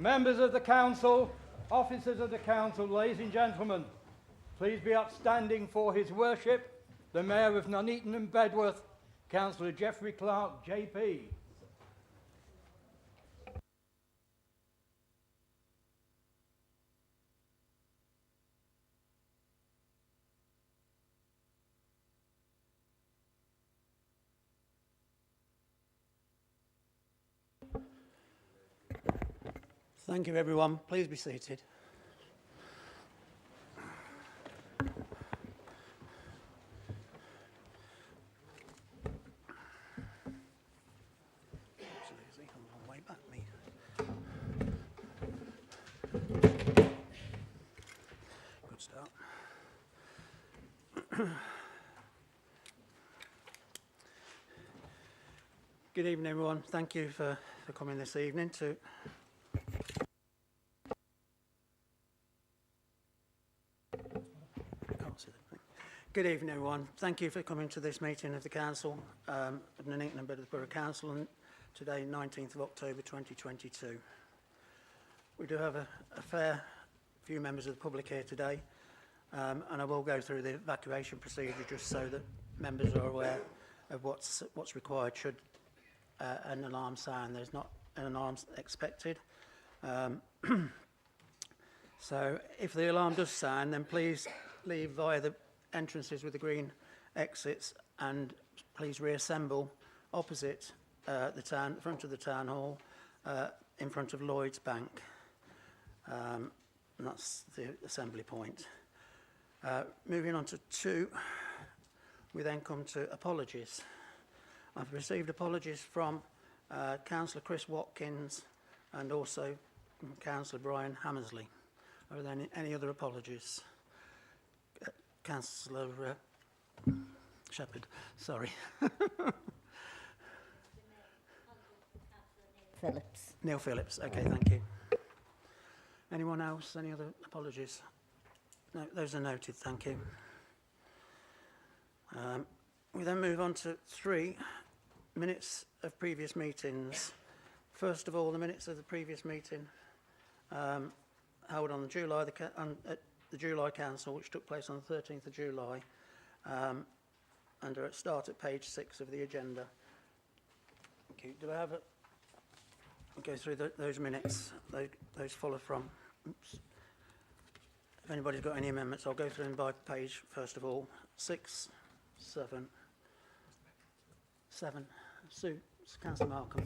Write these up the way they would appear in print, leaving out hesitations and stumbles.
Members of the Council, officers of the Council, ladies and gentlemen, please be upstanding for His Worship, the Mayor of Nuneaton and Bedworth, Councillor Geoffrey Clark, JP. Thank you, everyone. Please be seated. Good start. Good evening, everyone. Thank you for coming this evening to Good evening, everyone. Thank you for coming to this meeting of the Council of Nuneaton and Bedworth Borough Council on today, 19th of October 2022. We do have a fair few members of the public here today, and I will go through the evacuation procedure just so that members are aware of what's required should an alarm sound. There's not an alarm expected. So if the alarm does sound, then please leave via the entrances with the green exits, and please reassemble opposite the front of the town hall, in front of Lloyd's Bank, and that's the assembly point. Moving on to 2, we then come to apologies. I've received apologies from Councillor Chris Watkins and also from Councillor Brian Hammersley. Are there any other apologies? Councillor Shepherd, sorry. Phillips. Neil Phillips, okay, thank you. Anyone else? Any other apologies? No, those are noted, thank you. We then move on to 3 minutes of previous meetings. First of all, the minutes of the previous meeting held on July, the July Council, which took place on the 13th of July, and are at start at page 6 of the agenda. Okay, do I have it? I'll go through those minutes. Those follow from. Oops. If anybody's got any amendments, I'll go through them by page first of all. 6, 7. Sue, Councillor Malcolm.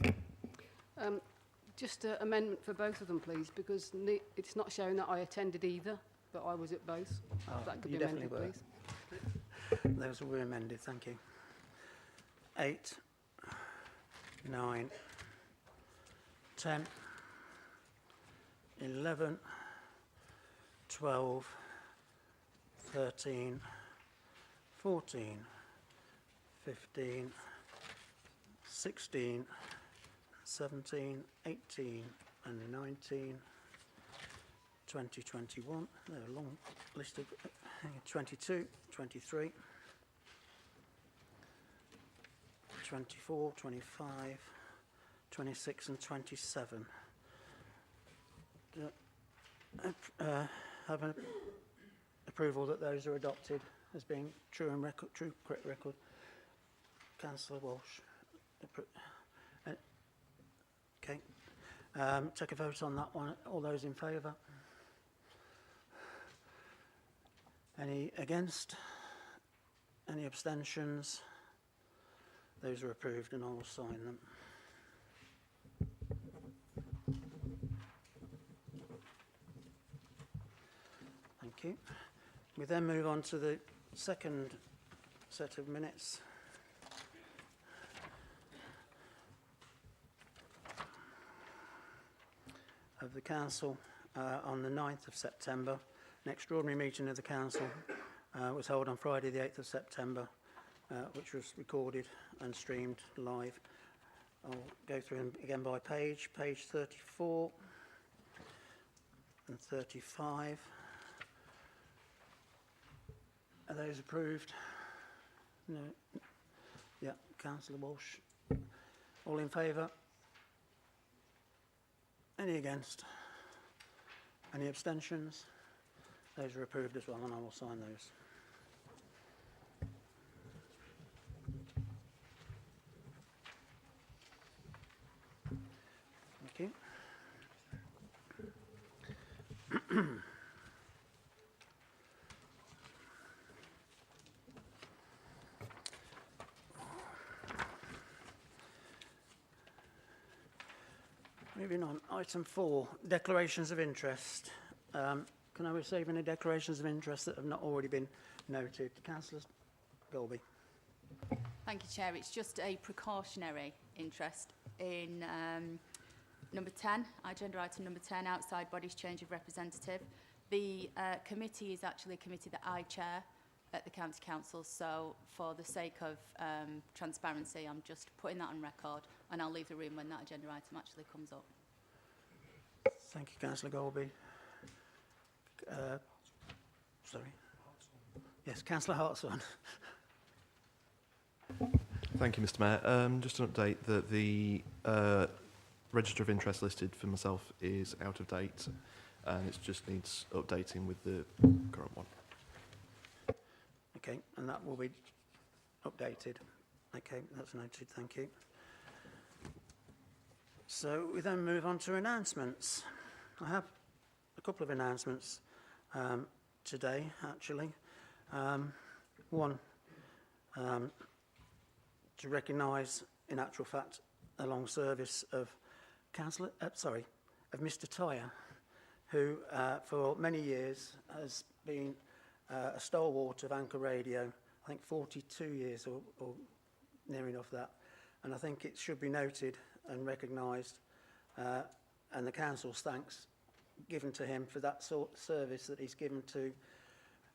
Just an amendment for both of them, please, because it's not showing that I attended either. But I was at both. Oh, that could you be definitely amended, were. Please. Those will be amended, thank you. 8, 9, 10, 11, 12, 13, 14, 15, 16, 17, 18 and 19. 2021, they're a long list of 22, 23, 24, 25, 26 and 27. Have an approval that those are adopted as being true and correct record. Councillor Walsh. Okay. Take a vote on that one. All those in favour? Any against? Any abstentions? Those are approved and I will sign them. Thank you. We then move on to the second set of minutes. Of the Council on the 9th of September. An extraordinary meeting of the Council was held on Friday the 8th of September, which was recorded and streamed live. I'll go through them again by page 34 and 35. Are those approved? No. Yeah, Councillor Walsh. All in favour? Any against? Any abstentions? Those are approved as well, and I will sign those. Thank you. Moving on, item 4, declarations of interest. Can I receive any declarations of interest that have not already been noted? Councillor Golby. Thank you, Chair. It's just a precautionary interest in number 10, agenda item number 10, outside bodies change of representative. The committee is actually a committee that I chair at the County Council, so for the sake of transparency, I'm just putting that on record, and I'll leave the room when that agenda item actually comes up. Thank you, Councillor Golby. Sorry. Yes, Councillor Hartshorn. Thank you, Mr. Mayor. Just an update that the register of interest listed for myself is out of date, and it just needs updating with the current one. Okay, and that will be updated. Okay, that's noted, thank you. So we then move on to announcements. I have a couple of announcements today, actually. One, to recognise, in actual fact, a long service of Mr. Tyre, who for many years has been a stalwart of Anchor Radio. I think 42 years or near enough that, and I think it should be noted and recognised, and the council's thanks given to him for that sort of service that he's given to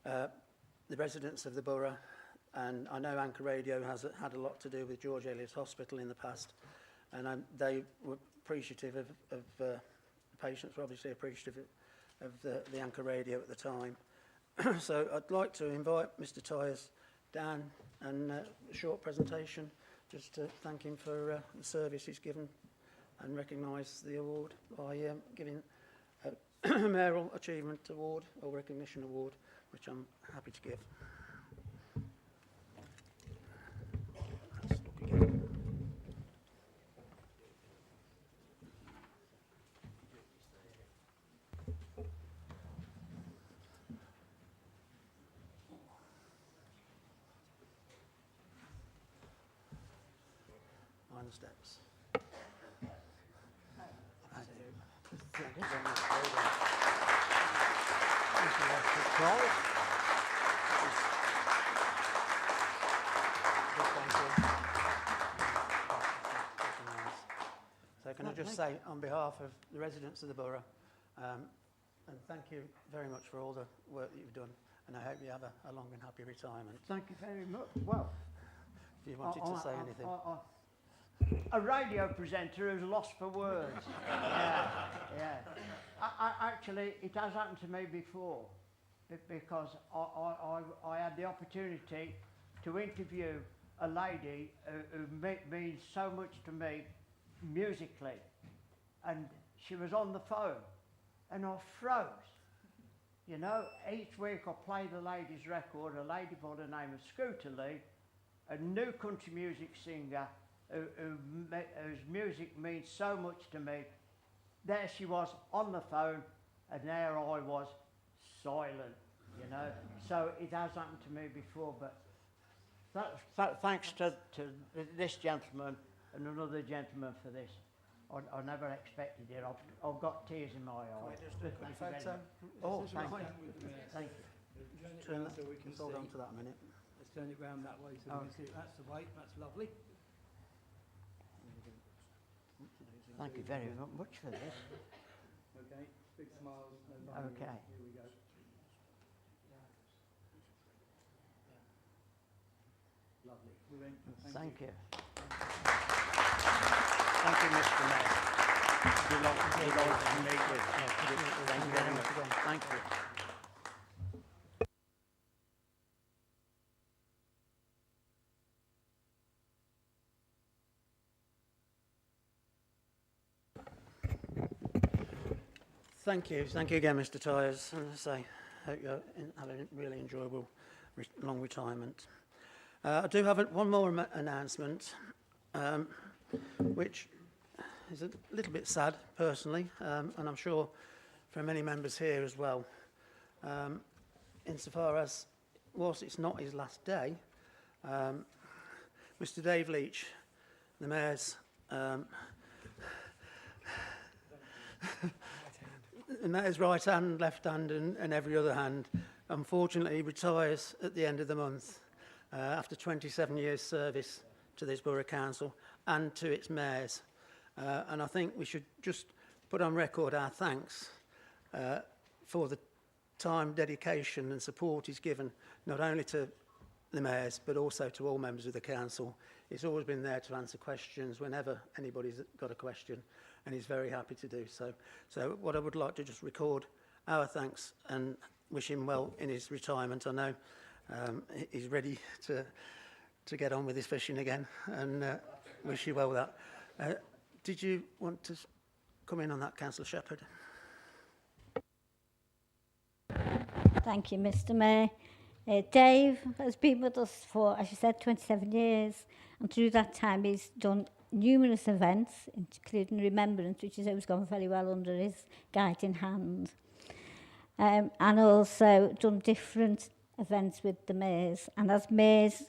the residents of the borough. And I know Anchor Radio has had a lot to do with George Eliot Hospital in the past, and they were appreciative of the patients were obviously appreciative of the Anchor Radio at the time. So I'd like to invite Mr. Tyers down and a short presentation just to thank him for the service he's given and recognise the award by giving a Mayoral Achievement Award or Recognition Award, which I'm happy to give. Let's look again. Mind the steps. Thank you very much. So can I just say on behalf of the residents of the borough, and thank you very much for all the work that you've done, and I hope you have a long and happy retirement. Thank you very much. Well, If you wanted to say anything. A radio presenter who's lost for words. Yeah. Actually, it has happened to me before, because I had the opportunity to interview a lady who means so much to me musically, and she was on the phone, and I froze. You know, each week I play the lady's record, a lady by the name of Scooter Lee, a new country music singer whose music means so much to me. There she was on the phone, and there I was silent, you know. So it has happened to me before, but thanks to this gentleman and another gentleman for this. I never expected it. I've got tears in my eyes. Oh, thank you. Thank you. Turn that, hold on to that a minute. Let's turn it round that way so we can see it. That's the way. That's lovely. Thank you very much for this. Okay, big smiles. No Okay. Here we go. Lovely. Thank you. Thank you, Mr. Mayor. Delighted to meet you. Thank you very much. Thank you. Thank you again, Mr. Tyers. And as I say, hope you're having a really enjoyable long retirement. I do have one more announcement, which is a little bit sad, personally, and I'm sure for many members here as well. Insofar as, whilst it's not his last day, Mr. Dave Leach, the Mayor's the Mayor's right hand, left hand and every other hand, unfortunately retires at the end of the month after 27 years service to this Borough Council and to its mayors. And I think we should just put on record our thanks for the time, dedication and support he's given not only to the mayors but also to all members of the council. He's always been there to answer questions whenever anybody's got a question, and he's very happy to do so. So what I would like to just record our thanks and wish him well in his retirement. I know he's ready to get on with his fishing again, and wish you well with that. Did you want to come in on that, Councillor Shepherd? Thank you, Mr. Mayor. Dave has been with us for, as you said, 27 years, and through that time he's done numerous events, including Remembrance, which has always gone very well under his guiding hand, and also done different events with the mayors. And as mayor's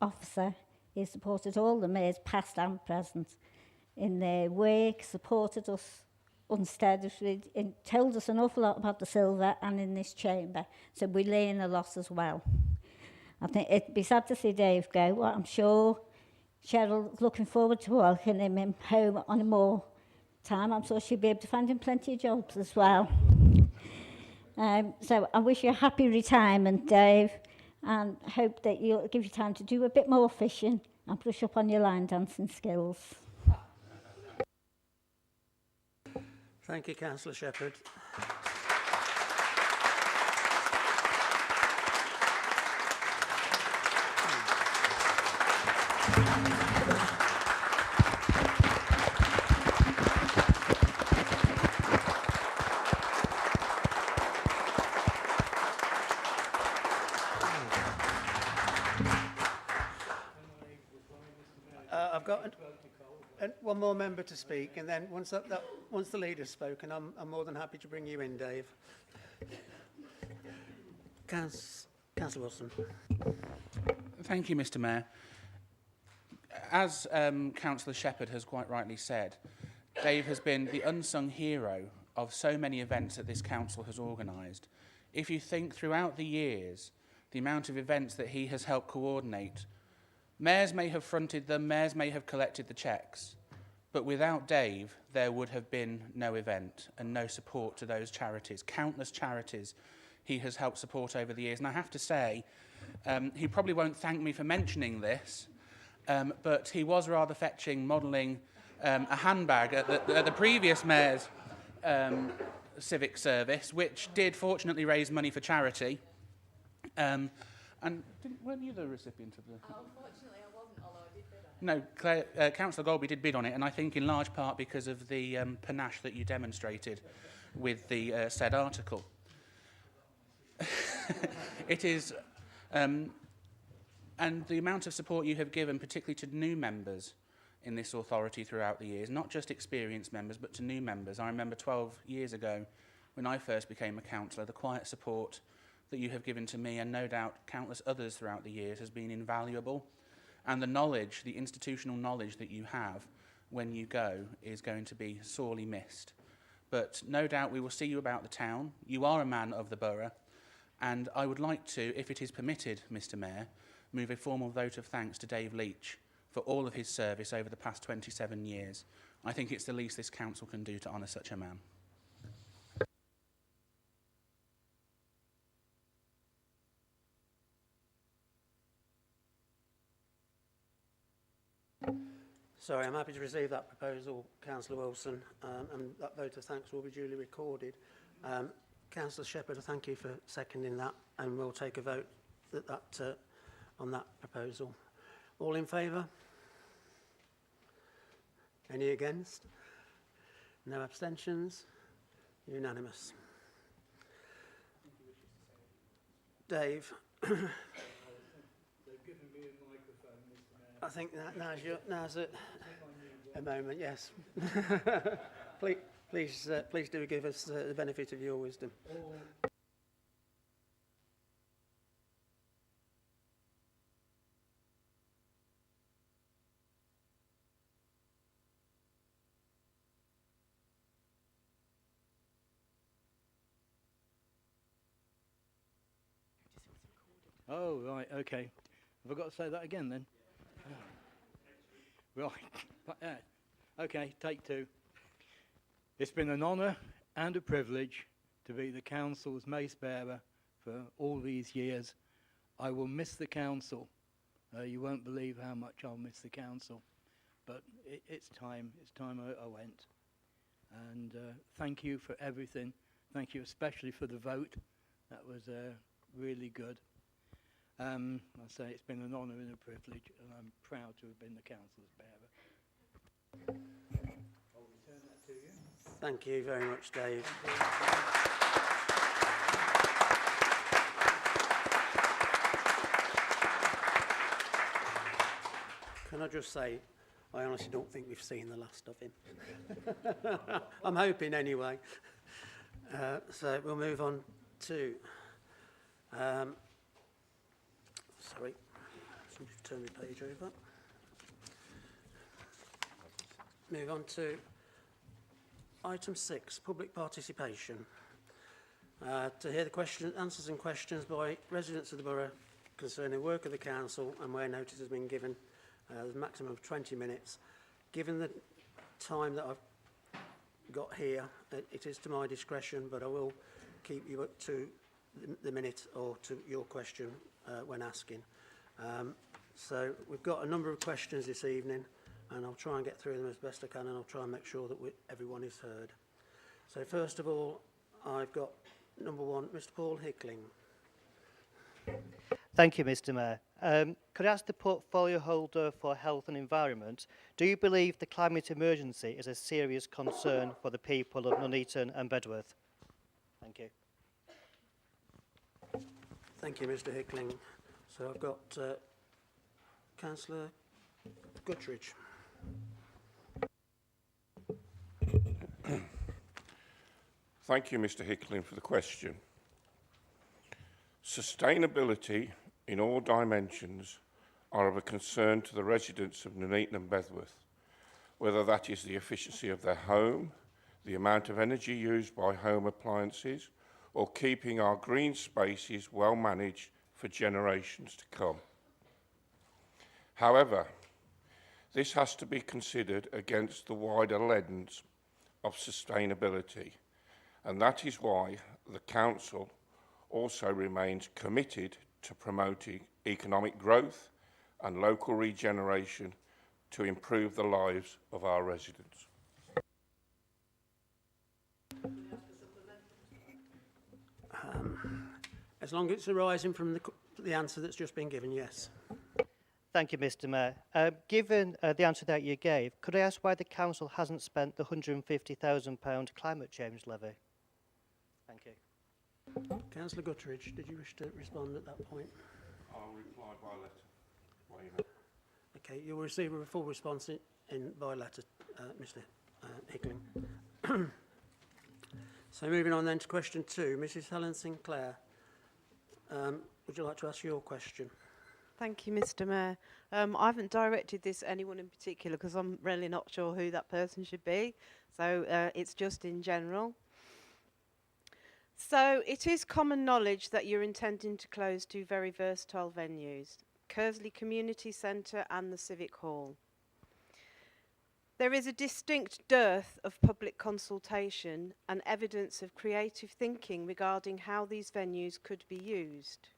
officer, he supported all the mayors, past and present, in their work, supported us unsteadily, and told us an awful lot about the silver and in this chamber, so we learn a lot as well. I think it'd be sad to see Dave go, but I'm sure Cheryl's looking forward to welcoming him home on more time. I'm sure she'll be able to find him plenty of jobs as well. So I wish you a happy retirement, Dave, and hope that you'll give you time to do a bit more fishing and brush up on your line dancing skills. Thank you, Councillor Shepherd. I've got one more member to speak, and then once the leader's spoken, I'm more than happy to bring you in, Dave. Councillor Wilson. Thank you, Mr. Mayor. As Councillor Shepherd has quite rightly said, Dave has been the unsung hero of so many events that this council has organised. If you think throughout the years, the amount of events that he has helped coordinate, mayors may have fronted them, mayors may have collected the cheques, but without Dave, there would have been no event and no support to those charities, countless charities he has helped support over the years. And I have to say, he probably won't thank me for mentioning this, but he was rather fetching modelling a handbag at the previous mayor's civic service, which did fortunately raise money for charity. And weren't you the recipient of the... Unfortunately, I wasn't, although I did bid on it. No, Councillor Golby did bid on it, and I think in large part because of the panache that you demonstrated with the said article. It is... and the amount of support you have given, particularly to new members in this authority throughout the years, not just experienced members, but to new members. I remember 12 years ago, when I first became a councillor, the quiet support that you have given to me, and no doubt countless others throughout the years, has been invaluable. And the knowledge, the institutional knowledge that you have when you go is going to be sorely missed. But no doubt we will see you about the town. You are a man of the borough. And I would like to, if it is permitted, Mr. Mayor, move a formal vote of thanks to Dave Leach for all of his service over the past 27 years. I think it's the least this council can do to honour such a man. Sorry, I'm happy to receive that proposal, Councillor Wilson, and that vote of thanks will be duly recorded. Councillor Shepherd, thank you for seconding that, and we'll take a vote on that proposal. All in favour? Any against? No abstentions? Unanimous. Dave? I think now's a moment, yes. Please do give us the benefit of your wisdom. Oh, right, okay. Have I got to say that again then? Right. Okay, take two. It's been an honour and a privilege to be the council's mace bearer for all these years. I will miss the council. You won't believe how much I'll miss the council. But it's time I went. And thank you for everything. Thank you especially for the vote. That was really good. I say it's been an honour and a privilege, and I'm proud to have been the council's bearer. I'll return that to you. Thank you very much, Dave. Can I just say, I honestly don't think we've seen the last of him. I'm hoping anyway. So we'll move on to... sorry, just turn the page over. Move on to item 6, public participation. To hear the answers and questions by residents of the borough concerning work of the council and where notice has been given, there's a maximum of 20 minutes. Given the time that I've got here, it is to my discretion, but I will keep you up to the minute or to your question when asking. So we've got a number of questions this evening, and I'll try and get through them as best I can, and I'll try and make sure that everyone is heard. So first of all, I've got number 1, Mr. Paul Hickling. Thank you, Mr. Mayor. Could I ask the portfolio holder for health and environment, do you believe the climate emergency is a serious concern for the people of Nuneaton and Bedworth? Thank you. Thank you, Mr. Hickling. So I've got Councillor Guttridge. Thank you, Mr. Hickling, for the question. Sustainability in all dimensions are of a concern to the residents of Nuneaton and Bedworth, whether that is the efficiency of their home, the amount of energy used by home appliances, or keeping our green spaces well managed for generations to come. However, this has to be considered against the wider lens of sustainability, and that is why the Council also remains committed to promoting economic growth and local regeneration to improve the lives of our residents. As long as it's arising from the answer that's just been given, yes. Thank you, Mr. Mayor. Given the answer that you gave, could I ask why the council hasn't spent the £150,000 climate change levy? Thank you. Councillor Guttridge, did you wish to respond at that point? I'll reply by letter. By email. Okay, you'll receive a full response by letter, Mr. Hickling. So moving on then to question 2, Mrs. Helen Sinclair. Would you like to ask your question? Thank you, Mr. Mayor. I haven't directed this at anyone in particular because I'm really not sure who that person should be. So it's just in general. So it is common knowledge that you're intending to close 2 very versatile venues, Kersley Community Centre and the Civic Hall. There is a distinct dearth of public consultation and evidence of creative thinking regarding how these venues could be used.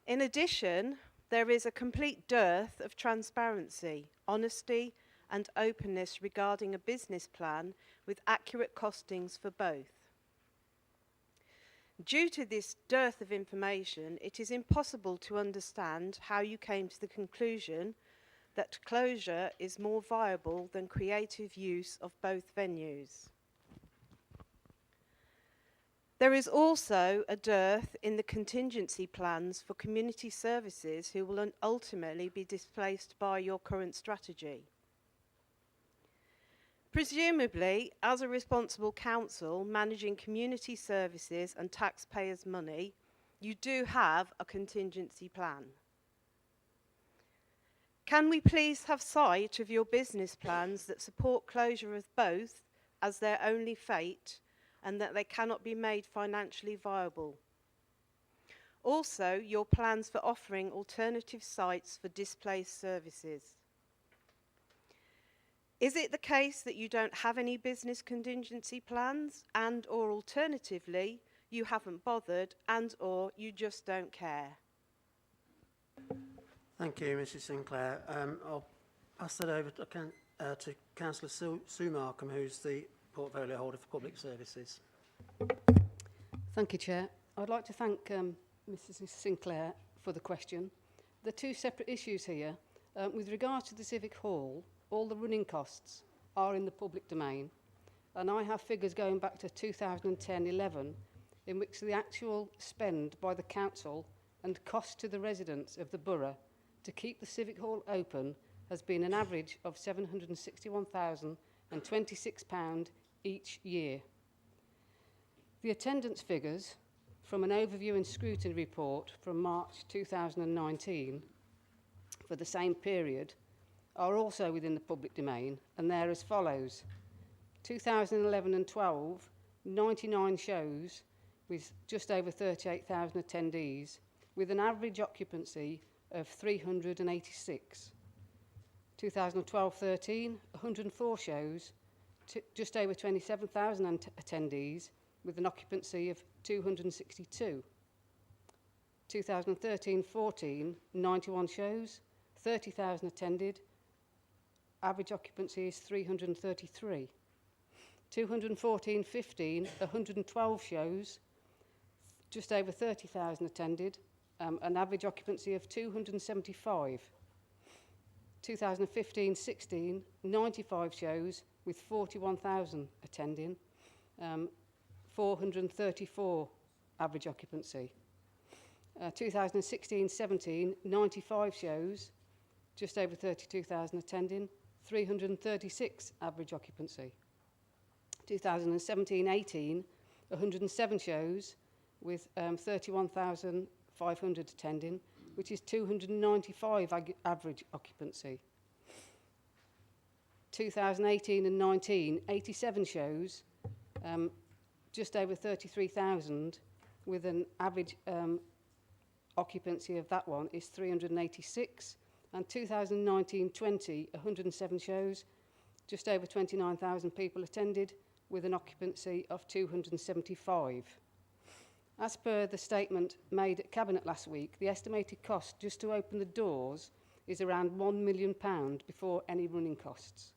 In addition, there is a complete dearth of transparency, honesty and openness regarding a business plan with accurate costings for both. Due to this dearth of information, it is impossible to understand how you came to the conclusion that closure is more viable than creative use of both venues. There is also a dearth in the contingency plans for community services who will ultimately be displaced by your current strategy. Presumably, as a responsible council managing community services and taxpayers' money, you do have a contingency plan. Can we please have sight of your business plans that support closure of both as their only fate and that they cannot be made financially viable? Also, your plans for offering alternative sites for displaced services. Is it the case that you don't have any business contingency plans and or alternatively you haven't bothered and or you just don't care? Thank you, Mrs Sinclair. I'll pass that over to Councillor Sue Markham, who's the portfolio holder for public services. Thank you, Chair. I'd like to thank Mrs Sinclair for the question. There are two separate issues here. With regard to the Civic Hall, all the running costs are in the public domain, and I have figures going back to 2010-11 in which the actual spend by the council and cost to the residents of the borough to keep the Civic Hall open has been an average of £761,026 each year. The attendance figures from an overview and scrutiny report from March 2019 for the same period are also within the public domain, and they're as follows. 2011 and 12, 99 shows with just over 38,000 attendees, with an average occupancy of 386. 2012-13, 104 shows, just over 27,000 attendees, with an occupancy of 262. 2013-14, 91 shows, 30,000 attended, average occupancy is 333. 214-15, 112 shows, just over 30,000 attended, an average occupancy of 275. 2015-16, 95 shows with 41,000 attending, 434 average occupancy. 2016-17, 95 shows, just over 32,000 attending, 336 average occupancy. 2017-18, 107 shows with 31,500 attending, which is 295 average occupancy. 2018 and 19, 87 shows, just over 33,000, with an average occupancy of that one is 386. And 2019-20, 107 shows, just over 29,000 people attended, with an occupancy of 275. As per the statement made at Cabinet last week, the estimated cost just to open the doors is around £1 million before any running costs.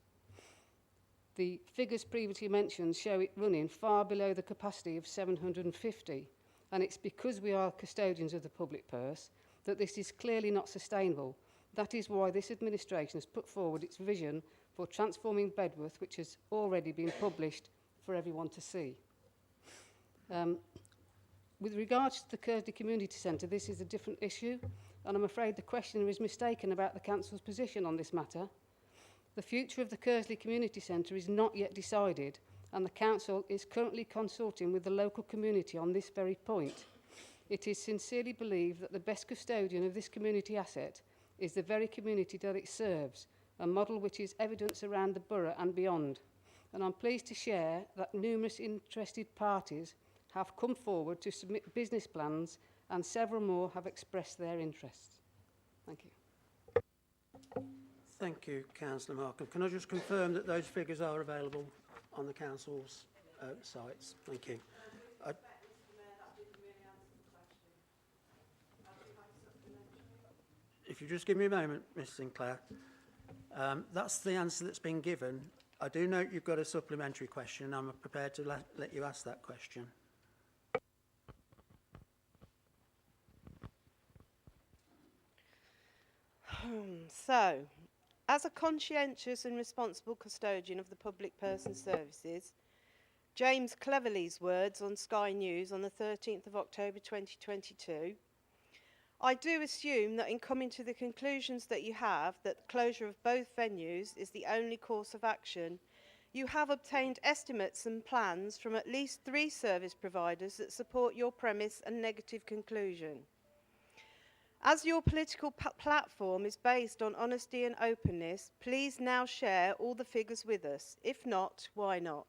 The figures previously mentioned show it running far below the capacity of 750, and it's because we are custodians of the public purse that this is clearly not sustainable. That is why this administration has put forward its vision for transforming Bedworth, which has already been published for everyone to see. With regards to the Kersley Community Centre, this is a different issue, and I'm afraid the questioner is mistaken about the Council's position on this matter. The future of the Kersley Community Centre is not yet decided, and the Council is currently consulting with the local community on this very point. It is sincerely believed that the best custodian of this community asset is the very community that it serves, a model which is evidence around the borough and beyond. And I'm pleased to share that numerous interested parties have come forward to submit business plans, and several more have expressed their interests. Thank you. Thank you, Councillor Markham. Can I just confirm that those figures are available on the Council's sites? Thank you. If you just give me a moment, Ms Sinclair. That's the answer that's been given. I do note you've got a supplementary question, and I'm prepared to let you ask that question. So, as a conscientious and responsible custodian of the public person services, James Cleverley's words on Sky News on the 13th of October 2022. I do assume that in coming to the conclusions that you have, that the closure of both venues is the only course of action, you have obtained estimates and plans from at least 3 service providers that support your premise and negative conclusion. As your political platform is based on honesty and openness, please now share all the figures with us. If not, why not?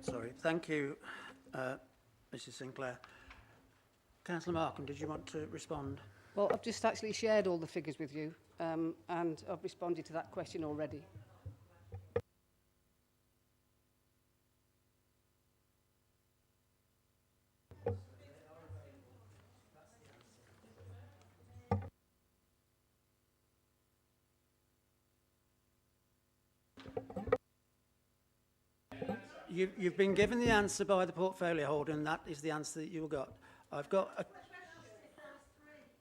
Sorry, thank you, Mrs Sinclair. Councillor Markham, did you want to respond? Well, I've just actually shared all the figures with you, and I've responded to that question already. You've been given the answer by the portfolio holder, and that is the answer that you got.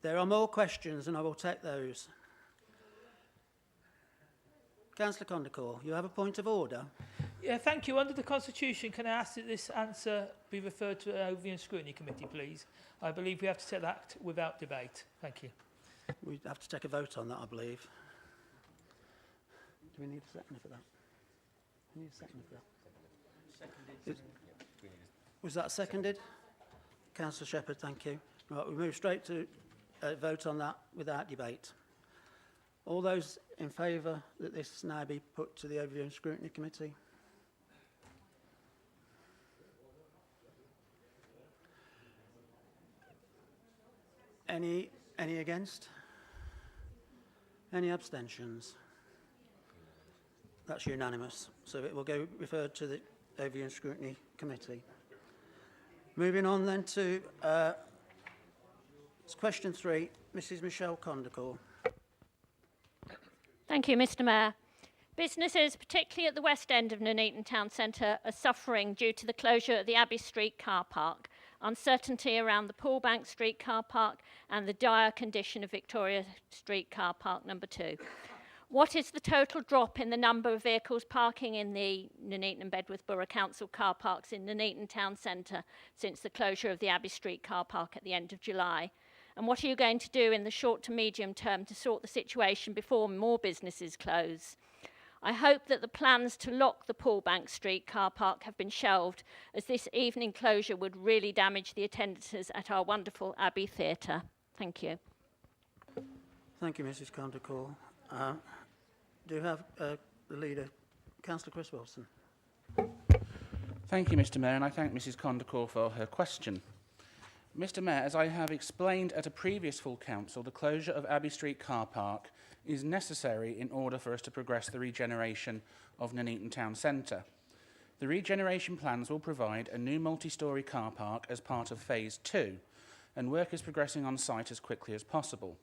There are more questions, and I will take those. Councillor Condacor, you have a point of order. Yeah, thank you. Under the Constitution, can I ask that this answer be referred to an Overview and Scrutiny Committee, please? I believe we have to take that without debate. Thank you. We have to take a vote on that, I believe. Do we need a seconder for that? We need a seconder for that. Was that seconded? Councillor Shepherd, thank you. Right, we move straight to vote on that without debate. All those in favour that this now be put to the Overview and Scrutiny Committee? Any against? Any abstentions? That's unanimous. So it will go referred to the Overview and Scrutiny Committee. Moving on then to question 3, Mrs Michelle Condacor. Thank you, Mr Mayor. Businesses, particularly at the west end of Nuneaton Town Centre, are suffering due to the closure of the Abbey Street car park, uncertainty around the Poolbank Street car park and the dire condition of Victoria Street car park number 2. What is the total drop in the number of vehicles parking in the Nuneaton and Bedworth Borough Council car parks in Nuneaton Town Centre since the closure of the Abbey Street car park at the end of July? And what are you going to do in the short to medium term to sort the situation before more businesses close? I hope that the plans to lock the Poolbank Street car park have been shelved, as this evening closure would really damage the attendances at our wonderful Abbey Theatre. Thank you. Thank you, Mrs Condacor. Do you have the leader, Councillor Chris Wilson? Thank you, Mr Mayor, and I thank Mrs Condacor for her question. Mr Mayor, as I have explained at a previous full council, the closure of Abbey Street car park is necessary in order for us to progress the regeneration of Nuneaton Town Centre. The regeneration plans will provide a new multi-storey car park as part of Phase 2, and work is progressing on site as quickly as possible.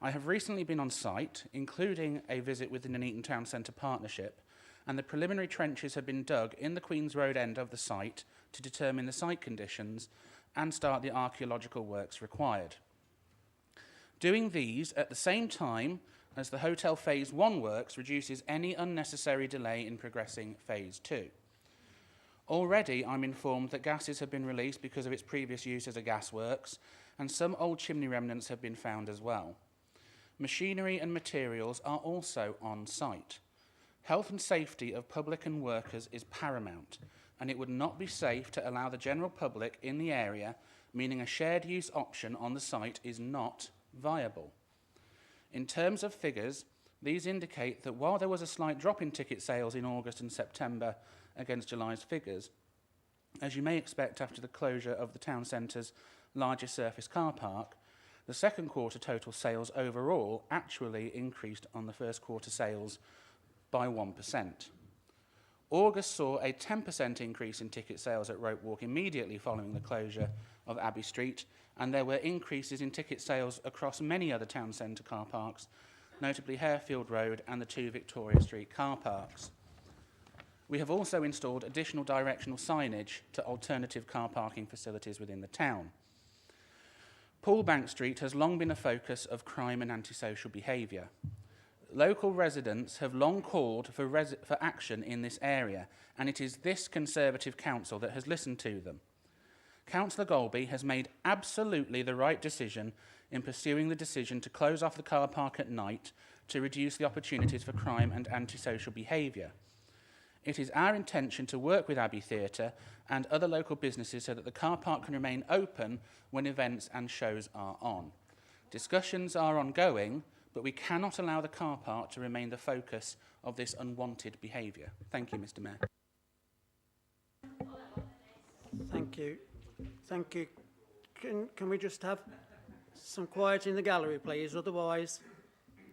I have recently been on site, including a visit with the Nuneaton Town Centre Partnership, and the preliminary trenches have been dug in the Queen's Road end of the site to determine the site conditions and start the archaeological works required. Doing these at the same time as the Hotel Phase 1 works reduces any unnecessary delay in progressing Phase 2. Already, I'm informed that gases have been released because of its previous use as a gasworks, and some old chimney remnants have been found as well. Machinery and materials are also on site. Health and safety of public and workers is paramount, and it would not be safe to allow the general public in the area, meaning a shared use option on the site is not viable. In terms of figures, these indicate that while there was a slight drop in ticket sales in August and September against July's figures, as you may expect after the closure of the town centre's largest surface car park, the second quarter total sales overall actually increased on the first quarter sales by 1%. August saw a 10% increase in ticket sales at Rope Walk immediately following the closure of Abbey Street, and there were increases in ticket sales across many other town centre car parks, notably Harefield Road and the 2 Victoria Street car parks. We have also installed additional directional signage to alternative car parking facilities within the town. Poolbank Street has long been a focus of crime and antisocial behaviour. Local residents have long called for action in this area, and it is this Conservative council that has listened to them. Councillor Golby has made absolutely the right decision in pursuing the decision to close off the car park at night to reduce the opportunities for crime and antisocial behaviour. It is our intention to work with Abbey Theatre and other local businesses so that the car park can remain open when events and shows are on. Discussions are ongoing, but we cannot allow the car park to remain the focus of this unwanted behaviour. Thank you, Mr. Mayor. Thank you. Thank you. Can we just have some quiet in the gallery, please? Otherwise,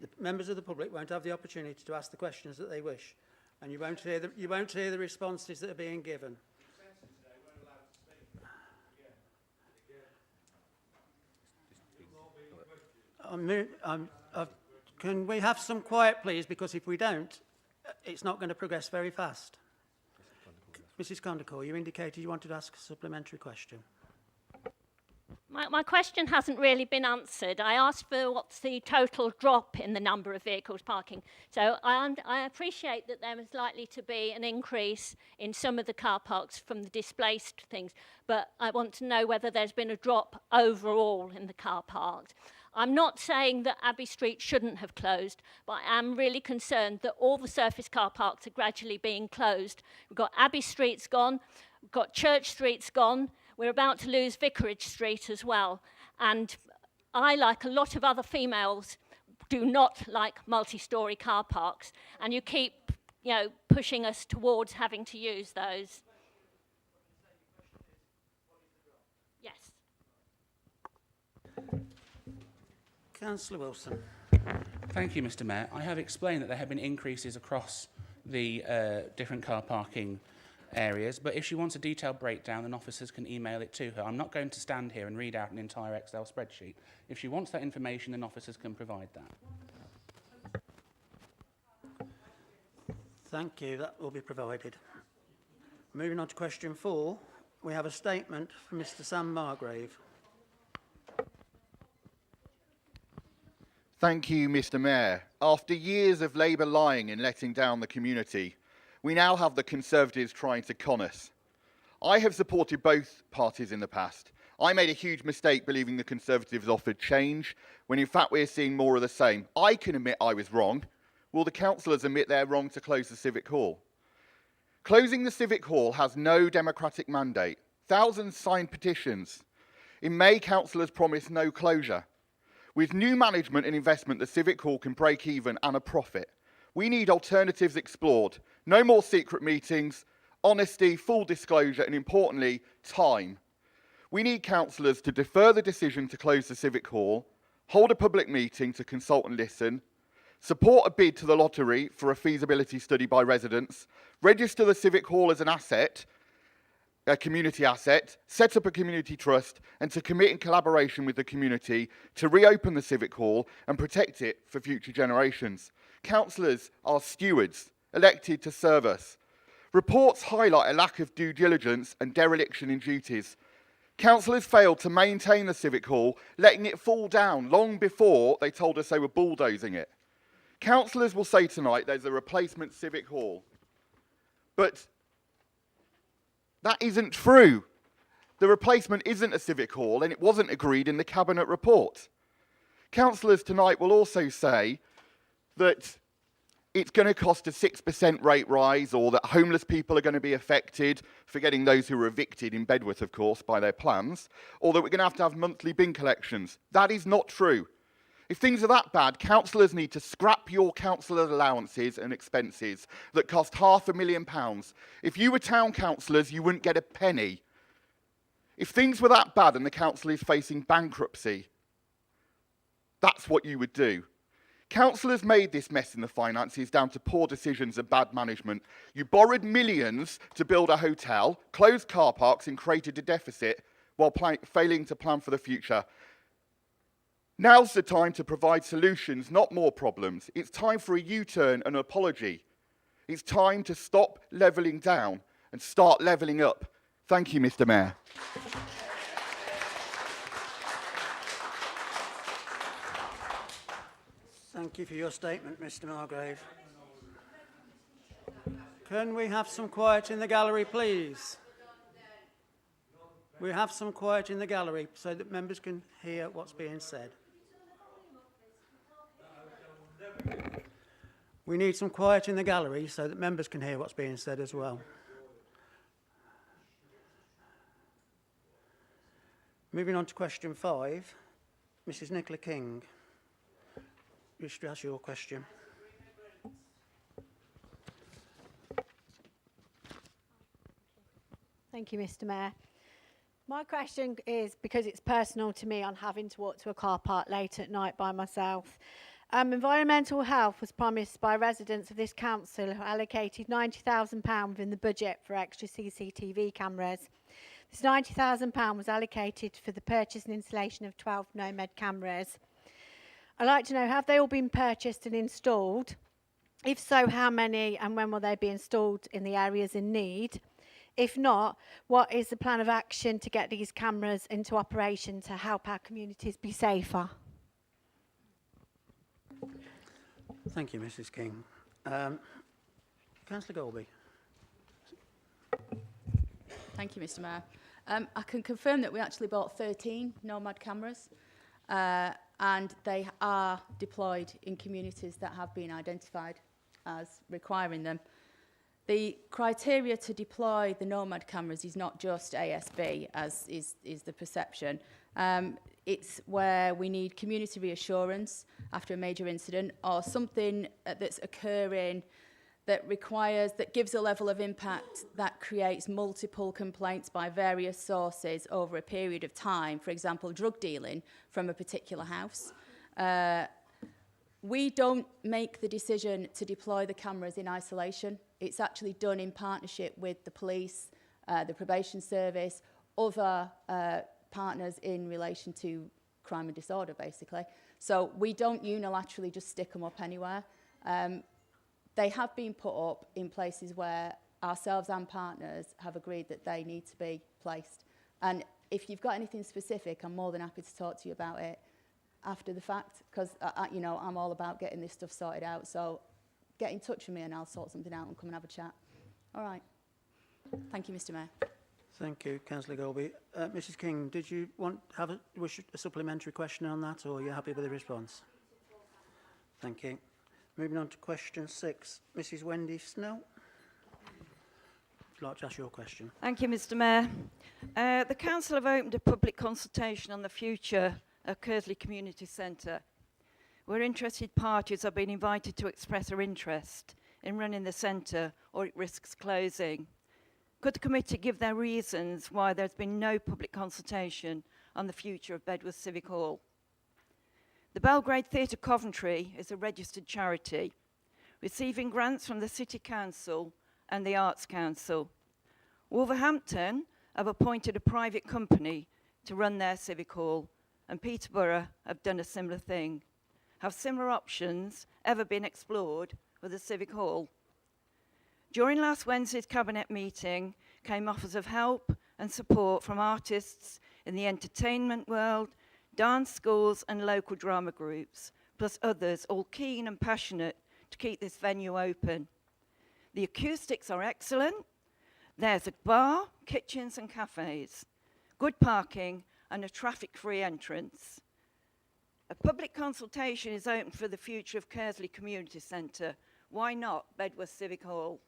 the members of the public won't have the opportunity to ask the questions that they wish, and you won't hear the responses that are being given. Can we have some quiet, please? Because if we don't, it's not going to progress very fast. Mrs. Condacore, you indicated you wanted to ask a supplementary question. My question hasn't really been answered. I asked for what's the total drop in the number of vehicles parking. So I appreciate that there is likely to be an increase in some of the car parks from the displaced things, but I want to know whether there's been a drop overall in the car parks. I'm not saying that Abbey Street shouldn't have closed, but I am really concerned that all the surface car parks are gradually being closed. We've got Abbey Street's gone, we've got Church Street's gone, we're about to lose Vicarage Street as well. And I, like a lot of other females, do not like multi-storey car parks. And you keep, pushing us towards having to use those. Yes. Councillor Wilson. Thank you, Mr. Mayor. I have explained that there have been increases across the different car parking areas, but if she wants a detailed breakdown, then officers can email it to her. I'm not going to stand here and read out an entire Excel spreadsheet. If she wants that information, then officers can provide that. Thank you. That will be provided. Moving on to question 4, we have a statement from Mr. Sam Margrave. Thank you, Mr. Mayor. After years of Labour lying and letting down the community, we now have the Conservatives trying to con us. I have supported both parties in the past. I made a huge mistake believing the Conservatives offered change, when in fact we're seeing more of the same. I can admit I was wrong. Will the councillors admit they're wrong to close the Civic Hall? Closing the Civic Hall has no democratic mandate. Thousands signed petitions. In May, councillors promised no closure. With new management and investment, the Civic Hall can break even and a profit. We need alternatives explored. No more secret meetings, honesty, full disclosure, and importantly, time. We need councillors to defer the decision to close the Civic Hall, hold a public meeting to consult and listen, support a bid to the lottery for a feasibility study by residents, register the Civic Hall as an asset, a community asset, set up a community trust, and to commit in collaboration with the community to reopen the Civic Hall and protect it for future generations. Councillors are stewards, elected to serve us. Reports highlight a lack of due diligence and dereliction in duties. Councillors failed to maintain the Civic Hall, letting it fall down long before they told us they were bulldozing it. Councillors will say tonight there's a replacement Civic Hall. But that isn't true. The replacement isn't a Civic Hall, and it wasn't agreed in the Cabinet report. Councillors tonight will also say that it's going to cost a 6% rate rise, or that homeless people are going to be affected, forgetting those who were evicted in Bedworth, of course, by their plans, or that we're going to have monthly bin collections. That is not true. If things are that bad, councillors need to scrap your councillor allowances and expenses that cost £500,000. If you were town councillors, you wouldn't get a penny. If things were that bad and the council is facing bankruptcy, that's what you would do. Councillors made this mess in the finances down to poor decisions and bad management. You borrowed millions to build a hotel, closed car parks and created a deficit while failing to plan for the future. Now's the time to provide solutions, not more problems. It's time for a U-turn and an apology. It's time to stop levelling down and start levelling up. Thank you, Mr. Mayor. Thank you for your statement, Mr. Margrave. Can we have some quiet in the gallery, please? We have some quiet in the gallery so that members can hear what's being said. We need some quiet in the gallery so that members can hear what's being said as well. Moving on to question 5, Mrs. Nicola King. Wish to ask your question. Thank you, Mr. Mayor. My question is because it's personal to me on having to walk to a car park late at night by myself. Environmental health was promised by residents of this council who allocated £90,000 within the budget for extra CCTV cameras. This £90,000 was allocated for the purchase and installation of 12 Nomad cameras. I'd like to know, have they all been purchased and installed? If so, how many and when will they be installed in the areas in need? If not, what is the plan of action to get these cameras into operation to help our communities be safer? Thank you, Mrs. King. Councillor Golby. Thank you, Mr. Mayor. I can confirm that we actually bought 13 Nomad cameras and they are deployed in communities that have been identified as requiring them. The criteria to deploy the Nomad cameras is not just ASB, as is the perception. It's where we need community reassurance after a major incident or something that's occurring that gives a level of impact that creates multiple complaints by various sources over a period of time, for example, drug dealing from a particular house. We don't make the decision to deploy the cameras in isolation. It's actually done in partnership with the police, the probation service, other partners in relation to crime and disorder, basically. So we don't unilaterally just stick them up anywhere. They have been put up in places where ourselves and partners have agreed that they need to be placed. And if you've got anything specific, I'm more than happy to talk to you about it after the fact, because you know, I'm all about getting this stuff sorted out. So get in touch with me and I'll sort something out and come and have a chat. All right. Thank you, Mr. Mayor. Thank you, Councillor Golby. Mrs. King, did you have a supplementary question on that, or are you happy with the response? Thank you. Moving on to question 6, Mrs. Wendy Snell. Would you like to ask your question? Thank you, Mr. Mayor. The council have opened a public consultation on the future of Kersley Community Centre, where interested parties have been invited to express their interest in running the centre or it risks closing. Could the committee give their reasons why there's been no public consultation on the future of Bedworth Civic Hall? The Belgrade Theatre Coventry is a registered charity, receiving grants from the City Council and the Arts Council. Wolverhampton have appointed a private company to run their Civic Hall, and Peterborough have done a similar thing. Have similar options ever been explored with the Civic Hall? During last Wednesday's Cabinet meeting came offers of help and support from artists in the entertainment world, dance schools and local drama groups, plus others all keen and passionate to keep this venue open. The acoustics are excellent. There's a bar, kitchens and cafes, good parking and a traffic-free entrance. A public consultation is open for the future of Kersley Community Centre. Why not Bedworth Civic Hall?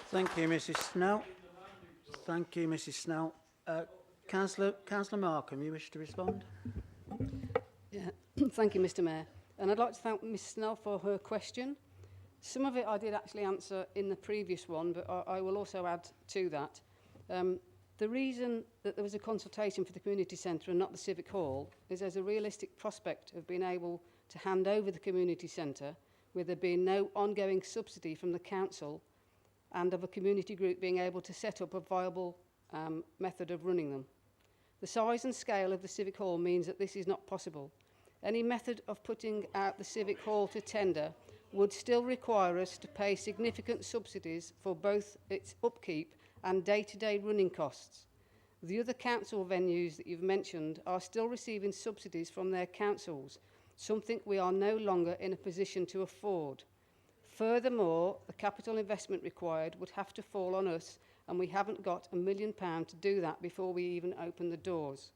Thank you, Mrs. Snell. Thank you, Mrs. Snell. Councillor Markham, you wish to respond? Yeah. Thank you, Mr. Mayor. And I'd like to thank Ms. Snell for her question. Some of it I did actually answer in the previous one, but I will also add to that. The reason that there was a consultation for the community centre and not the Civic Hall is there's a realistic prospect of being able to hand over the community centre with there being no ongoing subsidy from the council and of a community group being able to set up a viable method of running them. The size and scale of the Civic Hall means that this is not possible. Any method of putting out the Civic Hall to tender would still require us to pay significant subsidies for both its upkeep and day-to-day running costs. The other council venues that you've mentioned are still receiving subsidies from their councils, something we are no longer in a position to afford. Furthermore, the capital investment required would have to fall on us, and we haven't got £1 million to do that before we even open the doors.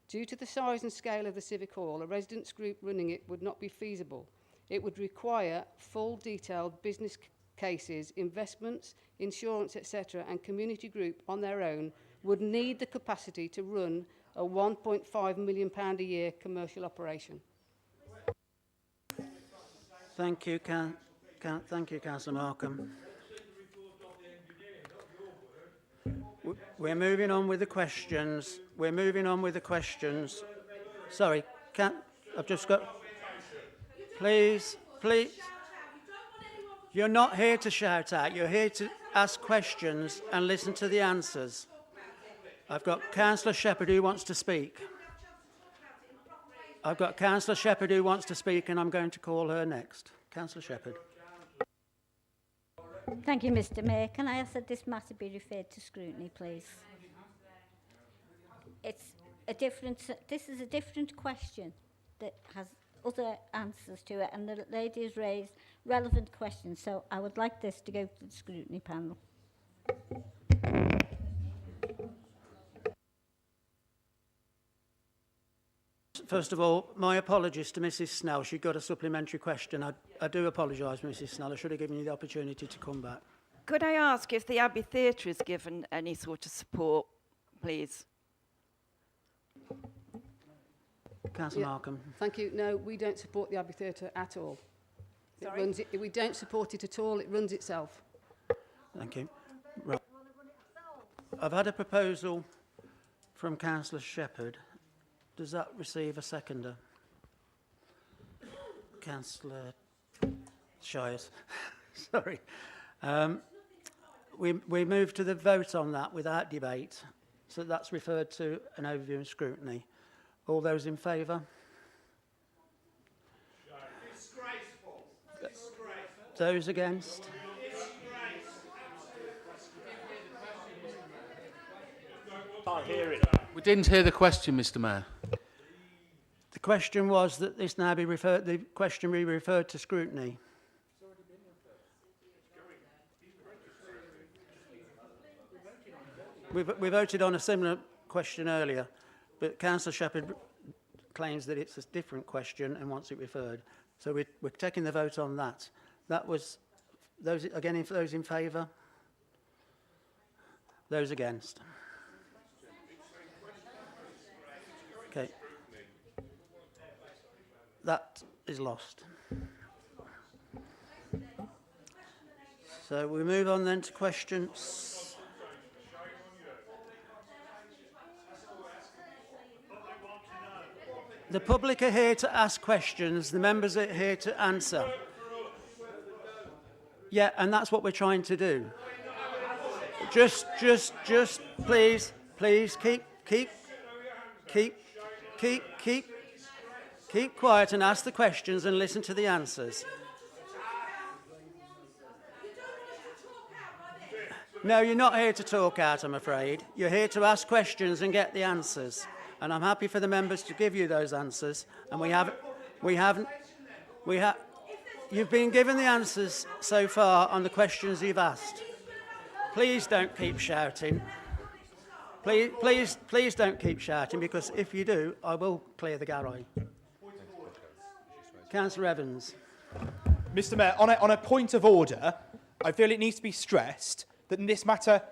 Due to the size and scale of the Civic Hall, a residents group running it would not be feasible. It would require full detailed business cases, investments, insurance, etc., and community group on their own would need the capacity to run a £1.5 million a year commercial operation. Thank you, thank you, Councillor Markham. We're moving on with the questions. We're moving on with the questions. Sorry, I've just got... Please. You're not here to shout out. You're here to ask questions and listen to the answers. I've got Councillor Shepherd who wants to speak. I've got Councillor Shepherd who wants to speak, and I'm going to call her next. Councillor Shepherd. Thank you, Mr. Mayor. Can I ask that this matter be referred to scrutiny, please? This is a different question that has other answers to it, and the lady has raised relevant questions, so I would like this to go to the scrutiny panel. First of all, my apologies to Mrs Snell. She got a supplementary question. I do apologise, Mrs Snell. I should have given you the opportunity to come back. Could I ask if the Abbey Theatre is given any sort of support, please? Councillor Markham. Thank you. No, we don't support the Abbey Theatre at all. We don't support it at all. It runs itself. Thank you. Right. I've had a proposal from Councillor Shepherd. Does that receive a seconder? Councillor Shires. Sorry. We move to the vote on that without debate. So that's referred to an overview and scrutiny. All those in favour? Disgraceful. Those against? Can't hear it. We didn't hear the question, Mr. Mayor. The question was that this now be referred. The question be referred to scrutiny. We voted on a similar question earlier, but Councillor Shepherd claims that it's a different question and wants it referred. So we're taking the vote on that. That was those again. Those in favour. Those against. Okay. That is lost. So we move on then to questions. The public are here to ask questions. The members are here to answer. Yeah, and that's what we're trying to do. Just please keep quiet and ask the questions and listen to the answers. No, you're not here to talk out, I'm afraid. You're here to ask questions and get the answers. And I'm happy for the members to give you those answers. And you've been given the answers so far on the questions you've asked. Please don't keep shouting. Please don't keep shouting, because if you do, I will clear the gallery. Councillor Evans. Mr. Mayor, on a point of order, I feel it needs to be stressed that this matter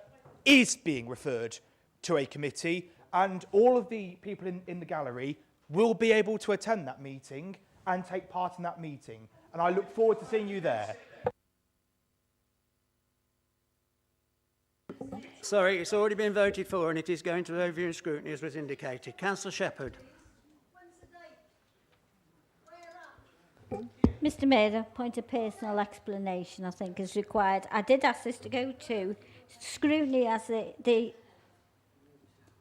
is being referred to a committee, and all of the people in the gallery will be able to attend that meeting and take part in that meeting. And I look forward to seeing you there. Sorry, it's already been voted for and it is going to overview and scrutiny as was indicated. Councillor Shepherd. Mr. Mayor, a point of personal explanation, I think, is required. I did ask this to go to scrutiny, as the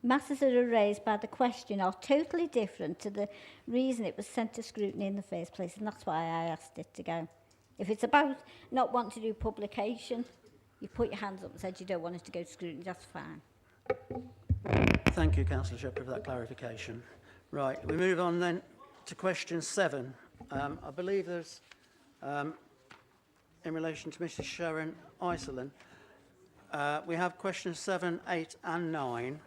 matters that are raised by the question are totally different to the reason it was sent to scrutiny in the first place, and that's why I asked it to go. If it's about not wanting to do publication, you put your hands up and said you don't want it to go to scrutiny, that's fine. Thank you, Councillor Shepherd, for that clarification. Right, we move on then to question 7. I believe there's, in relation to Mrs Sharon Iceland, we have questions 7, 8 and 9,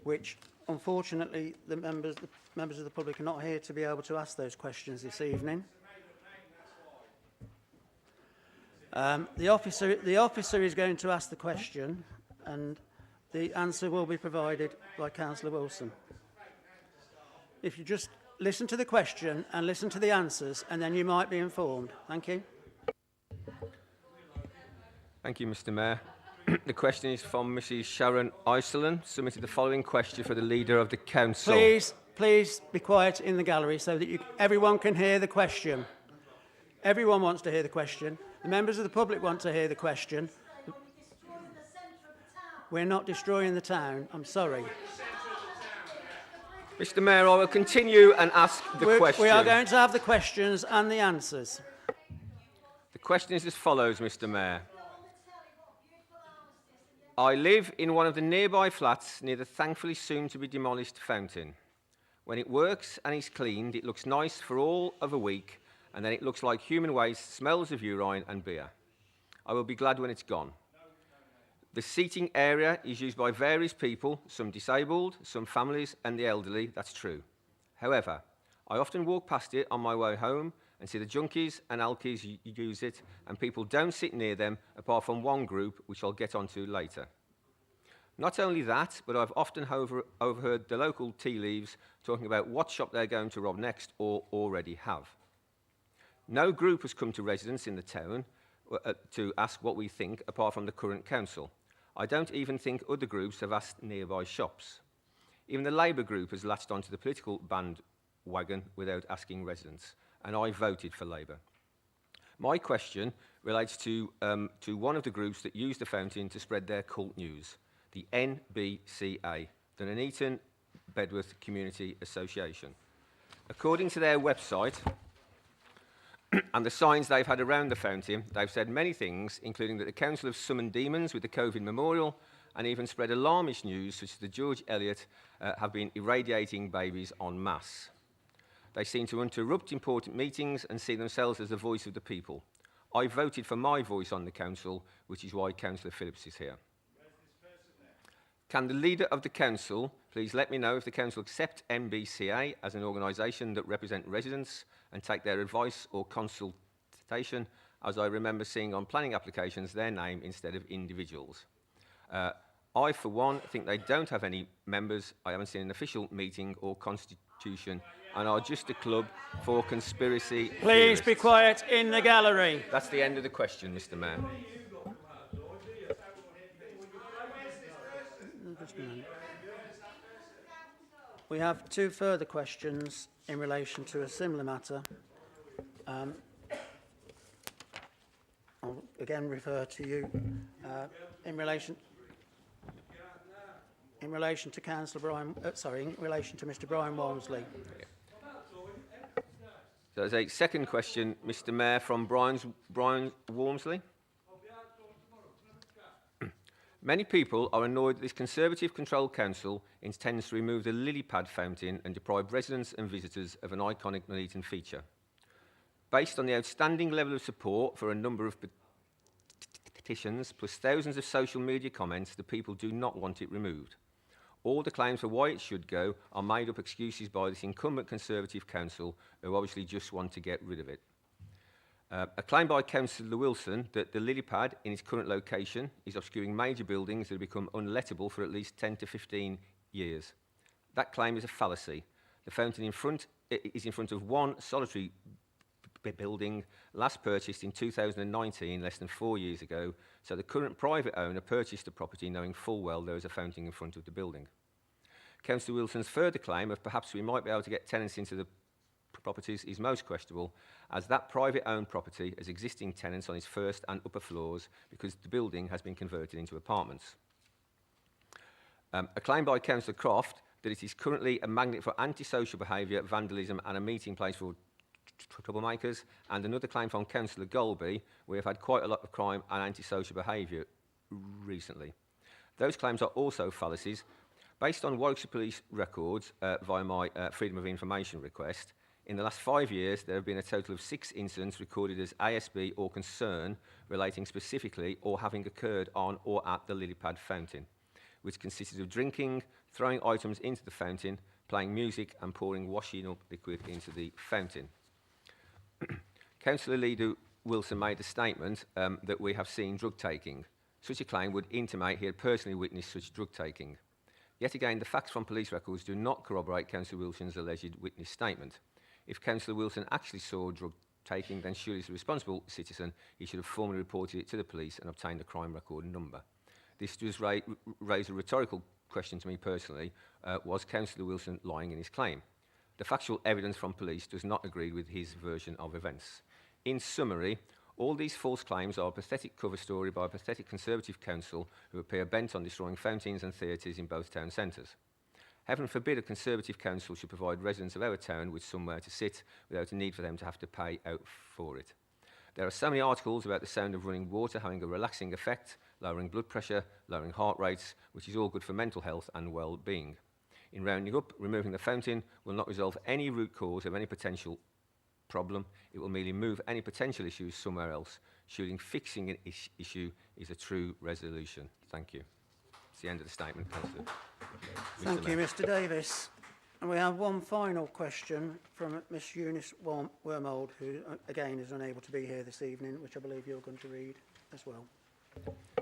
which unfortunately the members of the public are not here to be able to ask those questions this evening. The officer is going to ask the question, and the answer will be provided by Councillor Wilson. If you just listen to the question and listen to the answers, and then you might be informed. Thank you. Thank you, Mr Mayor. The question is from Mrs Sharon Iceland, submitted the following question for the Leader of the Council. Please be quiet in the gallery so that everyone can hear the question. Everyone wants to hear the question. The members of the public want to hear the question. We're not destroying the town. I'm sorry. Mr Mayor, I will continue and ask the question. We are going to have the questions and the answers. The question is as follows, Mr Mayor. I live in one of the nearby flats near the thankfully soon-to-be demolished fountain. When it works and is cleaned, it looks nice for all of a week, and then it looks like human waste, smells of urine and beer. I will be glad when it's gone. The seating area is used by various people, some disabled, some families and the elderly, that's true. However, I often walk past it on my way home and see the junkies and alkies use it, and people don't sit near them apart from one group, which I'll get onto later. Not only that, but I've often overheard the local tea leaves talking about what shop they're going to rob next or already have. No group has come to residents in the town to ask what we think, apart from the current council. I don't even think other groups have asked nearby shops. Even the Labour group has latched onto the political bandwagon without asking residents, and I voted for Labour. My question relates to one of the groups that use the fountain to spread their cult news, the NBCA, the Nuneaton Bedworth Community Association. According to their website and the signs they've had around the fountain, they've said many things, including that the council have summoned demons with the COVID memorial and even spread alarmist news such as the George Eliot have been irradiating babies en masse. They seem to interrupt important meetings and see themselves as the voice of the people. I voted for my voice on the council, which is why Councillor Phillips is here. Can the Leader of the Council please let me know if the Council accept NBCA as an organisation that represent residents and take their advice or consultation, as I remember seeing on planning applications their name instead of individuals. I, for one, think they don't have any members. I haven't seen an official meeting or constitution and are just a club for conspiracy Please theorists. be quiet in the gallery. That's the end of the question, Mr Mayor. We have 2 further questions in relation to a similar matter. I'll again refer to you in relation to Councillor Brian. In relation to Mr. Brian Walmsley. So there's a second question, Mr Mayor, from Brian Walmsley. Many people are annoyed that this Conservative-controlled council intends to remove the lily pad fountain and deprive residents and visitors of an iconic Nuneaton feature. Based on the outstanding level of support for a number of petitions, plus thousands of social media comments, the people do not want it removed. All the claims for why it should go are made-up excuses by this incumbent Conservative council, who obviously just want to get rid of it. A claim by Councillor Wilson that the lily pad in its current location is obscuring major buildings that have become unlettable for at least 10 to 15 years. That claim is a fallacy. The fountain is in front of one solitary building, last purchased in 2019, less than 4 years ago, so the current private owner purchased the property knowing full well there is a fountain in front of the building. Councillor Wilson's further claim of perhaps we might be able to get tenants into the properties is most questionable, as that private-owned property has existing tenants on its first and upper floors because the building has been converted into apartments. A claim by Councillor Croft that it is currently a magnet for antisocial behaviour, vandalism and a meeting place for troublemakers, and another claim from Councillor Golby, we have had quite a lot of crime and antisocial behaviour recently. Those claims are also fallacies, Based on Warwickshire Police records via my Freedom of Information request, in the last 5 years there have been a total of 6 incidents recorded as ASB or concern relating specifically or having occurred on or at the Lilypad fountain, which consisted of drinking, throwing items into the fountain, playing music and pouring washing up liquid into the fountain. Councillor Leader Wilson made a statement that we have seen drug taking. Such a claim would intimate he had personally witnessed such drug taking. Yet again, the facts from police records do not corroborate Councillor Wilson's alleged witness statement. If Councillor Wilson actually saw drug taking, then surely as a responsible citizen, he should have formally reported it to the police and obtained the crime record number. This does raise a rhetorical question to me personally. Was Councillor Wilson lying in his claim? The factual evidence from police does not agree with his version of events. In summary, all these false claims are a pathetic cover story by a pathetic Conservative council who appear bent on destroying fountains and theatres in both town centres. Heaven forbid a Conservative council should provide residents of our town with somewhere to sit without a need for them to have to pay out for it. There are so many articles about the sound of running water having a relaxing effect, lowering blood pressure, lowering heart rates, which is all good for mental health and well-being. In rounding up, removing the fountain will not resolve any root cause of any potential problem. It will merely move any potential issues somewhere else. Surely fixing an issue is a true resolution. Thank you. It's the end of the statement, Councillor. Thank you, Mr Davis. And we have one final question from Miss Eunice Wormold, who again is unable to be here this evening, which I believe you're going to read as well.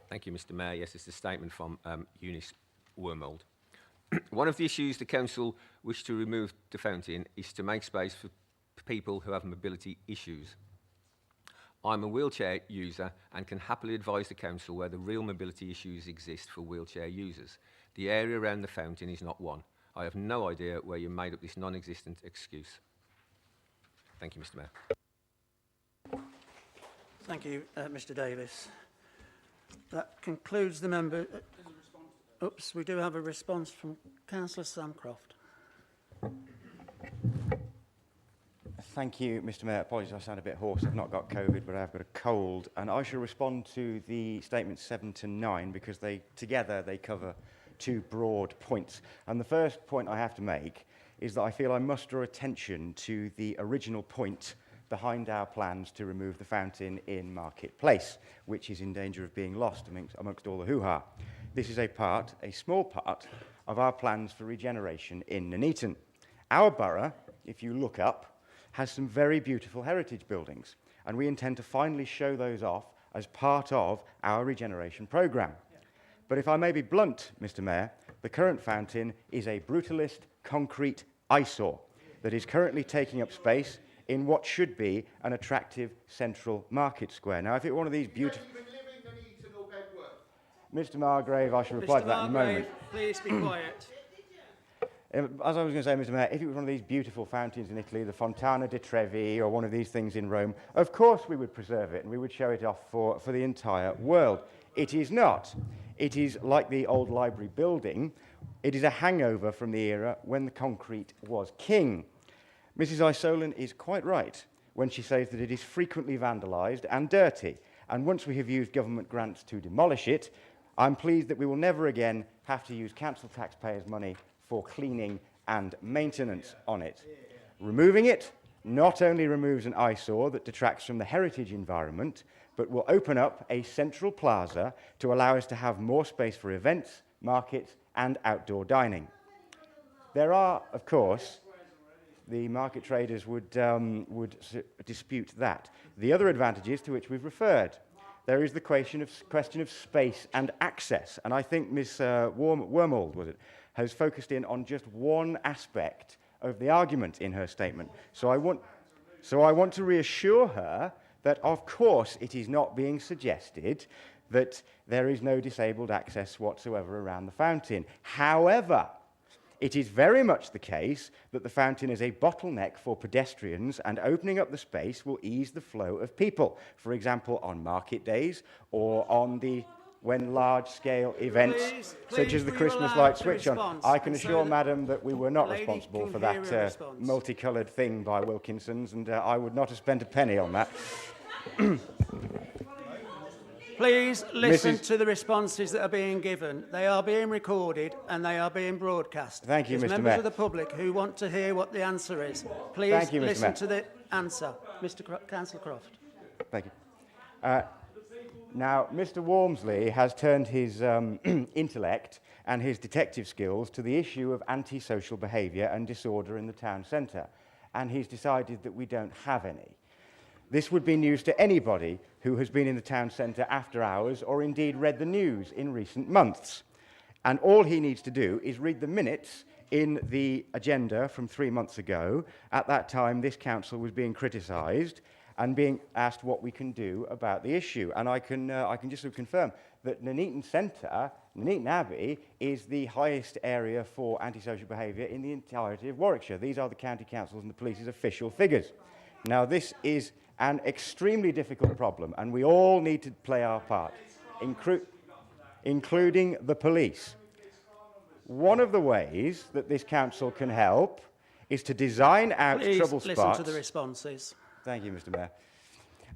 Thank you, Mr Mayor. Yes, it's a statement from Eunice Wormold. One of the issues the Council wish to remove the fountain is to make space for people who have mobility issues. I'm a wheelchair user and can happily advise the Council where the real mobility issues exist for wheelchair users. The area around the fountain is not one. I have no idea where you made up this non-existent excuse. Thank you, Mr Mayor. Thank you, Mr Davis. That concludes the member... Oops, we do have a response from Councillor Samcroft. Thank you, Mr Mayor. Apologies, I sound a bit hoarse. I've not got COVID, but I've got a cold. And I shall respond to the statements 7 to 9 because they cover 2 broad points. And the first point I have to make is that I feel I must draw attention to the original point behind our plans to remove the fountain in Market Place, which is in danger of being lost amongst all the hoo-ha. This is a small part, of our plans for regeneration in Nuneaton. Our borough, if you look up, has some very beautiful heritage buildings, and we intend to finally show those off as part of our regeneration programme. But if I may be blunt, Mr Mayor, the current fountain is a brutalist concrete eyesore that is currently taking up space in what should be an attractive central market square. Now, if it were one of these beautiful... Mr Margrave, I shall reply to that in a moment. Please be quiet. As I was going to say, Mr Mayor, if it was one of these beautiful fountains in Italy, the Fontana di Trevi, or one of these things in Rome, of course we would preserve it and we would show it off for the entire world. It is not. It is like the old library building. It is a hangover from the era when the concrete was king. Mrs Isolan is quite right when she says that it is frequently vandalised and dirty, and once we have used government grants to demolish it, I'm pleased that we will never again have to use council taxpayers' money for cleaning and maintenance on it. Removing it not only removes an eyesore that detracts from the heritage environment, but will open up a central plaza to allow us to have more space for events, markets, and outdoor dining. There are, of course, the market traders would dispute that. The other advantages to which we've referred. There is the question of space and access, and I think Ms. Wormold, was it, has focused in on just one aspect of the argument in her statement. So I want to reassure her that, of course, it is not being suggested that there is no disabled access whatsoever around the fountain. However, it is very much the case that the fountain is a bottleneck for pedestrians, and opening up the space will ease the flow of people. For example, on market days or when large-scale events such as the Christmas light switch on. I can assure Madam that we were not responsible for that multicoloured thing by Wilkinson's, and I would not have spent a penny on that. Please listen to the responses that are being given. They are being recorded and they are being broadcast. Thank you, There's Mr. members Mayor. of the public who want to hear what the answer is. Please Thank you, Mr. listen Mayor. to the answer. Councillor Croft. Thank you. Now, Mr. Walmsley has turned his intellect and his detective skills to the issue of antisocial behaviour and disorder in the town centre, and he's decided that we don't have any. This would be news to anybody who has been in the town centre after hours or indeed read the news in recent months. And all he needs to do is read the minutes in the agenda from 3 months ago. At that time, this council was being criticised and being asked what we can do about the issue. And I can just sort of confirm that Nuneaton Centre, Nuneaton Abbey, is the highest area for antisocial behaviour in the entirety of Warwickshire. These are the county councils and the police's official figures. Now, this is an extremely difficult problem, and we all need to play our part, including the police. One of the ways that this council can help is to design out trouble spots. Please listen to the responses. Thank you, Mr. Mayor.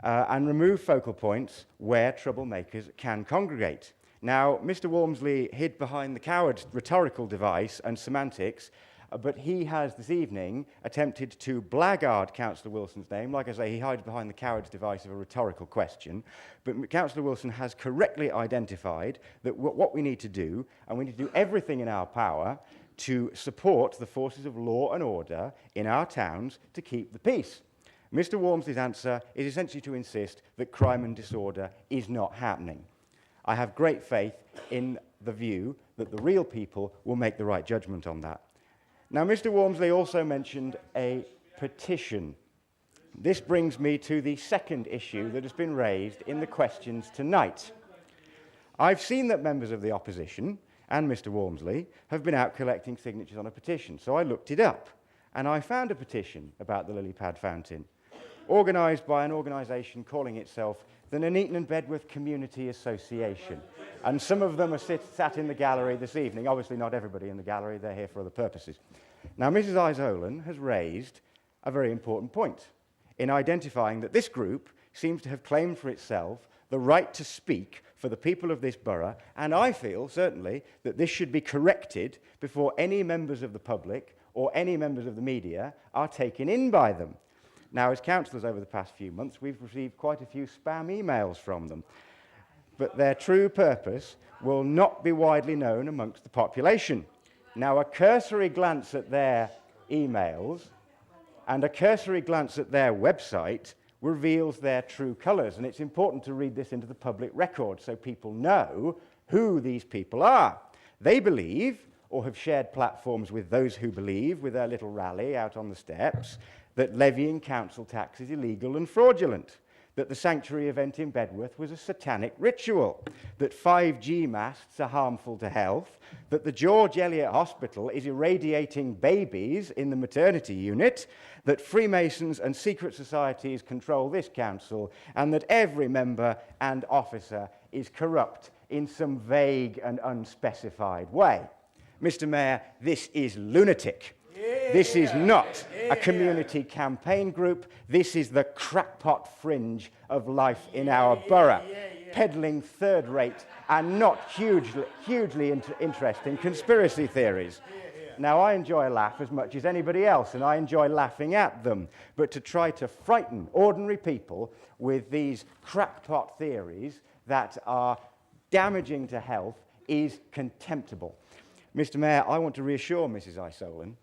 And remove focal points where troublemakers can congregate. Now, Mr. Walmsley hid behind the coward's rhetorical device and semantics, but he has this evening attempted to blackguard Councillor Wilson's name. Like I say, he hides behind the coward's device of a rhetorical question. But Councillor Wilson has correctly identified that what we need to do, and we need to do everything in our power to support the forces of law and order in our towns to keep the peace. Mr. Walmsley's answer is essentially to insist that crime and disorder is not happening. I have great faith in the view that the real people will make the right judgment on that. Now, Mr. Walmsley also mentioned a petition. This brings me to the second issue that has been raised in the questions tonight. I've seen that members of the opposition and Mr. Walmsley have been out collecting signatures on a petition, so I looked it up, and I found a petition about the lily pad fountain, organised by an organisation calling itself the Nuneaton and Bedworth Community Association. And some of them are sat in the gallery this evening. Obviously not everybody in the gallery, they're here for other purposes. Now, Mrs. Isolan has raised a very important point in identifying that this group seems to have claimed for itself the right to speak for the people of this borough, and I feel, certainly, that this should be corrected before any members of the public or any members of the media are taken in by them. Now, as councillors over the past few months, we've received quite a few spam emails from them, but their true purpose will not be widely known amongst the population. Now, a cursory glance at their emails and a cursory glance at their website reveals their true colours, and it's important to read this into the public record so people know who these people are. They believe, or have shared platforms with those who believe, with their little rally out on the steps, that levying council tax is illegal and fraudulent, that the sanctuary event in Bedworth was a satanic ritual, that 5G masts are harmful to health, that the George Eliot Hospital is irradiating babies in the maternity unit, that Freemasons and secret societies control this council, and that every member and officer is corrupt in some vague and unspecified way. Mr. Mayor, this is lunatic. This is not a community campaign group. This is the crackpot fringe of life in our borough, peddling third-rate and not hugely interesting conspiracy theories. Now, I enjoy a laugh as much as anybody else, and I enjoy laughing at them. But to try to frighten ordinary people with these crackpot theories that are damaging to health is contemptible. Mr. Mayor, I want to reassure Mrs. Isolan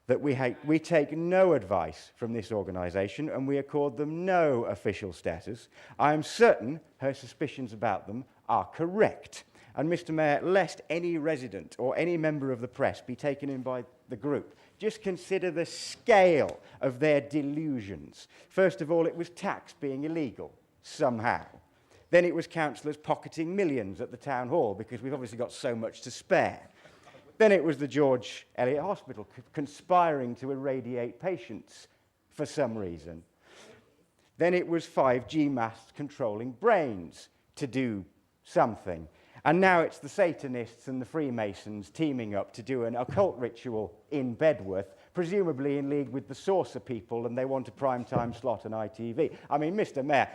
that we take no advice from this organisation and we accord them no official status. I am certain her suspicions about them are correct. And Mr. Mayor, lest any resident or any member of the press be taken in by the group, just consider the scale of their delusions. First of all, it was tax being illegal, somehow. Then it was councillors pocketing millions at the town hall because we've obviously got so much to spare. Then it was the George Eliot Hospital conspiring to irradiate patients for some reason. Then it was 5G masts controlling brains to do something. And now it's the Satanists and the Freemasons teaming up to do an occult ritual in Bedworth, presumably in league with the Saucer people, and they want a prime-time slot on ITV. I mean, Mr. Mayor,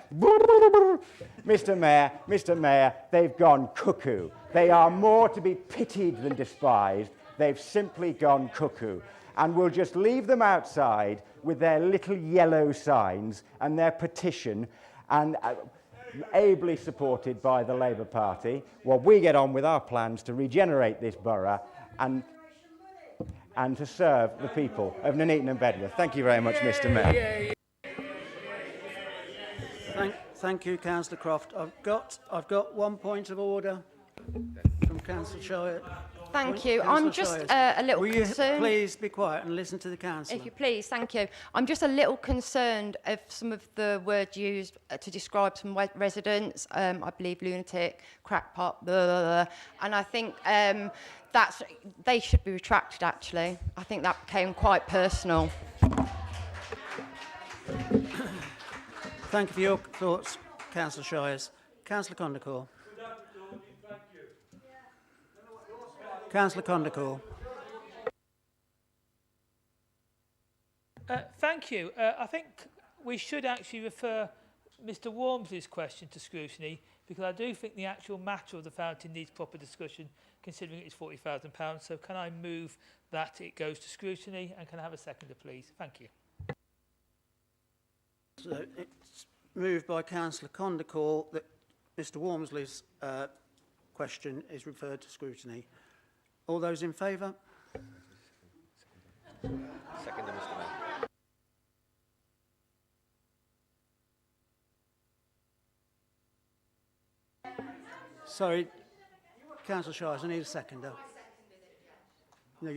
Mr. Mayor, they've gone cuckoo. They are more to be pitied than despised. They've simply gone cuckoo. And we'll just leave them outside with their little yellow signs and their petition, and ably supported by the Labour Party, while we get on with our plans to regenerate this borough and to serve the people of Nuneaton and Bedworth. Thank you very much, Mr. Mayor. Thank you, Councillor Croft. I've got one point of order from Councillor Shire. Thank you. I'm just a little concerned. Will you please be quiet and listen to the councillor? If you please, thank you. I'm just a little concerned of some of the words used to describe some residents. I believe lunatic, crackpot, blah, blah, blah. And I think they should be retracted, actually. I think that became quite personal. Thank you for your thoughts, Councillor Shires. Councillor Condacore. Councillor Condacore. Thank you. I think we should actually refer Mr. Walmsley's question to scrutiny, because I do think the actual matter of the fountain needs proper discussion, considering it's £40,000. So can I move that it goes to scrutiny, and can I have a seconder, please? Thank you. So it's moved by Councillor Condacore that Mr. Walmsley's question is referred to scrutiny. All those in favour? Second, Mr. Mayor. Sorry, Councillor Shires, I need a seconder. No, I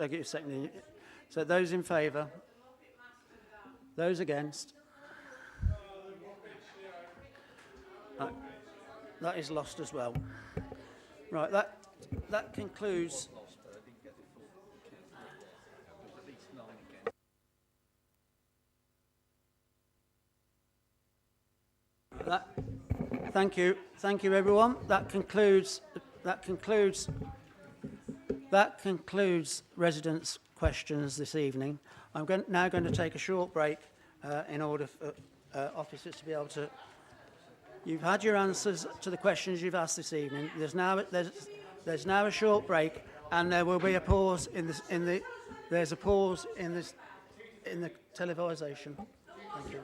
get a second. So those in favour? Those against? That is lost as well. Right, that concludes. Thank you, everyone. That concludes residents' questions this evening. I'm now going to take a short break in order for officers to be able to. You've had your answers to the questions you've asked this evening. There's now a short break, and there will be a pause there's a pause in the televisation. Thank you.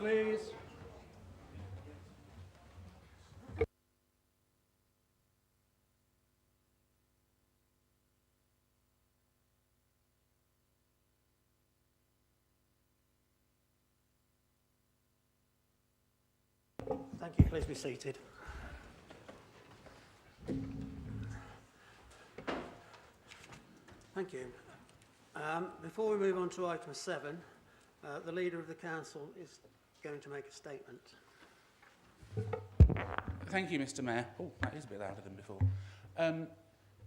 please. Thank you. Please be seated. Thank you. Before we move on to item 7, the Leader of the Council is going to make a statement. Thank you, Mr. Mayor. Oh, that is a bit louder than before.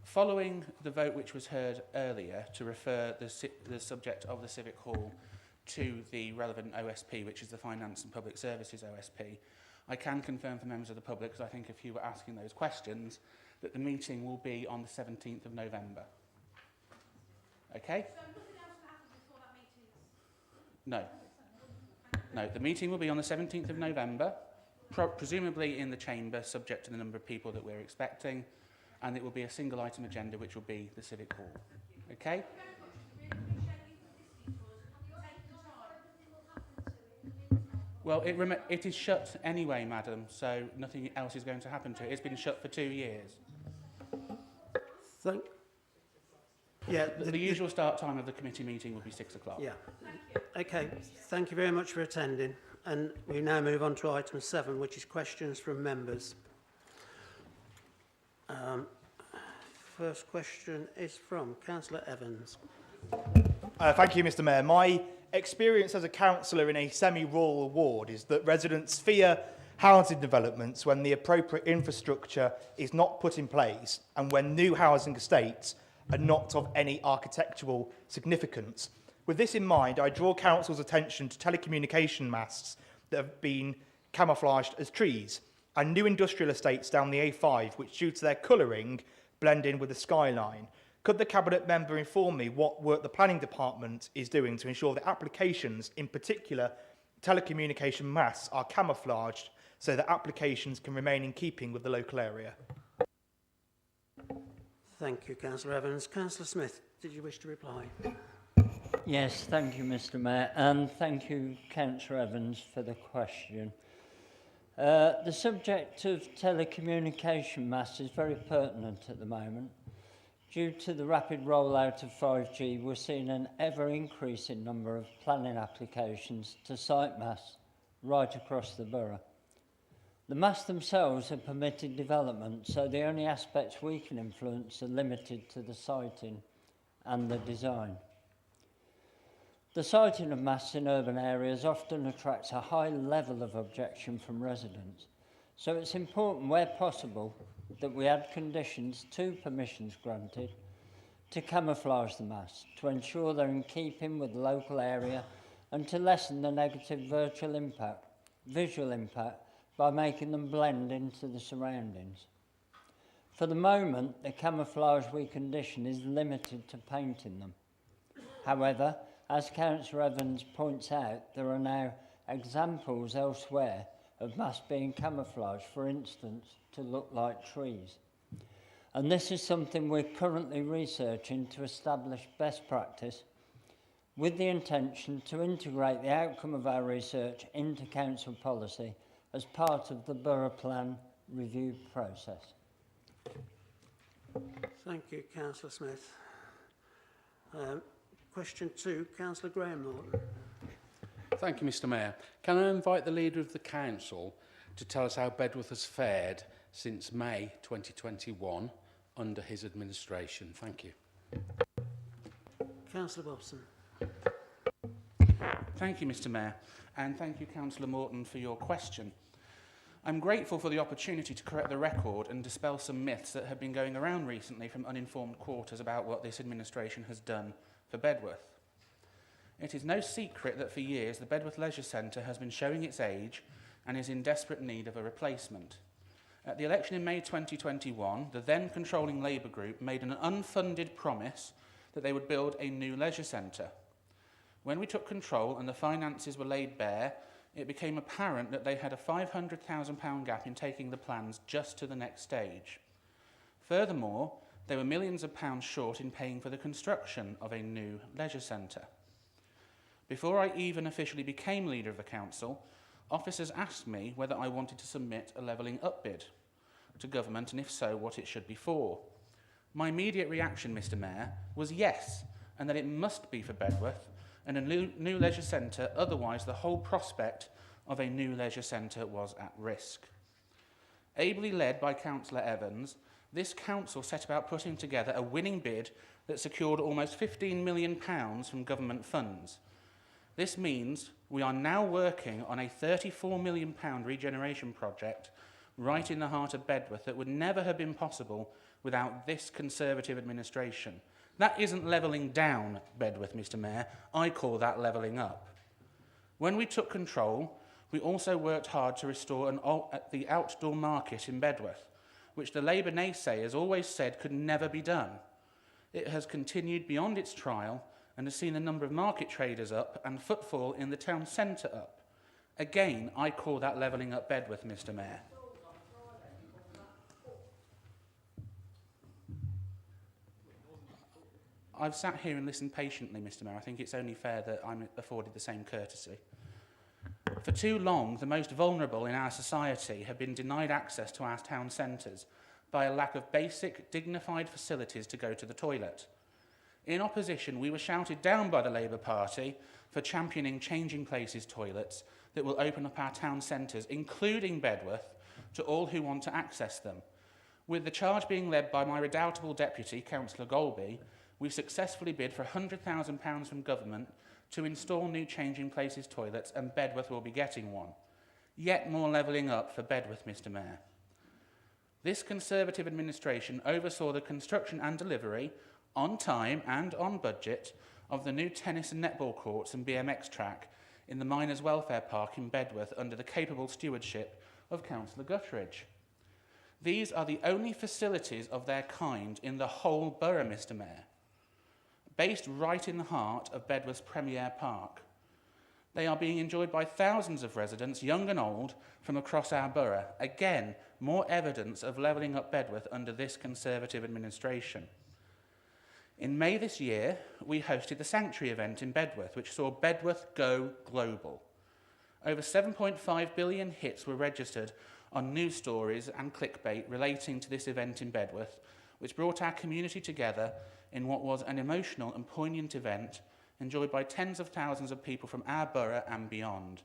Following the vote which was heard earlier to refer the subject of the Civic Hall to the relevant OSP, which is the Finance and Public Services OSP, I can confirm for members of the public, because I think if you were asking those questions, that the meeting will be on the 17th of November. Okay? So nothing else can happen before that meeting? No. No, the meeting will be on the 17th of November, presumably in the chamber, subject to the number of people that we're expecting, and it will be a single item agenda, which will be the Civic Hall. Okay? Well, it is shut anyway, madam, so nothing else is going to happen to it. It's been shut for 2 years. The usual start time of the committee meeting will be 6 o'clock. Yeah. Okay. Thank you very much for attending. And we now move on to item 7, which is questions from members. First question is from Councillor Evans. Thank you, Mr. Mayor. My experience as a councillor in a semi-rural ward is that residents fear housing developments when the appropriate infrastructure is not put in place and when new housing estates are not of any architectural significance. With this in mind, I draw council's attention to telecommunication masts that have been camouflaged as trees and new industrial estates down the A5, which due to their colouring blend in with the skyline. Could the Cabinet member inform me what work the Planning Department is doing to ensure that applications, in particular telecommunication masts, are camouflaged so that applications can remain in keeping with the local area? Thank you, Councillor Evans. Councillor Smith, did you wish to reply? Yes, thank you, Mr. Mayor, and thank you, Councillor Evans, for the question. The subject of telecommunication masts is very pertinent at the moment. Due to the rapid rollout of 5G, we're seeing an ever-increasing number of planning applications to site masts right across the borough. The masts themselves are permitted development, so the only aspects we can influence are limited to the siting and the design. The siting of masts in urban areas often attracts a high level of objection from residents, so it's important where possible that we add conditions to permissions granted to camouflage the masts, to ensure they're in keeping with the local area and to lessen the negative visual impact by making them blend into the surroundings. For the moment, the camouflage we condition is limited to painting them. However, as Councillor Evans points out, there are now examples elsewhere of masts being camouflaged, for instance, to look like trees. And this is something we're currently researching to establish best practice with the intention to integrate the outcome of our research into council policy as part of the Borough Plan review process. Thank you, Councillor Smith. Question 2, Councillor Graham Norton. Thank you, Mr. Mayor. Can I invite the Leader of the Council to tell us how Bedworth has fared since May 2021 under his administration? Thank you. Councillor Wilson. Thank you, Mr. Mayor, and thank you, Councillor Morton, for your question. I'm grateful for the opportunity to correct the record and dispel some myths that have been going around recently from uninformed quarters about what this administration has done for Bedworth. It is no secret that for years the Bedworth Leisure Centre has been showing its age and is in desperate need of a replacement. At the election in May 2021, the then controlling Labour group made an unfunded promise that they would build a new leisure centre. When we took control and the finances were laid bare, it became apparent that they had a £500,000 gap in taking the plans just to the next stage. Furthermore, they were millions of pounds short in paying for the construction of a new leisure centre. Before I even officially became leader of the council, officers asked me whether I wanted to submit a levelling up bid to government, and if so, what it should be for. My immediate reaction, Mr Mayor, was yes, and that it must be for Bedworth and a new leisure centre, otherwise the whole prospect of a new leisure centre was at risk. Ably led by Councillor Evans, this council set about putting together a winning bid that secured almost £15 million from government funds. This means we are now working on a £34 million regeneration project right in the heart of Bedworth that would never have been possible without this Conservative administration. That isn't levelling down Bedworth, Mr Mayor. I call that levelling up. When we took control, we also worked hard to restore the outdoor market in Bedworth, which the Labour naysayers always said could never be done. It has continued beyond its trial and has seen the number of market traders up and footfall in the town centre up. Again, I call that levelling up Bedworth, Mr Mayor. I've sat here and listened patiently, Mr Mayor. I think it's only fair that I'm afforded the same courtesy. For too long, the most vulnerable in our society have been denied access to our town centres by a lack of basic, dignified facilities to go to the toilet. In opposition, we were shouted down by the Labour Party for championing changing places toilets that will open up our town centres, including Bedworth, to all who want to access them. With the charge being led by my redoubtable deputy, Councillor Golby, we successfully bid for £100,000 from government to install new changing places toilets, and Bedworth will be getting one. Yet more levelling up for Bedworth, Mr Mayor. This Conservative administration oversaw the construction and delivery, on time and on budget, of the new tennis and netball courts and BMX track in the Miners' Welfare Park in Bedworth under the capable stewardship of Councillor Guthridge. These are the only facilities of their kind in the whole borough, Mr Mayor, based right in the heart of Bedworth's premier park. They are being enjoyed by thousands of residents, young and old, from across our borough. Again, more evidence of levelling up Bedworth under this Conservative administration. In May this year, we hosted the Sanctuary event in Bedworth, which saw Bedworth go global. Over 7.5 billion hits were registered on news stories and clickbait relating to this event in Bedworth, which brought our community together in what was an emotional and poignant event enjoyed by tens of thousands of people from our borough and beyond.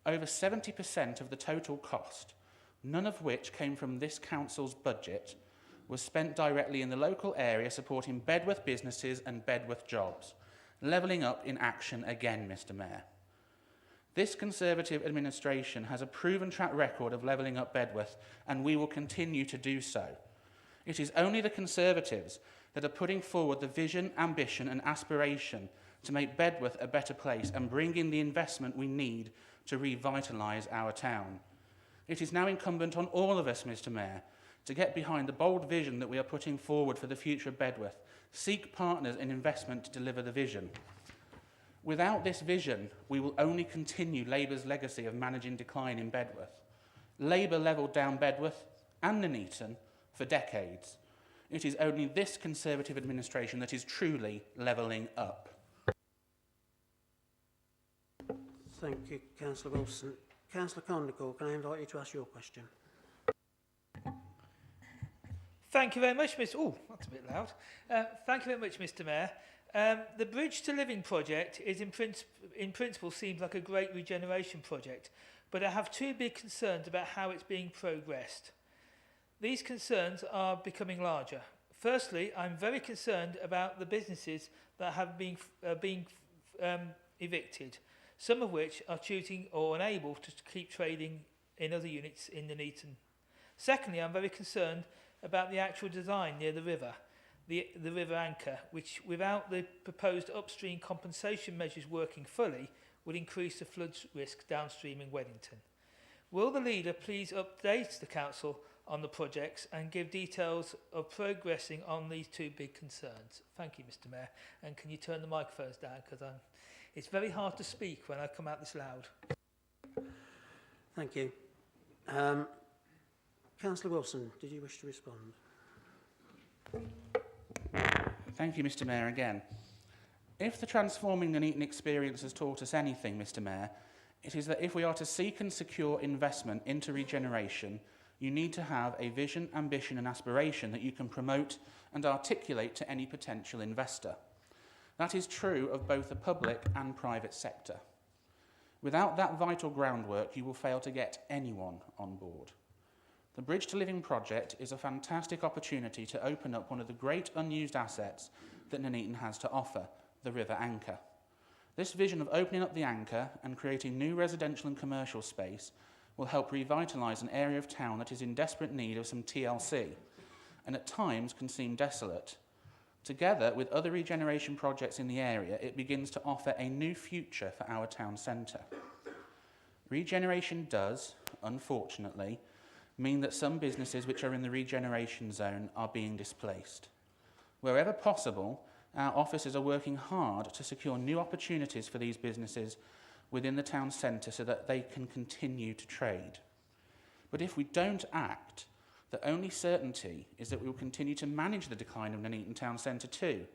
Over 70% of the total cost, none of which came from this council's budget, was spent directly in the local area supporting Bedworth businesses and Bedworth jobs. Levelling up in action again, Mr Mayor. This Conservative administration has a proven track record of levelling up Bedworth, and we will continue to do so. It is only the Conservatives that are putting forward the vision, ambition and aspiration to make Bedworth a better place and bring in the investment we need to revitalise our town. It is now incumbent on all of us, Mr Mayor, to get behind the bold vision that we are putting forward for the future of Bedworth. Seek partners in investment to deliver the vision. Without this vision, we will only continue Labour's legacy of managing decline in Bedworth. Labour levelled down Bedworth and Nuneaton for decades. It is only this Conservative administration that is truly levelling up. Thank you, Councillor Wilson. Councillor Condicle, can I invite you to ask your question? Thank you very much, Mr. Oh, that's a bit loud. Thank you very much, Mr. Mayor. The Bridge to Living project is in principle seems like a great regeneration project, but I have two big concerns about how it's being progressed. These concerns are becoming larger. Firstly, I'm very concerned about the businesses that have been evicted, some of which are choosing or unable to keep trading in other units in Nuneaton. Secondly, I'm very concerned about the actual design near the river, the river anchor, which without the proposed upstream compensation measures working fully, would increase the flood risk downstream in Weddington. Will the leader please update the council on the projects and give details of progressing on these two big concerns? Thank you, Mr. Mayor. And can you turn the microphones down, because it's very hard to speak when I come out this loud. Thank you. Councillor Wilson, did you wish to respond? Thank you, Mr Mayor, again. If the transforming Nuneaton experience has taught us anything, Mr Mayor, It is that if we are to seek and secure investment into regeneration, you need to have a vision, ambition and aspiration that you can promote and articulate to any potential investor. That is true of both the public and private sector. Without that vital groundwork, you will fail to get anyone on board. The Bridge to Living project is a fantastic opportunity to open up one of the great unused assets that Nuneaton has to offer, the River Anchor. This vision of opening up the Anchor and creating new residential and commercial space will help revitalise an area of town that is in desperate need of some TLC and at times can seem desolate. Together with other regeneration projects in the area, it begins to offer a new future for our town centre. Regeneration does, unfortunately, mean that some businesses which are in the regeneration zone are being displaced. Wherever possible, our officers are working hard to secure new opportunities for these businesses within the town centre so that they can continue to trade. But if we don't act, the only certainty is that we will continue to manage the decline of Nuneaton town centre too.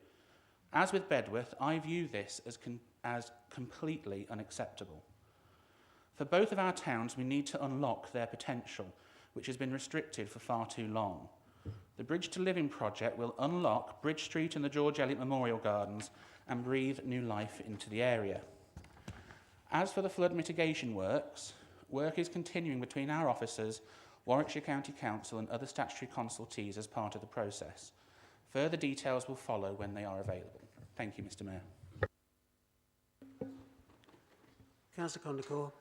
As with Bedworth, I view this as completely unacceptable. For both of our towns, we need to unlock their potential, which has been restricted for far too long. The Bridge to Living project will unlock Bridge Street and the George Eliot Memorial Gardens and breathe new life into the area. As for the flood mitigation works, work is continuing between our officers, Warwickshire County Council and other statutory consultees as part of the process. Further details will follow when they are available. Thank you, Mr Mayor. Councillor Condacor.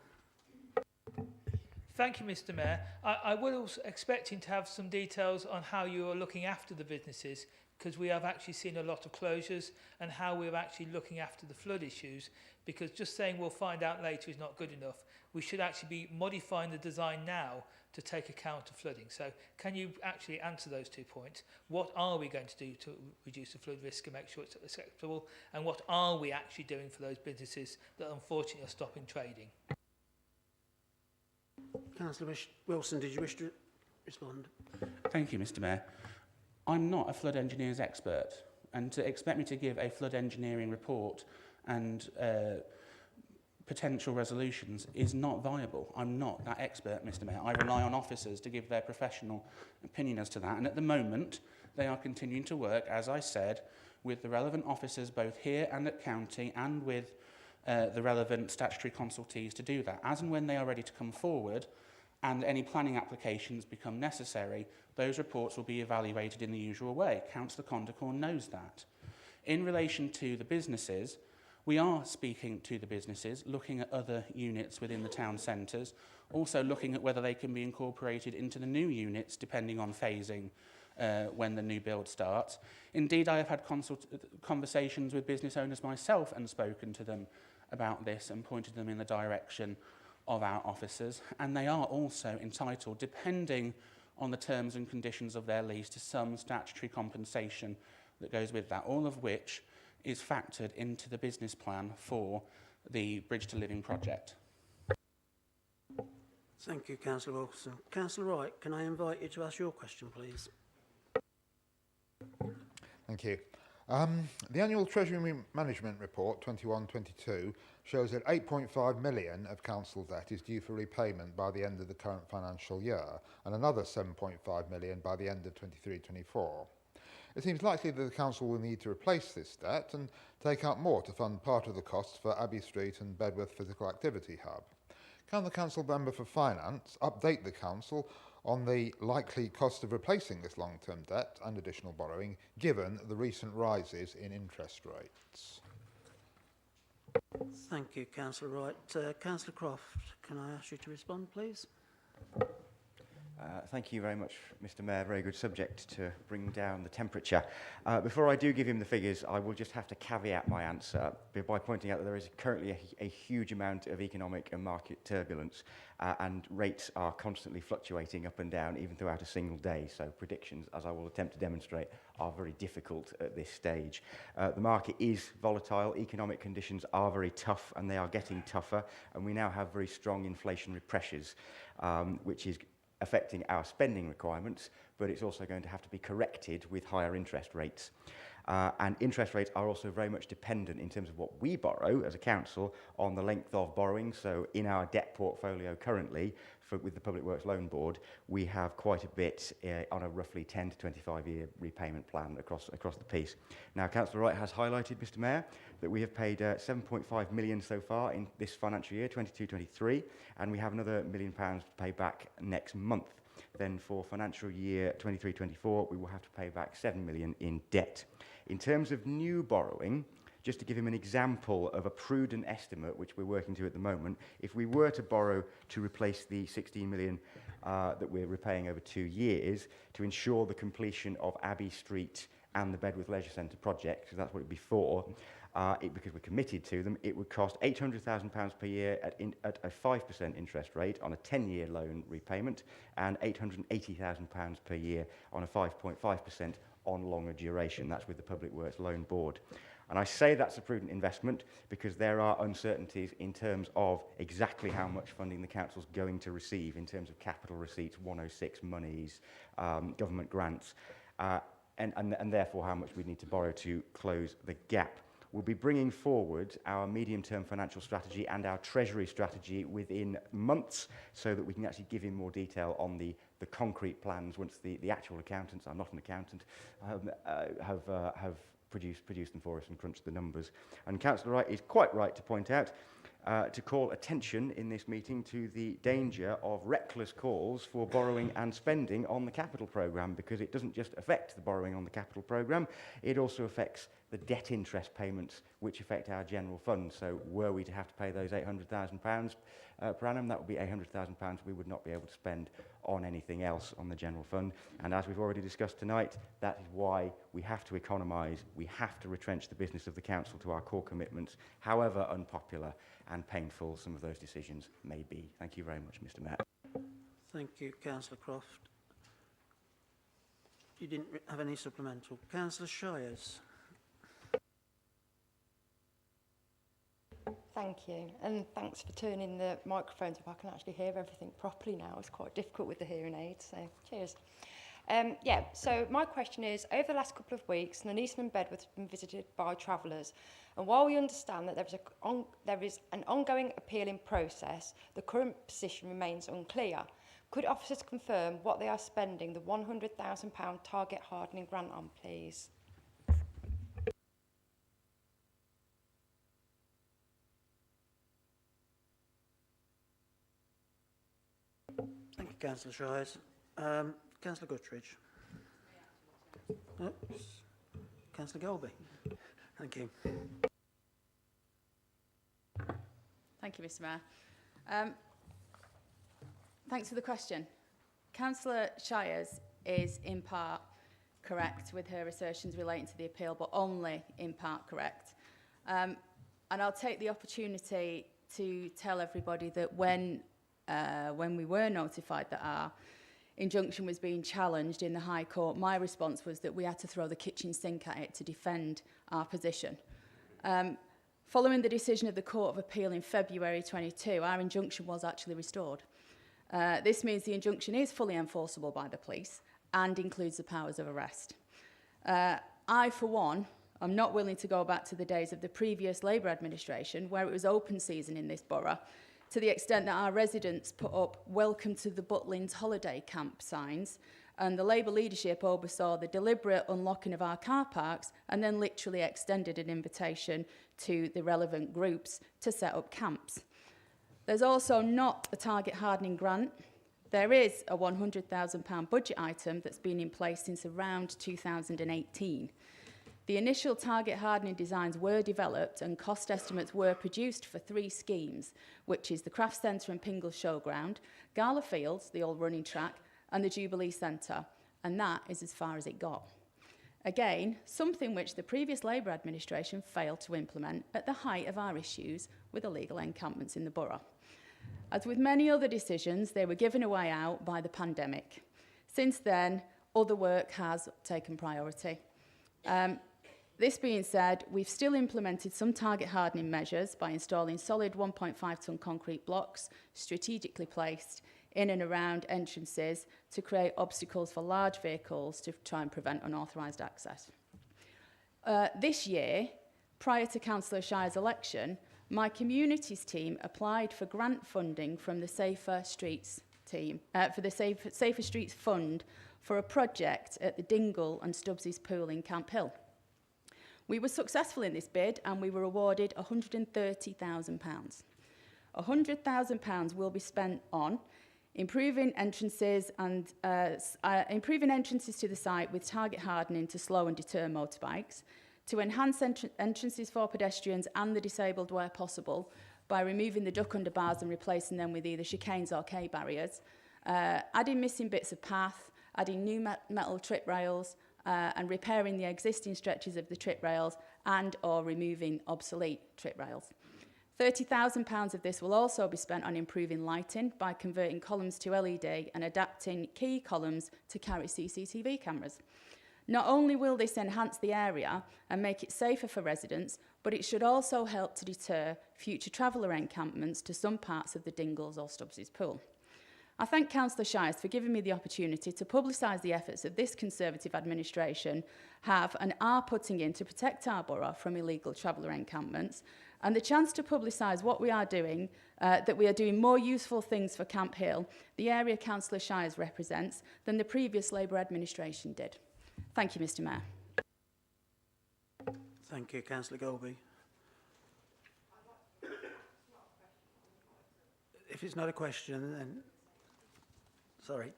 Thank you, Mr Mayor. I was also expecting to have some details on how you are looking after the businesses, because we have actually seen a lot of closures, and how we're actually looking after the flood issues, because just saying we'll find out later is not good enough. We should actually be modifying the design now to take account of flooding. So can you actually answer those 2 points? What are we going to do to reduce the flood risk and make sure it's acceptable? And what are we actually doing for those businesses that unfortunately are stopping trading? Councillor Wilson, did you wish to respond? Thank you, Mr Mayor. I'm not a flood engineer's expert, and to expect me to give a flood engineering report and potential resolutions is not viable. I'm not that expert, Mr Mayor. I rely on officers to give their professional opinion as to that, and at the moment they are continuing to work, as I said, with the relevant officers both here and at county and with the relevant statutory consultees to do that. As and when they are ready to come forward and any planning applications become necessary, those reports will be evaluated in the usual way. Councillor Condacor knows that. In relation to the businesses, we are speaking to the businesses, looking at other units within the town centres, also looking at whether they can be incorporated into the new units depending on phasing when the new build starts. Indeed, I have had conversations with business owners myself and spoken to them about this and pointed them in the direction of our officers, and they are also entitled, depending on the terms and conditions of their lease, to some statutory compensation that goes with that, all of which is factored into the business plan for the Bridge to Living project. Thank you, Councillor Wilson. Councillor Wright, can I invite you to ask your question, please? Thank you. The annual Treasury Management Report 21-22 shows that 8.5 million of council debt is due for repayment by the end of the current financial year, and another 7.5 million by the end of 23-24. It seems likely that the council will need to replace this debt and take out more to fund part of the costs for Abbey Street and Bedworth Physical Activity Hub. Can the council member for finance update the council on the likely cost of replacing this long-term debt and additional borrowing, given the recent rises in interest rates? Thank you, Councillor Wright. Councillor Croft, can I ask you to respond, please? Thank you very much, Mr Mayor. Very good subject to bring down the temperature. Before I do give him the figures, I will just have to caveat my answer by pointing out that there is currently a huge amount of economic and market turbulence, and rates are constantly fluctuating up and down, even throughout a single day. So predictions, as I will attempt to demonstrate, are very difficult at this stage. The market is volatile, economic conditions are very tough, and they are getting tougher, and we now have very strong inflationary pressures, which is affecting our spending requirements, but it's also going to have to be corrected with higher interest rates. And interest rates are also very much dependent in terms of what we borrow as a council on the length of borrowing. So in our debt portfolio currently, with the Public Works Loan Board, we have quite a bit on a roughly 10 to 25-year repayment plan across the piece. Now, Councillor Wright has highlighted, Mr Mayor, that we have paid 7.5 million so far in this financial year, 22-23, and we have another £1 million to pay back next month. Then for financial year 23-24, we will have to pay back 7 million in debt. In terms of new borrowing, just to give him an example of a prudent estimate, which we're working to at the moment, if we were to borrow to replace the 16 million that we're repaying over 2 years to ensure the completion of Abbey Street and the Bedworth Leisure Centre project, because that's what it'd be for, because we're committed to them, it would cost £800,000 per year at a 5% interest rate on a 10-year loan repayment and £880,000 per year on a 5.5% on longer duration. That's with the Public Works Loan Board. And I say that's a prudent investment because there are uncertainties in terms of exactly how much funding the council's going to receive in terms of capital receipts, 106 monies, government grants, and therefore how much we need to borrow to close the gap. We'll be bringing forward our medium-term financial strategy and our treasury strategy within months so that we can actually give him more detail on the concrete plans once the actual accountants, I'm not an accountant, have produced them for us and crunched the numbers. And Councillor Wright is quite right to point out, to call attention in this meeting to the danger of reckless calls for borrowing and spending on the capital programme, because it doesn't just affect the borrowing on the capital programme, it also affects the debt interest payments which affect our general fund. So were we to have to pay those £800,000 per annum, that would be £800,000 we would not be able to spend on anything else on the general fund. And as we've already discussed tonight, that is why we have to economise, we have to retrench the business of the council to our core commitments, however unpopular and painful some of those decisions may be. Thank you very much, Mr Mayor. Thank you, Councillor Croft. You didn't have any supplemental. Councillor Shires. Thank you, and thanks for turning the microphones up. I can actually hear everything properly now. It's quite difficult with the hearing aids, so cheers. So my question is, over the last couple of weeks, Nuneaton and Bedworth have been visited by travellers, and while we understand that there is an ongoing appealing process, the current position remains unclear. Could officers confirm what they are spending the £100,000 target hardening grant on, please? Thank you, Councillor Shires. Councillor Guttridge. Oops. Councillor Golby. Thank you. Thank you, Mr Mayor. Thanks for the question. Councillor Shires is in part correct with her assertions relating to the appeal, but only in part correct. And I'll take the opportunity to tell everybody that when we were notified that our injunction was being challenged in the High Court, my response was that we had to throw the kitchen sink at it to defend our position. Following the decision of the Court of Appeal in February 22, our injunction was actually restored. This means the injunction is fully enforceable by the police and includes the powers of arrest. I, for one, am not willing to go back to the days of the previous Labour administration where it was open season in this borough, to the extent that our residents put up "Welcome to the Butlins holiday camp" signs, and the Labour leadership oversaw the deliberate unlocking of our car parks and then literally extended an invitation to the relevant groups to set up camps. There's also not a target hardening grant. There is a £100,000 budget item that's been in place since around 2018. The initial target hardening designs were developed and cost estimates were produced for 3 schemes, which is the Crafts Centre and Pingle Showground, Gala Fields, the old running track, and the Jubilee Centre, and that is as far as it got. Again, something which the previous Labour administration failed to implement at the height of our issues with illegal encampments in the borough. As with many other decisions, they were given a way out by the pandemic. Since then, other work has taken priority. This being said, we've still implemented some target hardening measures by installing solid 1.5 tonne concrete blocks strategically placed in and around entrances to create obstacles for large vehicles to try and prevent unauthorised access. This year, prior to Councillor Shire's election, my communities team applied for grant funding from the Safer Streets team, for the Safer Streets Fund for a project at the Dingle and Stubbs's Pool in Camp Hill. We were successful in this bid and we were awarded £130,000. £100,000 will be spent on improving entrances and improving entrances to the site with target hardening to slow and deter motorbikes, to enhance entrances for pedestrians and the disabled where possible by removing the duck under bars and replacing them with either chicanes or K barriers, adding missing bits of path, adding new metal trip rails, and repairing the existing stretches of the trip rails and or removing obsolete trip rails. £30,000 of this will also be spent on improving lighting by converting columns to LED and adapting key columns to carry CCTV cameras. Not only will this enhance the area and make it safer for residents, but it should also help to deter future traveller encampments to some parts of the Dingles or Stubbs's Pool. I thank Councillor Shires for giving me the opportunity to publicise the efforts that this Conservative administration have and are putting in to protect our borough from illegal traveller encampments, and the chance to publicise what we are doing, that we are doing more useful things for Camp Hill, the area Councillor Shires represents, than the previous Labour administration did. Thank you, Mr Mayor. Thank you, Councillor Golby. If it's not a question, then... Sorry.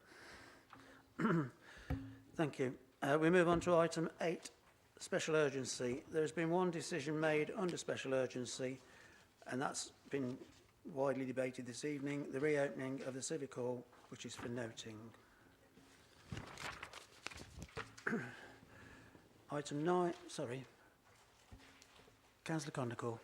Thank you. We move on to item 8, special urgency. There has been one decision made under special urgency, and that's been widely debated this evening, the reopening of the Civic Hall, which is for noting. Item 9, sorry. Councillor Condacall.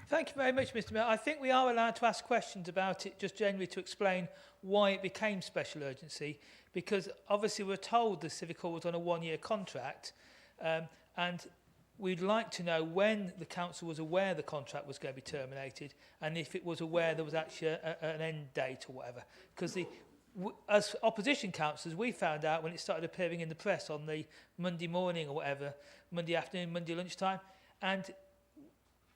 Thank you very much, Mr Mayor. I think we are allowed to ask questions about it just generally to explain why it became special urgency, because obviously we're told the Civic Hall was on a one-year contract, and we'd like to know when the council was aware the contract was going to be terminated and if it was aware there was actually an end date or whatever. Because as opposition councillors, we found out when it started appearing in the press on the Monday morning or whatever, Monday afternoon, Monday lunchtime, and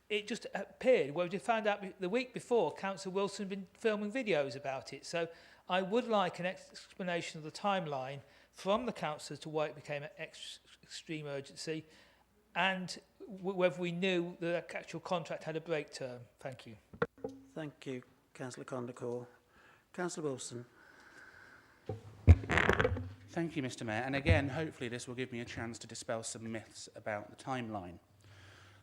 it just appeared, well, we found out the week before, Councillor Wilson had been filming videos about it. So I would like an explanation of the timeline from the councillors to why it became an extreme urgency, and whether we knew the actual contract had a break term. Thank you. Thank you, Councillor Condacall. Councillor Wilson. Thank you, Mr Mayor. And again, hopefully this will give me a chance to dispel some myths about the timeline.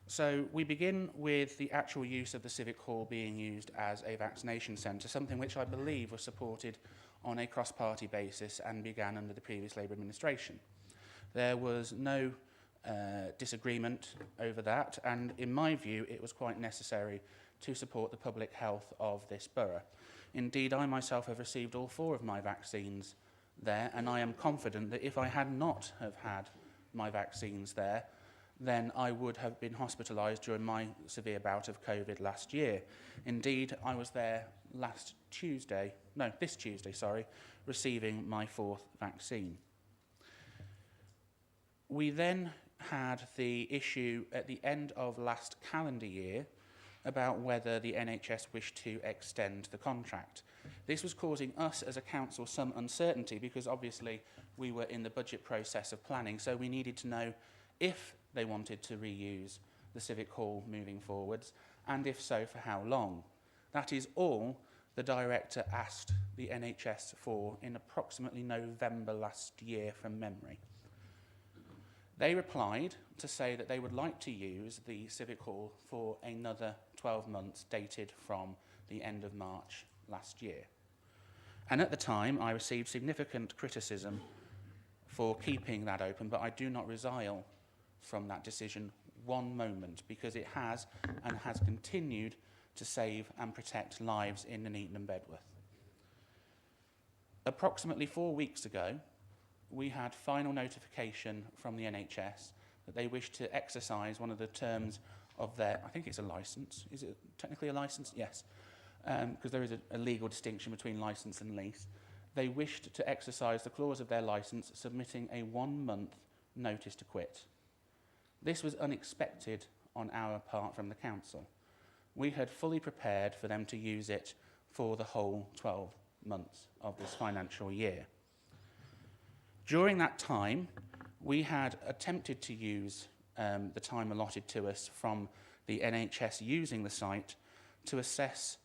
So we begin with the actual use of the Civic Hall being used as a vaccination centre, something which I believe was supported on a cross-party basis and began under the previous Labour administration. There was no disagreement over that, and in my view it was quite necessary to support the public health of this borough. Indeed, I myself have received all 4 of my vaccines there, and I am confident that if I had not have had my vaccines there, then I would have been hospitalised during my severe bout of COVID last year. Indeed, I was there this Tuesday, receiving my 4th vaccine. We then had the issue at the end of last calendar year about whether the NHS wished to extend the contract. This was causing us as a council some uncertainty because obviously we were in the budget process of planning, so we needed to know if they wanted to reuse the Civic Hall moving forwards, and if so, for how long. That is all the director asked the NHS for in approximately November last year from memory. They replied to say that they would like to use the Civic Hall for another 12 months, dated from the end of March last year. And at the time, I received significant criticism for keeping that open, but I do not resile from that decision one moment, because it has and has continued to save and protect lives in Nuneaton and Bedworth. Approximately 4 weeks ago, we had final notification from the NHS that they wish to exercise one of the terms of their, I think it's a licence, is it technically a licence? Yes, because there is a legal distinction between licence and lease. They wished to exercise the clause of their licence, submitting a 1-month notice to quit. This was unexpected on our part from the council. We had fully prepared for them to use it for the whole 12 months of this financial year. During that time, we had attempted to use the time allotted to us from the NHS using the site to assess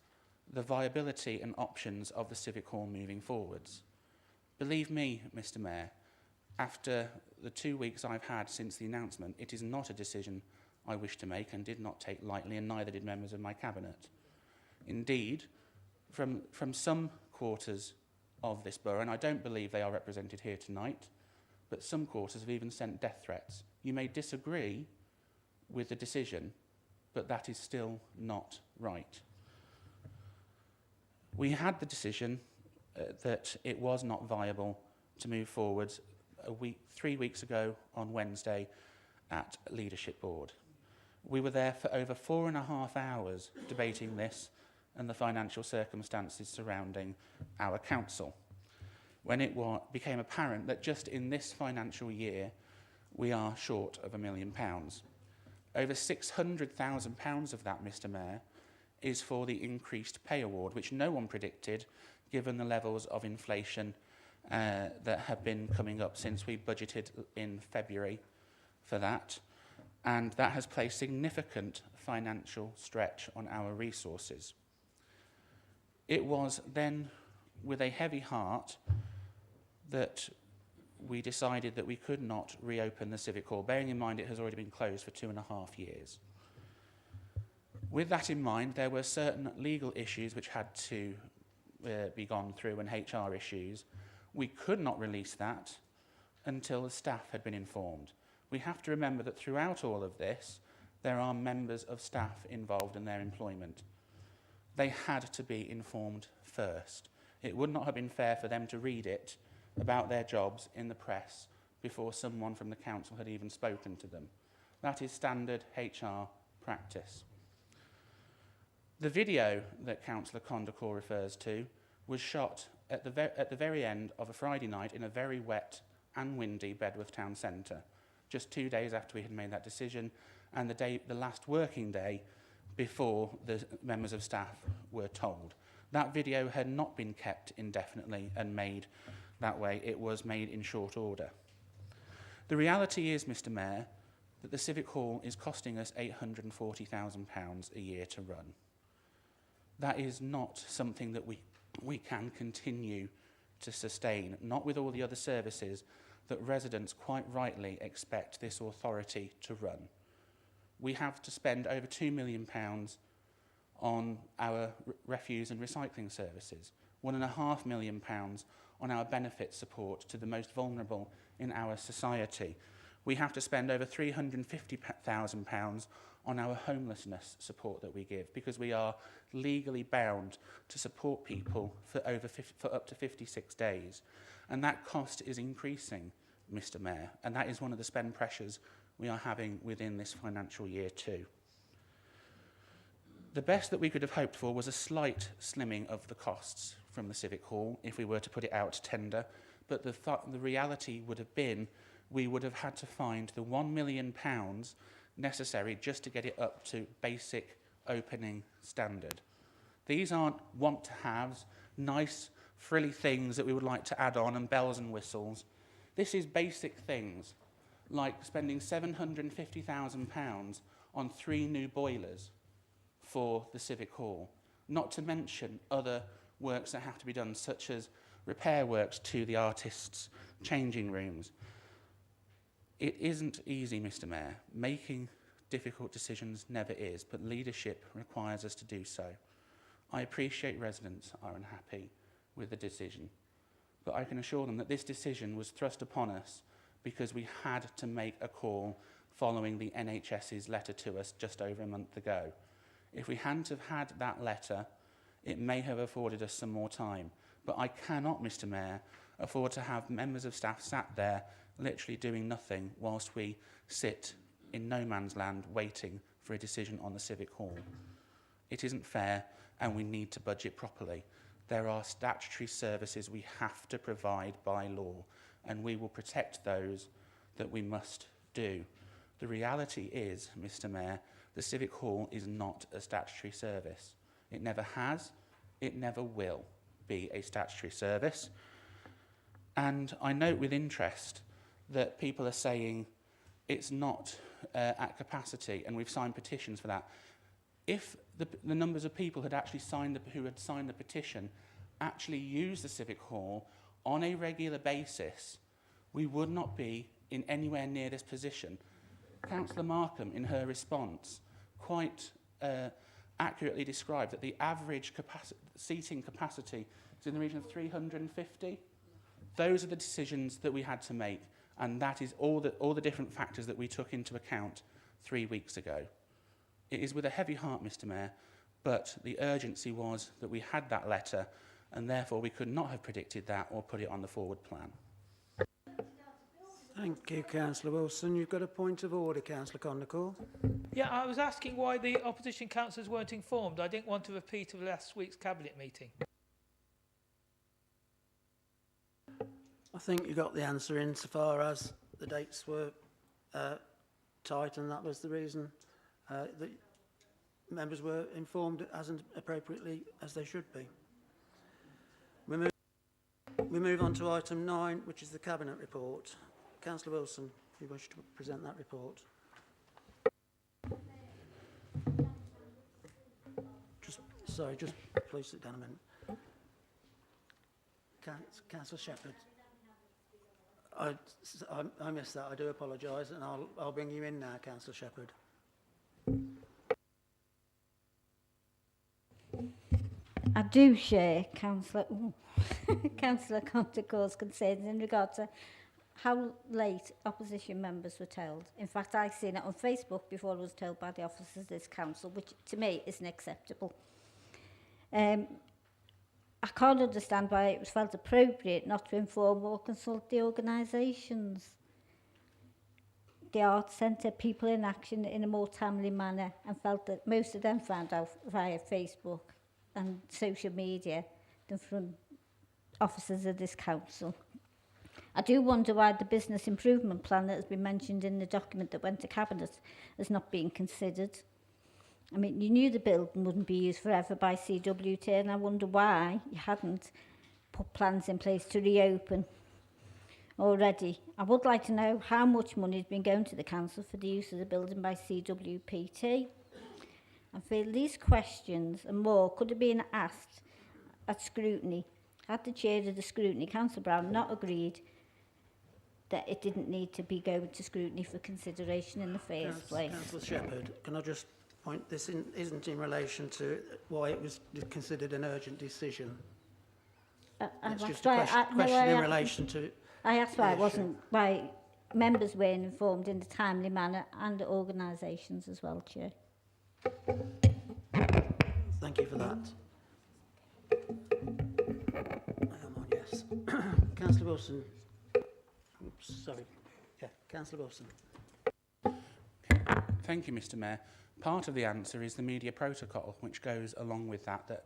the viability and options of the Civic Hall moving forwards. Believe me, Mr. Mayor, after the 2 weeks I've had since the announcement, it is not a decision I wish to make and did not take lightly, and neither did members of my cabinet. Indeed, from some quarters of this borough, and I don't believe they are represented here tonight, but some quarters have even sent death threats. You may disagree with the decision, but that is still not right. We had the decision that it was not viable to move forwards 3 weeks ago on Wednesday at Leadership Board. We were there for over 4.5 hours debating this and the financial circumstances surrounding our council, when it became apparent that just in this financial year we are short of £1 million. Over £600,000 of that, Mr. Mayor, is for the increased pay award, which no one predicted given the levels of inflation that have been coming up since we budgeted in February for that. And that has placed significant financial stretch on our resources. It was then with a heavy heart that we decided that we could not reopen the Civic Hall, bearing in mind it has already been closed for 2.5 years. With that in mind, there were certain legal issues which had to be gone through and HR issues. We could not release that until the staff had been informed. We have to remember that throughout all of this, there are members of staff involved in their employment. They had to be informed first. It would not have been fair for them to read it about their jobs in the press before someone from the council had even spoken to them. That is standard HR practice. The video that Councillor Condacor refers to was shot at the very end of a Friday night in a very wet and windy Bedworth town centre, just 2 days after we had made that decision, and the last working day before the members of staff were told. That video had not been kept indefinitely and made that way. It was made in short order. The reality is, Mr. Mayor, that the Civic Hall is costing us £840,000 a year to run. That is not something that we can continue to sustain, not with all the other services that residents quite rightly expect this authority to run. We have to spend over £2 million on our refuse and recycling services, £1.5 million on our benefit support to the most vulnerable in our society. We have to spend over £350,000 on our homelessness support that we give, because we are legally bound to support people for up to 56 days. And that cost is increasing, Mr. Mayor, and that is one of the spend pressures we are having within this financial year too. The best that we could have hoped for was a slight slimming of the costs from the Civic Hall if we were to put it out to tender, but the reality would have been we would have had to find the £1 million necessary just to get it up to basic opening standard. These aren't want-to-haves, nice, frilly things that we would like to add on and bells and whistles. This is basic things, like spending £750,000 on 3 new boilers for the Civic Hall, not to mention other works that have to be done, such as repair works to the artists' changing rooms. It isn't easy, Mr. Mayor. Making difficult decisions never is, but leadership requires us to do so. I appreciate residents are unhappy with the decision, but I can assure them that this decision was thrust upon us because we had to make a call following the NHS's letter to us just over a month ago. If we hadn't have had that letter, it may have afforded us some more time, but I cannot, Mr. Mayor, afford to have members of staff sat there literally doing nothing whilst we sit in no man's land waiting for a decision on the Civic Hall. It isn't fair, and we need to budget properly. There are statutory services we have to provide by law, and we will protect those that we must do. The reality is, Mr. Mayor, the Civic Hall is not a statutory service. It never has, it never will be a statutory service. And I note with interest that people are saying it's not at capacity, and we've signed petitions for that. If the numbers of people had actually who had signed the petition actually used the Civic Hall on a regular basis, we would not be in anywhere near this position. Councillor Markham, in her response, quite accurately described that the average seating capacity is in the region of 350. Those are the decisions that we had to make, and that is all the different factors that we took into account 3 weeks ago. It is with a heavy heart, Mr. Mayor, but the urgency was that we had that letter, and therefore we could not have predicted that or put it on the forward plan. Thank you, Councillor Wilson. You've got a point of order, Councillor Condacourt. Yeah, I was asking why the opposition councillors weren't informed. I didn't want to repeat of last week's cabinet meeting. I think you got the answer insofar as the dates were tight, and that was the reason that members were informed as appropriately as they should be. We move on to item 9, which is the Cabinet report. Councillor Wilson, if you wish to present that report. Just please sit down a minute. Councillor Shepherd. I missed that. I do apologise, and I'll bring you in now, Councillor Shepherd. I do share Councillor Condacourt's concerns in regard to how late opposition members were told. In fact, I seen it on Facebook before I was told by the officers of this council, which to me isn't acceptable. I can't understand why it was felt appropriate not to inform or consult the organisations, the Arts Centre, People in Action in a more timely manner, and felt that most of them found out via Facebook and social media than from officers of this council. I do wonder why the business improvement plan that has been mentioned in the document that went to Cabinet has not been considered. I mean, you knew the building wouldn't be used forever by CWT, and I wonder why you hadn't put plans in place to reopen already. I would like to know how much money has been going to the council for the use of the building by CWPT. I feel these questions and more could have been asked at scrutiny. Had the chair of the scrutiny, Councillor Brown, not agreed that it didn't need to be going to scrutiny for consideration in the first place. Councillor Shepherd, can I just point this isn't in relation to why it was considered an urgent decision. It's just a question in relation to... I asked why members weren't informed in a timely manner, and organisations as well, Chair. Thank you for that. I am on, yes. Councillor Wilson. Oops, sorry. Yeah, Councillor Wilson. Thank you, Mr. Mayor. Part of the answer is the media protocol, which goes along with that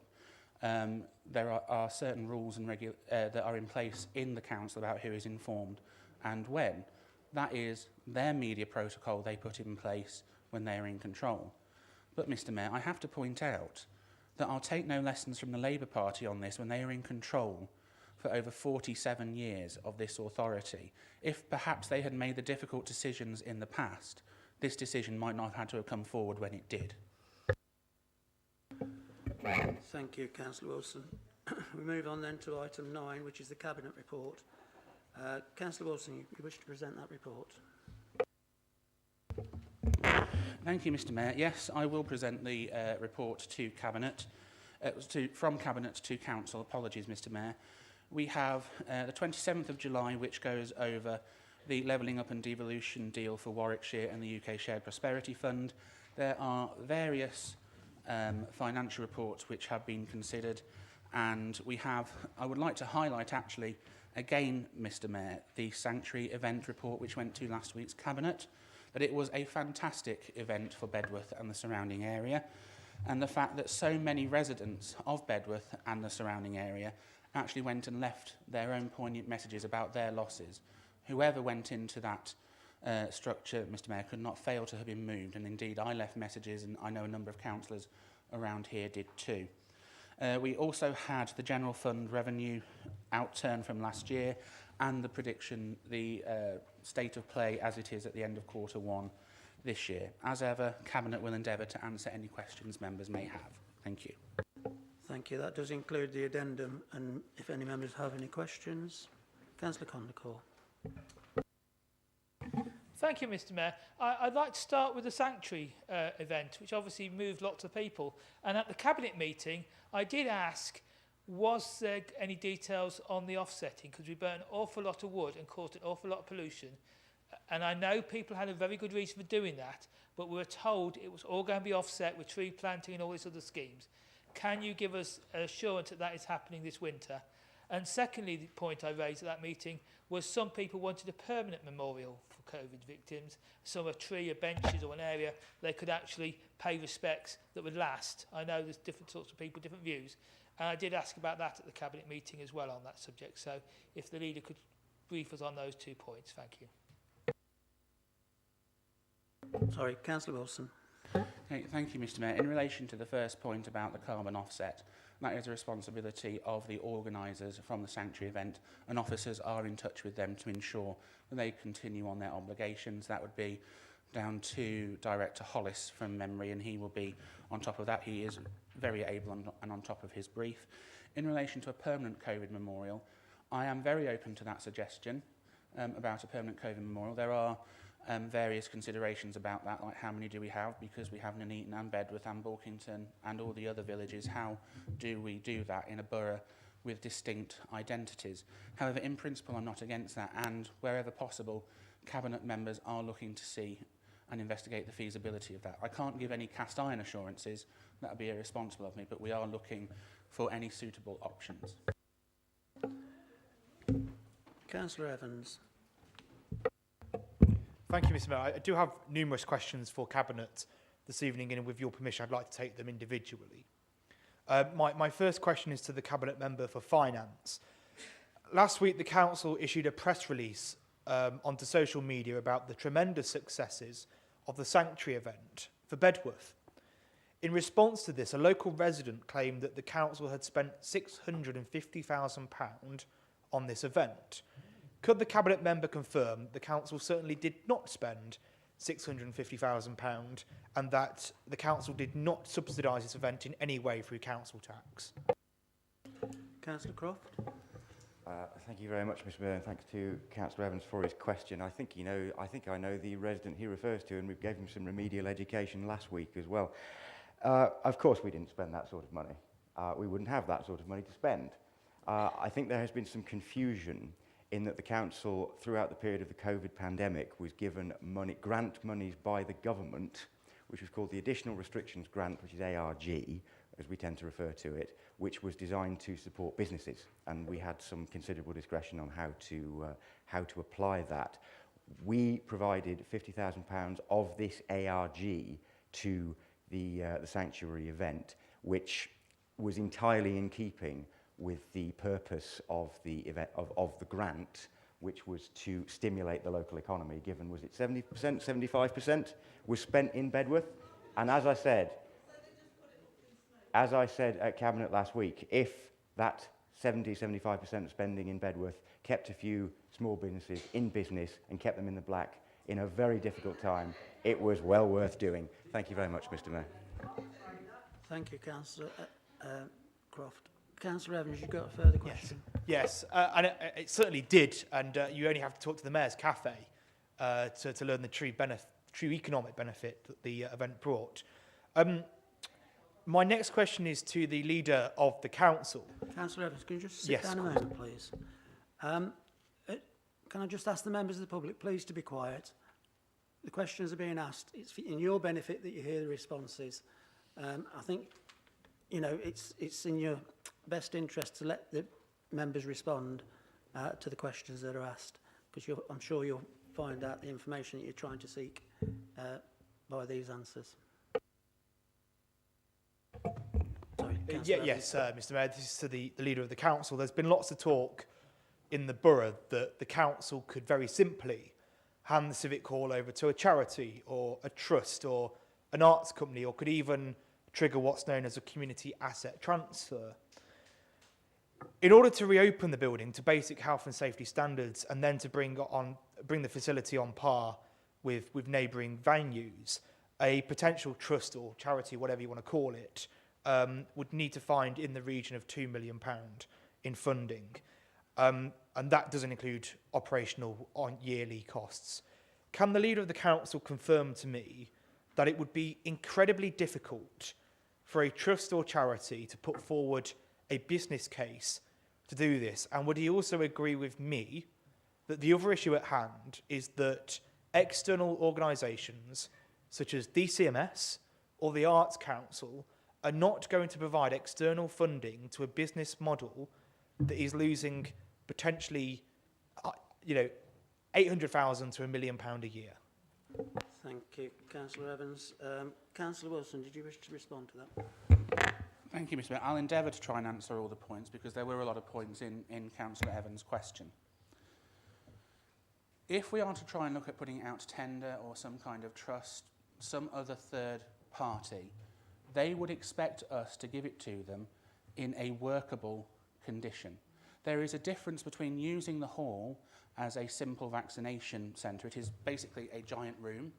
there are certain rules and that are in place in the council about who is informed and when. That is their media protocol they put in place when they are in control. But, Mr. Mayor, I have to point out that I'll take no lessons from the Labour Party on this when they are in control for over 47 years of this authority. If perhaps they had made the difficult decisions in the past, this decision might not have had to have come forward when it did. Thank you, Councillor Wilson. We move on then to item 9, which is the Cabinet report. Councillor Wilson, you wish to present that report? Thank you, Mr. Mayor. Yes, I will present the report to Cabinet, from Cabinet to Council. Apologies, Mr. Mayor. We have the 27th of July, which goes over the Levelling Up and Devolution deal for Warwickshire and the UK Shared Prosperity Fund. There are various financial reports which have been considered, and I would like to highlight actually, again, Mr. Mayor, the Sanctuary event report which went to last week's Cabinet, that it was a fantastic event for Bedworth and the surrounding area. and the fact that so many residents of Bedworth and the surrounding area actually went and left their own poignant messages about their losses. Whoever went into that structure, Mr Mayor, could not fail to have been moved, and indeed I left messages, and I know a number of councillors around here did too. We also had the general fund revenue outturn from last year and the prediction, the state of play as it is at the end of Q1 this year. As ever, Cabinet will endeavour to answer any questions members may have. Thank you. Thank you. That does include the addendum, and if any members have any questions. Councillor Condacall. Thank you, Mr Mayor. I'd like to start with the sanctuary event, which obviously moved lots of people. And at the Cabinet meeting, I did ask, was there any details on the offsetting? Because we burnt an awful lot of wood and caused an awful lot of pollution. And I know people had a very good reason for doing that, but we were told it was all going to be offset with tree planting and all these other schemes. Can you give us assurance that that is happening this winter? And secondly, the point I raised at that meeting was some people wanted a permanent memorial for COVID victims, some a tree, a benches or an area they could actually pay respects that would last. I know there's different sorts of people, different views. And I did ask about that at the Cabinet meeting as well on that subject. So if the leader could brief us on those 2 points. Thank you. Sorry, Councillor Wilson. Okay, thank you, Mr Mayor. In relation to the first point about the carbon offset, that is a responsibility of the organisers from the sanctuary event, and officers are in touch with them to ensure that they continue on their obligations. That would be down to Director Hollis from memory, and he will be on top of that. He is very able and on top of his brief. In relation to a permanent COVID memorial, I am very open to that suggestion about a permanent COVID memorial. There are various considerations about that, like how many do we have, because we have Nuneaton and Bedworth and Bulkington and all the other villages. How do we do that in a borough with distinct identities? However, in principle, I'm not against that, and wherever possible, Cabinet members are looking to see and investigate the feasibility of that. I can't give any cast iron assurances, that would be irresponsible of me, but we are looking for any suitable options. Councillor Evans. Thank you, Mr Mayor. I do have numerous questions for Cabinet this evening, and with your permission, I'd like to take them individually. My first question is to the Cabinet Member for Finance. Last week, the Council issued a press release onto social media about the tremendous successes of the sanctuary event for Bedworth. In response to this, a local resident claimed that the Council had spent £650,000 on this event. Could the Cabinet Member confirm the Council certainly did not spend £650,000 and that the Council did not subsidise this event in any way through council tax? Councillor Croft. Thank you very much, Mr Mayor, and thanks to Councillor Evans for his question. I think I know the resident he refers to, and we gave him some remedial education last week as well. Of course we didn't spend that sort of money. We wouldn't have that sort of money to spend. I think there has been some confusion in that the council, throughout the period of the COVID pandemic, was given grant monies by the government, which was called the Additional Restrictions Grant, which is ARG, as we tend to refer to it, which was designed to support businesses, and we had some considerable discretion on how to apply that. We provided £50,000 of this ARG to the sanctuary event, which was entirely in keeping with the purpose of the event of the grant, which was to stimulate the local economy, given, was it 70%, 75% was spent in Bedworth? And as I said at Cabinet last week, if that 70-75% spending in Bedworth kept a few small businesses in business and kept them in the black in a very difficult time, it was well worth doing. Thank you very much, Mr Mayor. Thank you, Councillor Croft. Councillor Evans, you've got a further question? Yes, and it certainly did, and you only have to talk to the Mayor's Cafe to learn the true economic benefit that the event brought. My next question is to the Leader of the Council. Councillor Evans, can you just sit down a moment, please? Can I just ask the members of the public, please, to be quiet? The questions are being asked. It's in your benefit that you hear the responses. I think, you know, it's in your best interest to let the members respond to the questions that are asked, because I'm sure you'll find out the information that you're trying to seek by these answers. Yes, Mr Mayor, this is to the Leader of the Council. There's been lots of talk in the borough that the council could very simply hand the Civic Hall over to a charity or a trust or an arts company, or could even trigger what's known as a community asset transfer. In order to reopen the building to basic health and safety standards, and then to bring the facility on par with neighbouring venues, a potential trust or charity, whatever you want to call it, would need to find in the region of £2 million in funding. And that doesn't include operational on yearly costs. Can the Leader of the Council confirm to me that it would be incredibly difficult for a trust or charity to put forward a business case to do this? And would he also agree with me that the other issue at hand is that external organisations such as DCMS or the Arts Council are not going to provide external funding to a business model that is losing potentially, £800,000 to £1 million a year? Thank you, Councillor Evans. Councillor Wilson, did you wish to respond to that? Thank you, Mr Mayor. I'll endeavour to try and answer all the points, because there were a lot of points in Councillor Evans' question. If we are to try and look at putting out tender or some kind of trust, some other third party, they would expect us to give it to them in a workable condition. There is a difference between using the hall as a simple vaccination centre. It is basically a giant room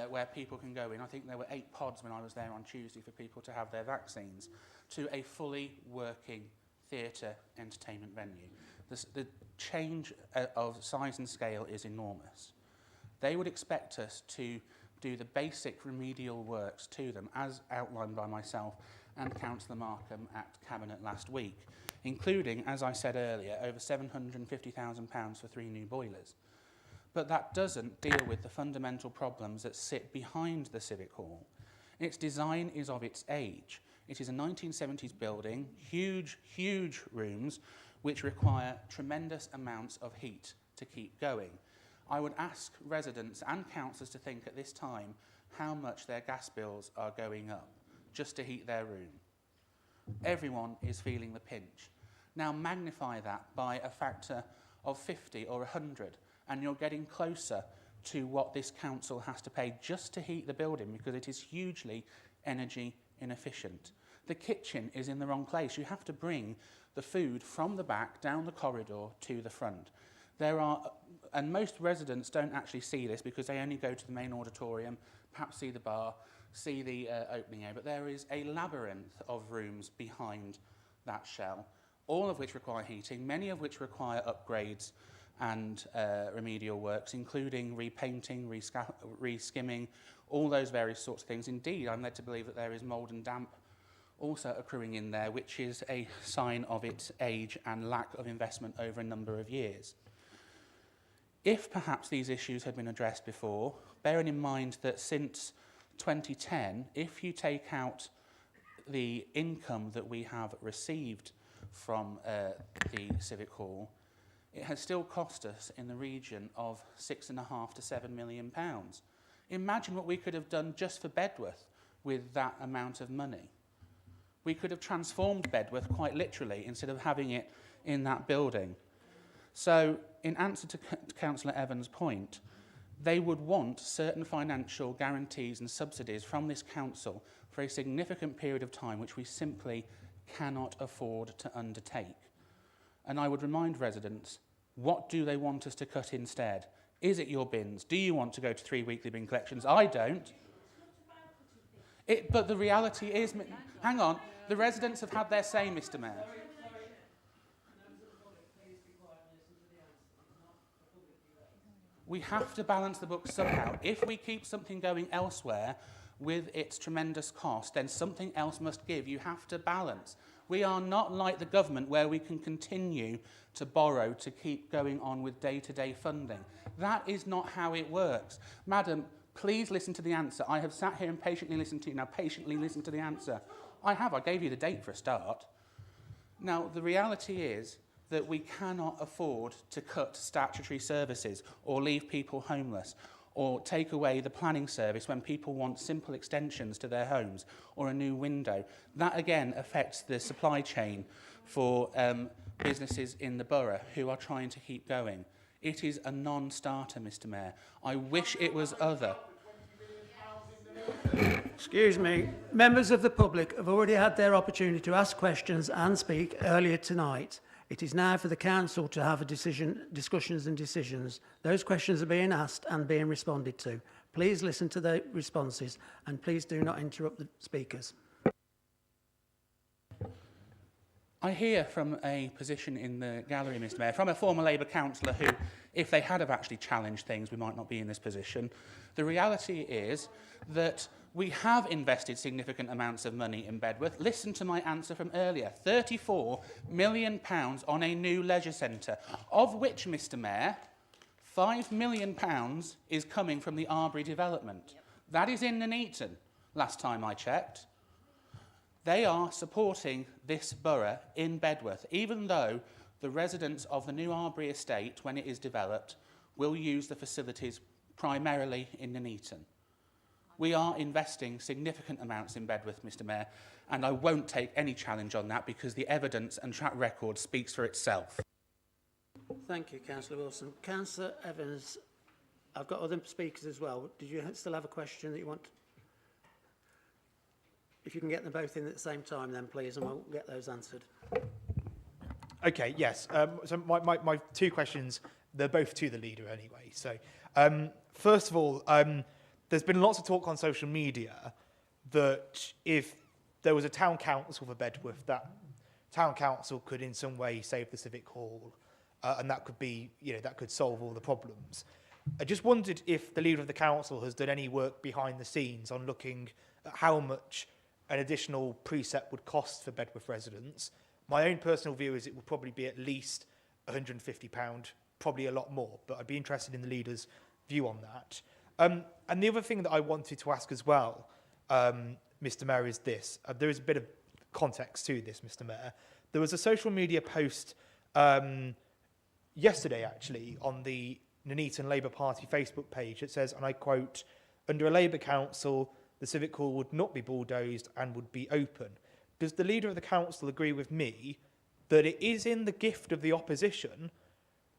where people can go in. I think there were 8 pods when I was there on Tuesday for people to have their vaccines, to a fully working theatre entertainment venue. The change of size and scale is enormous. They would expect us to do the basic remedial works to them, as outlined by myself and Councillor Markham at Cabinet last week, including, as I said earlier, over £750,000 for 3 new boilers. But that doesn't deal with the fundamental problems that sit behind the Civic Hall. Its design is of its age. It is a 1970s building, huge, huge rooms, which require tremendous amounts of heat to keep going. I would ask residents and councillors to think at this time how much their gas bills are going up just to heat their room. Everyone is feeling the pinch. Now magnify that by a factor of 50 or 100, and you're getting closer to what this council has to pay just to heat the building, because it is hugely energy inefficient. The kitchen is in the wrong place. You have to bring the food from the back down the corridor to the front. And most residents don't actually see this because they only go to the main auditorium, perhaps see the bar, see the opening area, but there is a labyrinth of rooms behind that shell, all of which require heating, many of which require upgrades and remedial works, including repainting, reskimming, all those various sorts of things. Indeed, I'm led to believe that there is mould and damp also accruing in there, which is a sign of its age and lack of investment over a number of years. If perhaps these issues had been addressed before, bearing in mind that since 2010, if you take out the income that we have received from the Civic Hall, it has still cost us in the region of £6.5 to £7 million. Imagine what we could have done just for Bedworth with that amount of money. We could have transformed Bedworth quite literally instead of having it in that building. So, in answer to Councillor Evans' point, they would want certain financial guarantees and subsidies from this council for a significant period of time, which we simply cannot afford to undertake. And I would remind residents, what do they want us to cut instead? Is it your bins? Do you want to go to 3 weekly bin collections? I don't. But the reality is, hang on, the residents have had their say, Mr Mayor. We have to balance the books somehow. If we keep something going elsewhere with its tremendous cost, then something else must give. You have to balance. We are not like the government where we can continue to borrow to keep going on with day-to-day funding. That is not how it works. Madam, please listen to the answer. I have sat here and patiently listened to you. Now, patiently listen to the answer. I have. I gave you the date for a start. Now, the reality is that we cannot afford to cut statutory services or leave people homeless or take away the planning service when people want simple extensions to their homes or a new window. That again affects the supply chain for businesses in the borough who are trying to keep going. It is a non-starter, Mr. Mayor. I wish it was other. Excuse me. Members of the public have already had their opportunity to ask questions and speak earlier tonight. It is now for the council to have discussions and decisions. Those questions are being asked and being responded to. Please listen to the responses and please do not interrupt the speakers. I hear from a position in the gallery, Mr. Mayor, from a former Labour councillor who, if they had have actually challenged things, we might not be in this position. The reality is that we have invested significant amounts of money in Bedworth. Listen to my answer from earlier. £34 million on a new leisure centre, of which, Mr. Mayor, £5 million is coming from the Arbury development. Yep. That is in Nuneaton, last time I checked. They are supporting this borough in Bedworth, even though the residents of the new Arbury estate, when it is developed, will use the facilities primarily in Nuneaton. We are investing significant amounts in Bedworth, Mr. Mayor, and I won't take any challenge on that because the evidence and track record speaks for itself. Thank you, Councillor Wilson. Councillor Evans, I've got other speakers as well. Did you still have a question that you want? If you can get them both in at the same time, then please, and we'll get those answered. Okay, yes. So my two questions, they're both to the leader anyway. So, first of all, there's been lots of talk on social media that if there was a town council for Bedworth, that town council could in some way save the Civic Hall, and that could be, that could solve all the problems. I just wondered if the leader of the council has done any work behind the scenes on looking at how much an additional precept would cost for Bedworth residents. My own personal view is it would probably be at least £150, probably a lot more, but I'd be interested in the leader's view on that. And the other thing that I wanted to ask as well, Mr. Mayor, is this. There is a bit of context to this, Mr. Mayor. There was a social media post yesterday, actually, on the Nuneaton Labour Party Facebook page. It says, and I quote, "Under a Labour council, the Civic Hall would not be bulldozed and would be open." Does the leader of the council agree with me that it is in the gift of the opposition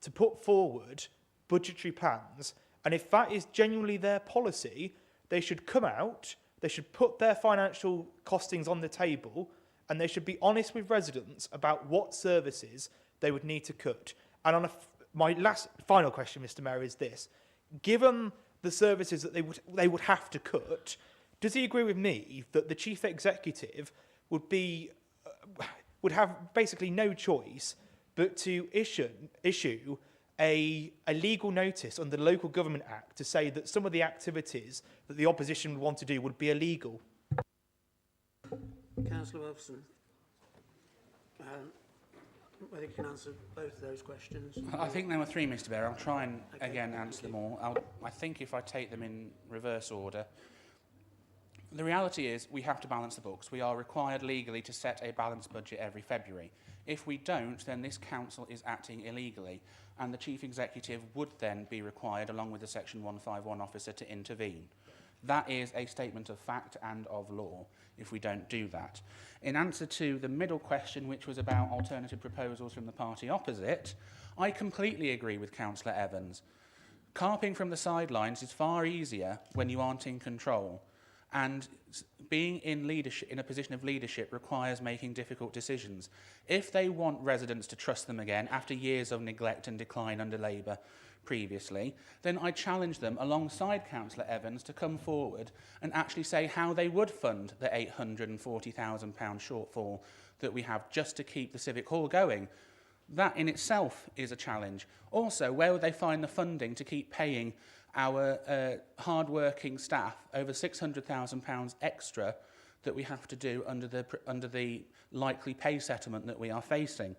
to put forward budgetary plans, and if that is genuinely their policy, they should come out, they should put their financial costings on the table, and they should be honest with residents about what services they would need to cut. And on my final question, Mr. Mayor, is this. Given the services that they would have to cut, does he agree with me that the chief executive would have basically no choice but to issue a legal notice under the Local Government Act to say that some of the activities that the opposition would want to do would be illegal? Councillor Wilson, whether you can answer both of those questions. I think there were three, Mr. Mayor. I'll try and again answer them all. I think if I take them in reverse order. The reality is we have to balance the books. We are required legally to set a balanced budget every February. If we don't, then this council is acting illegally, and the chief executive would then be required, along with the Section 151 officer, to intervene. That is a statement of fact and of law if we don't do that. In answer to the middle question, which was about alternative proposals from the party opposite, I completely agree with Councillor Evans. Carping from the sidelines is far easier when you aren't in control. And being in leadership, in a position of leadership, requires making difficult decisions. If they want residents to trust them again after years of neglect and decline under Labour previously, then I challenge them alongside Councillor Evans to come forward and actually say how they would fund the £840,000 shortfall that we have just to keep the Civic Hall going. That in itself is a challenge. Also, where would they find the funding to keep paying our hard-working staff over £600,000 extra that we have to do under the likely pay settlement that we are facing?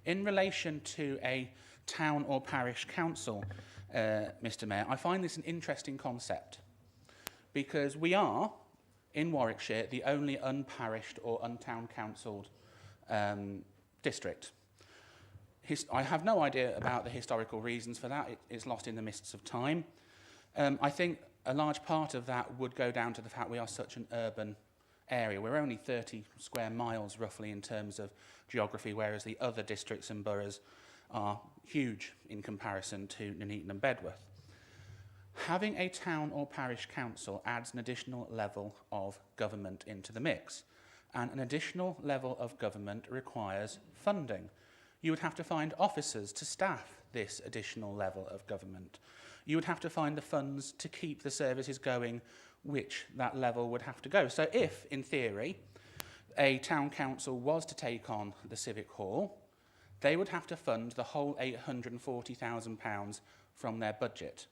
In relation to a town or parish council, Mr. Mayor, I find this an interesting concept because we are, in Warwickshire, the only unparished or untown councilled district. I have no idea about the historical reasons for that. It's lost in the mists of time. I think a large part of that would go down to the fact we are such an urban area. We're only 30 square miles roughly in terms of geography, whereas the other districts and boroughs are huge in comparison to Nuneaton and Bedworth. Having a town or parish council adds an additional level of government into the mix, and an additional level of government requires funding. You would have to find officers to staff this additional level of government. You would have to find the funds to keep the services going, which that level would have to go. So if, in theory, a town council was to take on the Civic Hall, they would have to fund the whole £840,000 from their budget.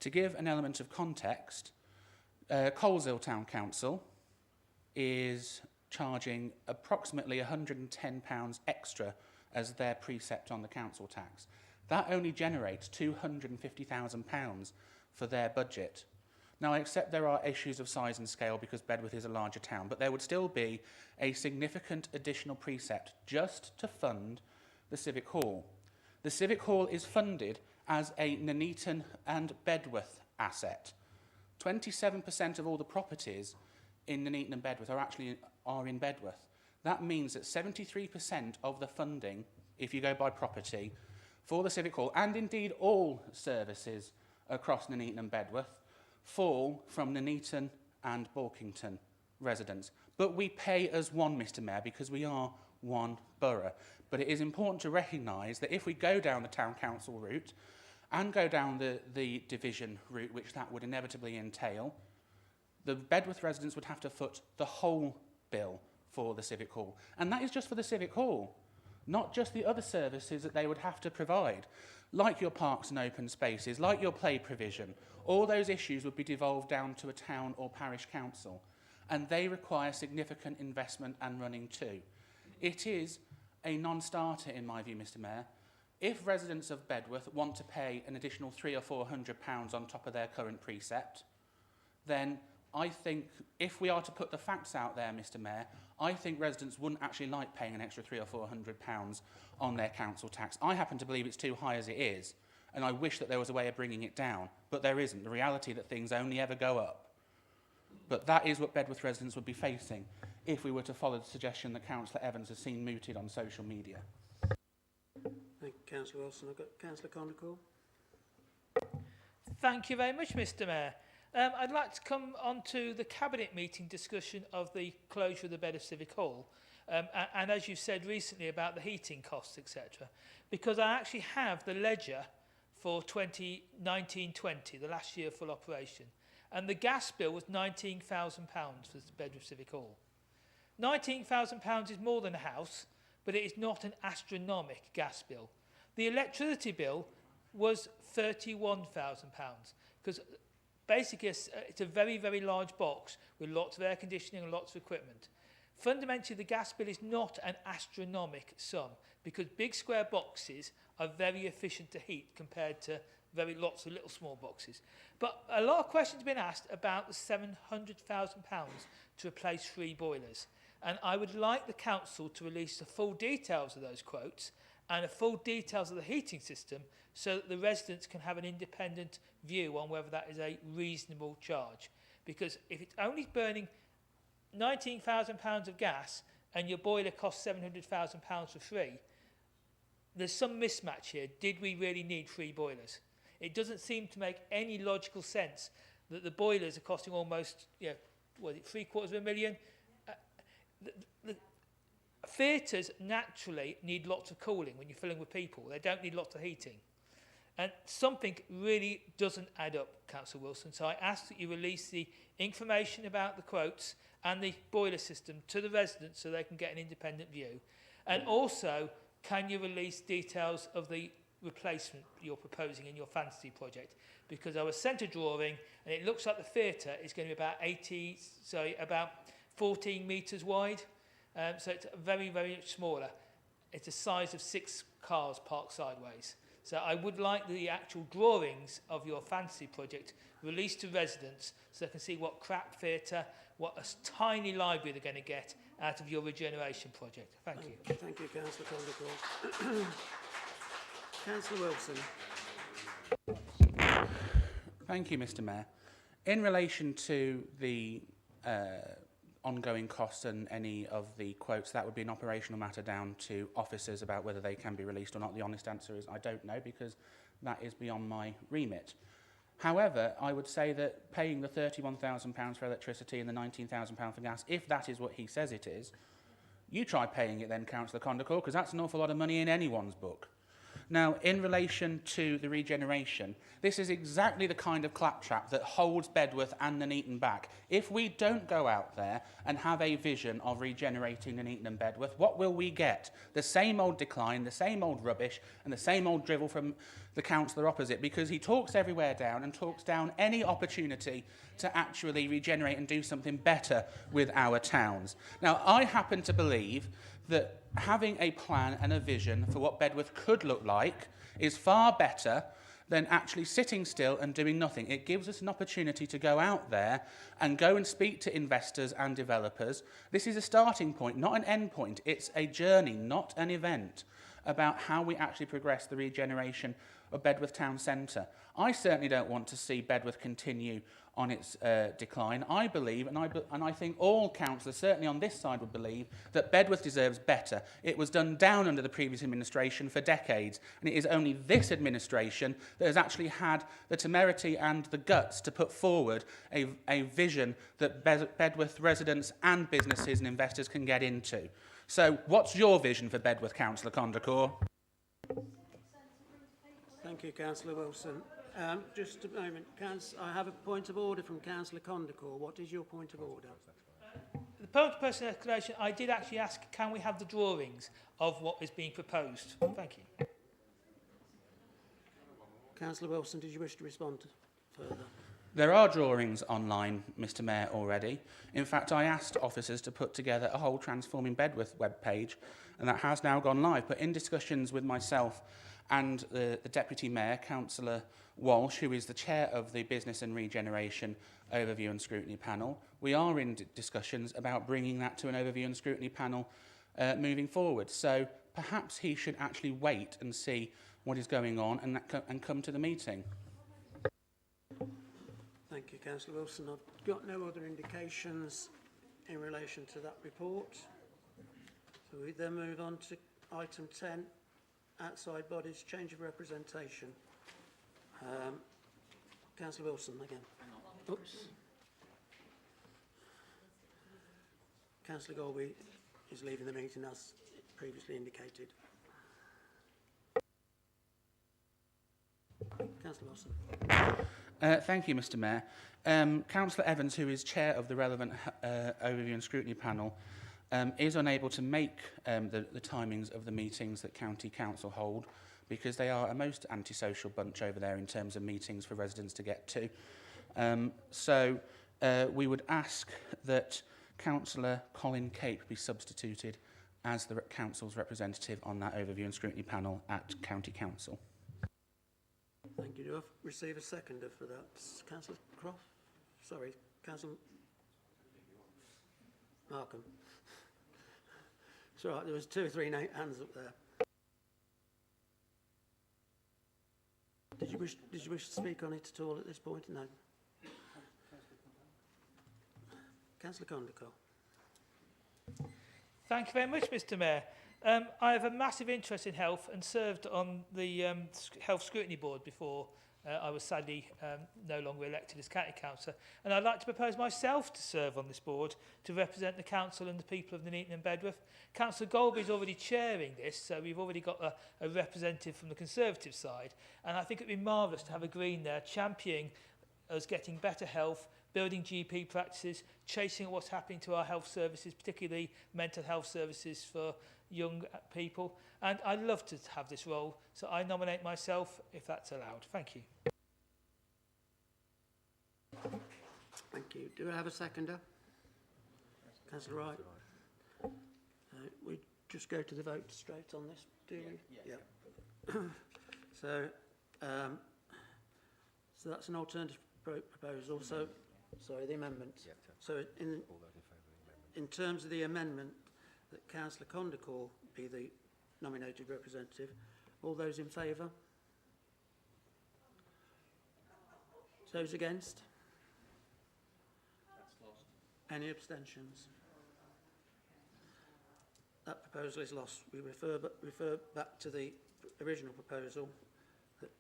To give an element of context, Coleshill Town Council is charging approximately £110 extra as their precept on the council tax. That only generates £250,000 for their budget. Now, I accept there are issues of size and scale because Bedworth is a larger town, but there would still be a significant additional precept just to fund the Civic Hall. The Civic Hall is funded as a Nuneaton and Bedworth asset. 27% of all the properties in Nuneaton and Bedworth are in Bedworth. That means that 73% of the funding, if you go by property, for the Civic Hall, and indeed all services across Nuneaton and Bedworth, fall from Nuneaton and Borkington residents. But we pay as one, Mr Mayor, because we are one borough. But it is important to recognise that if we go down the town council route and go down the division route, which that would inevitably entail, the Bedworth residents would have to foot the whole bill for the Civic Hall. And that is just for the Civic Hall, not just the other services that they would have to provide, like your parks and open spaces, like your play provision. All those issues would be devolved down to a town or parish council, and they require significant investment and running too. It is a non-starter, in my view, Mr Mayor. If residents of Bedworth want to pay an additional £300 or £400 on top of their current precept, then I think if we are to put the facts out there, Mr Mayor, I think residents wouldn't actually like paying an extra £300 or £400 on their council tax. I happen to believe it's too high as it is, and I wish that there was a way of bringing it down, but there isn't. The reality that things only ever go up. But that is what Bedworth residents would be facing if we were to follow the suggestion that Councillor Evans has seen mooted on social media. Thank you, Councillor Wilson. I've got Councillor Condacall. Thank you very much, Mr Mayor. I'd like to come on to the Cabinet meeting discussion of the closure of the Bedworth Civic Hall. And as you said recently about the heating costs, etc. Because I actually have the ledger for 2019-20, the last year full operation. And the gas bill was £19,000 for the Bedworth Civic Hall. £19,000 is more than a house, but it is not an astronomical gas bill. The electricity bill was £31,000 because basically it's a very, very large box with lots of air conditioning and lots of equipment. Fundamentally, the gas bill is not an astronomical sum because big square boxes are very efficient to heat compared to lots of little small boxes. But a lot of questions have been asked about the £700,000 to replace 3 boilers. And I would like the council to release the full details of those quotes and the full details of the heating system so that the residents can have an independent view on whether that is a reasonable charge. Because if it's only burning £19,000 of gas and your boiler costs £700,000 for free, there's some mismatch here. Did we really need 3 boilers? It doesn't seem to make any logical sense that the boilers are costing almost, £750,000. The theatres naturally need lots of cooling when you're filling with people. They don't need lots of heating. And something really doesn't add up, Councillor Wilson. So I ask that you release the information about the quotes and the boiler system to the residents so they can get an independent view. And also, can you release details of the replacement you're proposing in your fantasy project? Because I was sent a drawing and it looks like the theatre is going to be about 14 metres wide. So it's very, very much smaller. It's the size of 6 cars parked sideways. So I would like the actual drawings of your fantasy project released to residents so they can see what crap theatre, what a tiny library they're going to get out of your regeneration project. Thank you. Thank you, Councillor Condacall. Councillor Wilson. Thank you, Mr. Mayor. In relation to the ongoing costs and any of the quotes, that would be an operational matter down to officers about whether they can be released or not. The honest answer is I don't know, because that is beyond my remit. However, I would say that paying the £31,000 for electricity and the £19,000 for gas, if that is what he says it is, you try paying it then, Councillor Condacor, because that's an awful lot of money in anyone's book. Now, in relation to the regeneration, this is exactly the kind of claptrap that holds Bedworth and Nuneaton back. If we don't go out there and have a vision of regenerating Nuneaton and Bedworth, what will we get? The same old decline, the same old rubbish, and the same old drivel from the councillor opposite, because he talks everywhere down and talks down any opportunity to actually regenerate and do something better with our towns. Now, I happen to believe that having a plan and a vision for what Bedworth could look like is far better than actually sitting still and doing nothing. It gives us an opportunity to go out there and go and speak to investors and developers. This is a starting point, not an end point. It's a journey, not an event, about how we actually progress the regeneration of Bedworth Town Centre. I certainly don't want to see Bedworth continue on its decline. I believe, and I think all councillors, certainly on this side, would believe that Bedworth deserves better. It was done down under the previous administration for decades, and it is only this administration that has actually had the temerity and the guts to put forward a vision that Bedworth residents and businesses and investors can get into. So what's your vision for Bedworth, Councillor Condacor? Thank you, Councillor Wilson. Just a moment. I have a point of order from Councillor Condacor. What is your point of order? The point of personal escalation, I did actually ask, can we have the drawings of what is being proposed? Thank you. Councillor Wilson, did you wish to respond further? There are drawings online, Mr. Mayor, already. In fact, I asked officers to put together a whole Transforming Bedworth webpage, and that has now gone live. But in discussions with myself and the Deputy Mayor, Councillor Walsh, who is the chair of the Business and Regeneration Overview and Scrutiny Panel, we are in discussions about bringing that to an Overview and Scrutiny Panel moving forward. So perhaps he should actually wait and see what is going on and come to the meeting. Thank you, Councillor Wilson. I've got no other indications in relation to that report. So we then move on to item 10, outside bodies, change of representation. Councillor Wilson again. Oops. Councillor Golby is leaving the meeting as previously indicated. Councillor Wilson. Thank you, Mr. Mayor. Councillor Evans, who is chair of the relevant Overview and Scrutiny Panel, is unable to make the timings of the meetings that County Council hold, because they are a most antisocial bunch over there in terms of meetings for residents to get to. So we would ask that Councillor Colin Cape be substituted as the Council's representative on that Overview and Scrutiny Panel at County Council. Thank you. Do I receive a seconder for that? Councillor Croft? Sorry, Councillor Markham. It's all right, there was 2 or 3 hands up there. Did you wish to speak on it at all at this point? No. Councillor Condacor. Thank you very much, Mr. Mayor. I have a massive interest in health and served on the Health Scrutiny Board before I was sadly no longer elected as County Councillor. And I'd like to propose myself to serve on this board to represent the Council and the people of Nuneaton and Bedworth. Councillor Golby is already chairing this, so we've already got a representative from the Conservative side. And I think it would be marvellous to have a Green there championing us getting better health, building GP practices, chasing what's happening to our health services, particularly mental health services for young people. And I'd love to have this role, so I nominate myself if that's allowed. Thank you. Thank you. Do I have a seconder? Councillor Wright. We just go to the vote straight on this, do we? Yeah. So that's an alternative proposal. So, sorry, the amendment. So in terms of the amendment, that Councillor Condacor be the nominated representative. All those in favour? Those against? Any abstentions? That proposal is lost. We refer back to the original proposal that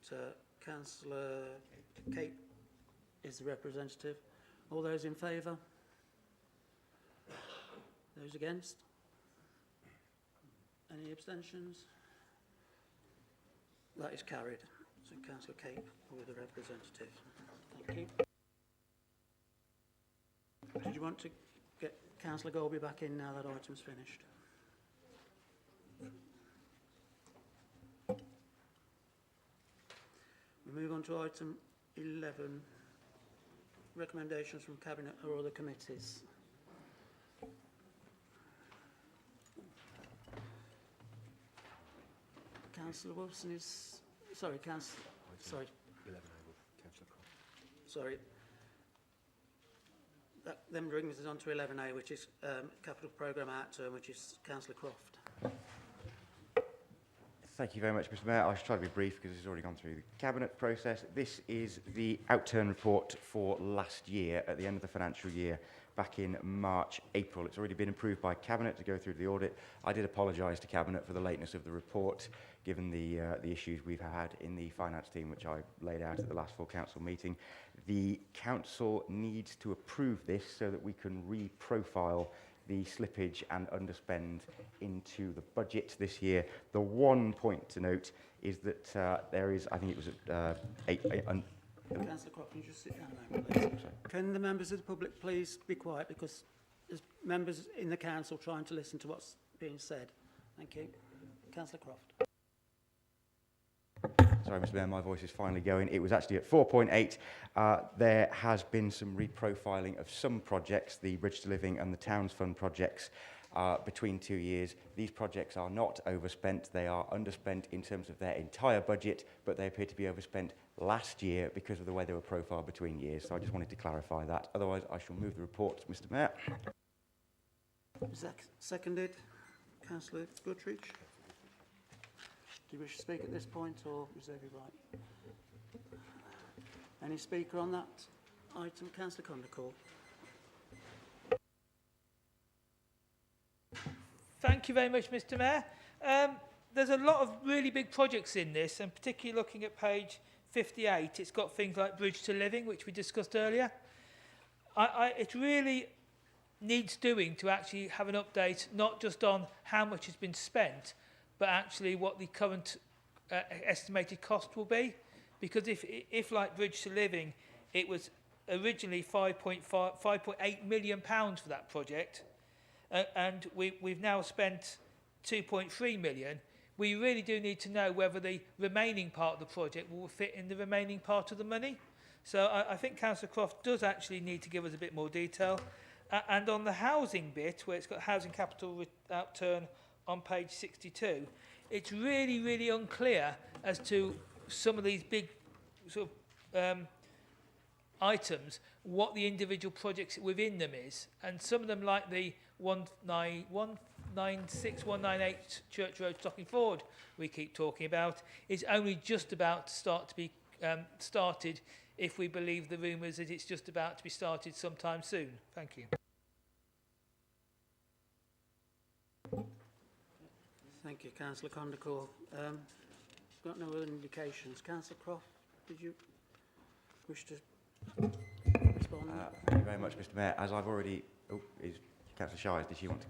Councillor Cape is the representative. All those in favour? Those against? Any abstentions? That is carried. So Councillor Cape with the representative. Thank you. Did you want to get Councillor Golby back in now that item's finished? We move on to item 11, recommendations from Cabinet or other committees. Councillor Wilson is, sorry, Councillor, sorry. 11 Councillor Croft. Sorry. That then brings us on to 11A, which is Capital Programme Outturn, which is Councillor Croft. Thank you very much, Mr. Mayor. I should try to be brief because it's already gone through the Cabinet process. This is the outturn report for last year at the end of the financial year, back in March, April. It's already been approved by Cabinet to go through the audit. I did apologise to Cabinet for the lateness of the report, given the issues we've had in the finance team, which I laid out at the last full council meeting. The council needs to approve this so that we can re-profile the slippage and underspend into the budget this year. The one point to note is that there is, I think it was Councillor Croft, can you just sit down a moment, please? Can the members of the public please be quiet, because there's members in the council trying to listen to what's being said. Thank you. Councillor Croft. Sorry, Mr. Mayor, my voice is finally going. It was actually at 4.8. There has been some reprofiling of some projects, the Bridge to Living and the Towns Fund projects, between 2 years. These projects are not overspent. They are underspent in terms of their entire budget, but they appear to be overspent last year because of the way they were profiled between years. So I just wanted to clarify that. Otherwise, I shall move the report, Mr. Mayor. Seconded. Councillor Goodrich. Do you wish to speak at this point, or reserve your right? Any speaker on that item? Councillor Condical. Thank you very much, Mr. Mayor. There's a lot of really big projects in this, and particularly looking at page 58, it's got things like Bridge to Living, which we discussed earlier. It really needs doing to actually have an update, not just on how much has been spent, but actually what the current estimated cost will be. Because if like Bridge to Living, it was originally £5.8 million for that project, and we've now spent 2.3 million, we really do need to know whether the remaining part of the project will fit in the remaining part of the money. So I think Councillor Croft does actually need to give us a bit more detail. And on the housing bit, where it's got housing capital outturn on page 62, it's really, really unclear as to some of these big sort of items, what the individual projects within them is. And some of them, like the 198 Church Road, Stockingford, we keep talking about, is only just about to start to be started, if we believe the rumours that it's just about to be started sometime soon. Thank you. Thank you, Councillor Condical. Got no other indications. Councillor Croft, did you wish to respond? Thank you very much, Mr. Mayor. As I've already... Oh, is Councillor Shires, did she want to...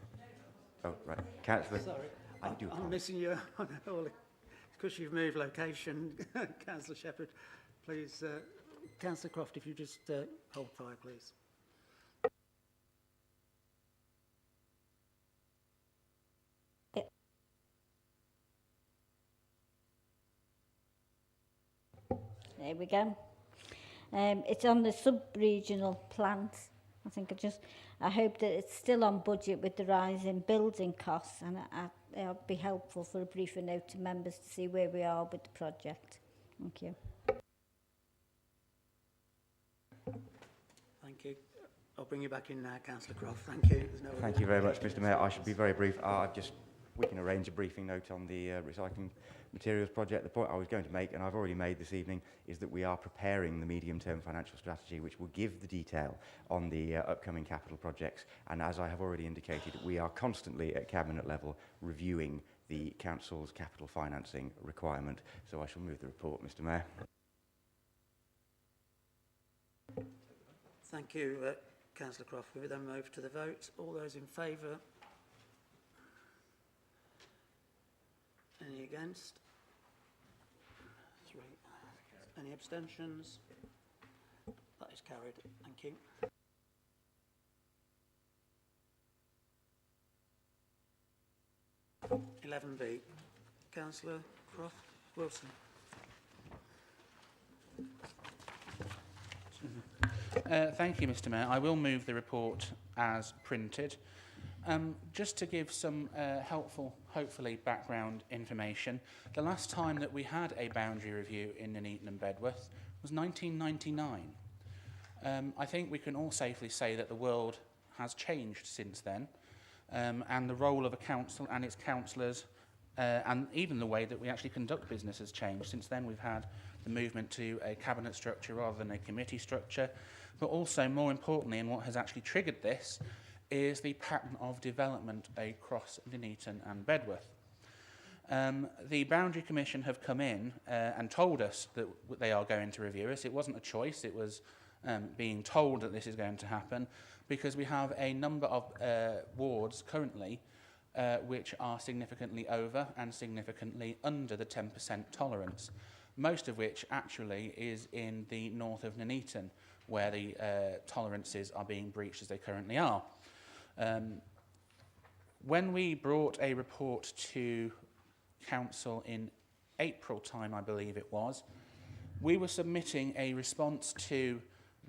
Oh, right. Councillor... Sorry, I'm missing you. It's because you've moved location. Councillor Shepherd, please. Councillor Croft, if you just hold fire, please. There we go. It's on the sub-regional plans. I hope that it's still on budget with the rise in building costs, and it'll be helpful for a briefer note to members to see where we are with the project. Thank you. Thank you. I'll bring you back in now, Councillor Croft. Thank you. Thank you very much, Mr. Mayor. I should be very brief. I've just we can arrange a briefing note on the recycling materials project. The point I was going to make, and I've already made this evening, is that we are preparing the medium-term financial strategy, which will give the detail on the upcoming capital projects. And as I have already indicated, we are constantly at Cabinet level reviewing the Council's capital financing requirement. So I shall move the report, Mr. Mayor. Thank you, Councillor Croft. We will then move to the vote. All those in favour? Any against? 3. Any abstentions? That is carried. Thank you. (11B). Councillor Croft Wilson. Thank you, Mr. Mayor. I will move the report as printed. Just to give some helpful, hopefully, background information, the last time that we had a boundary review in Nuneaton and Bedworth was 1999. I think we can all safely say that the world has changed since then, and the role of a council and its councillors, and even the way that we actually conduct business has changed. Since then, we've had the movement to a cabinet structure rather than a committee structure, but also, more importantly, and what has actually triggered this, is the pattern of development across Nuneaton and Bedworth. The Boundary Commission have come in and told us that they are going to review us. It wasn't a choice, it was being told that this is going to happen, because we have a number of wards currently which are significantly over and significantly under the 10% tolerance, most of which actually is in the north of Nuneaton, where the tolerances are being breached as they currently are. When we brought a report to Council in April time, I believe it was, we were submitting a response to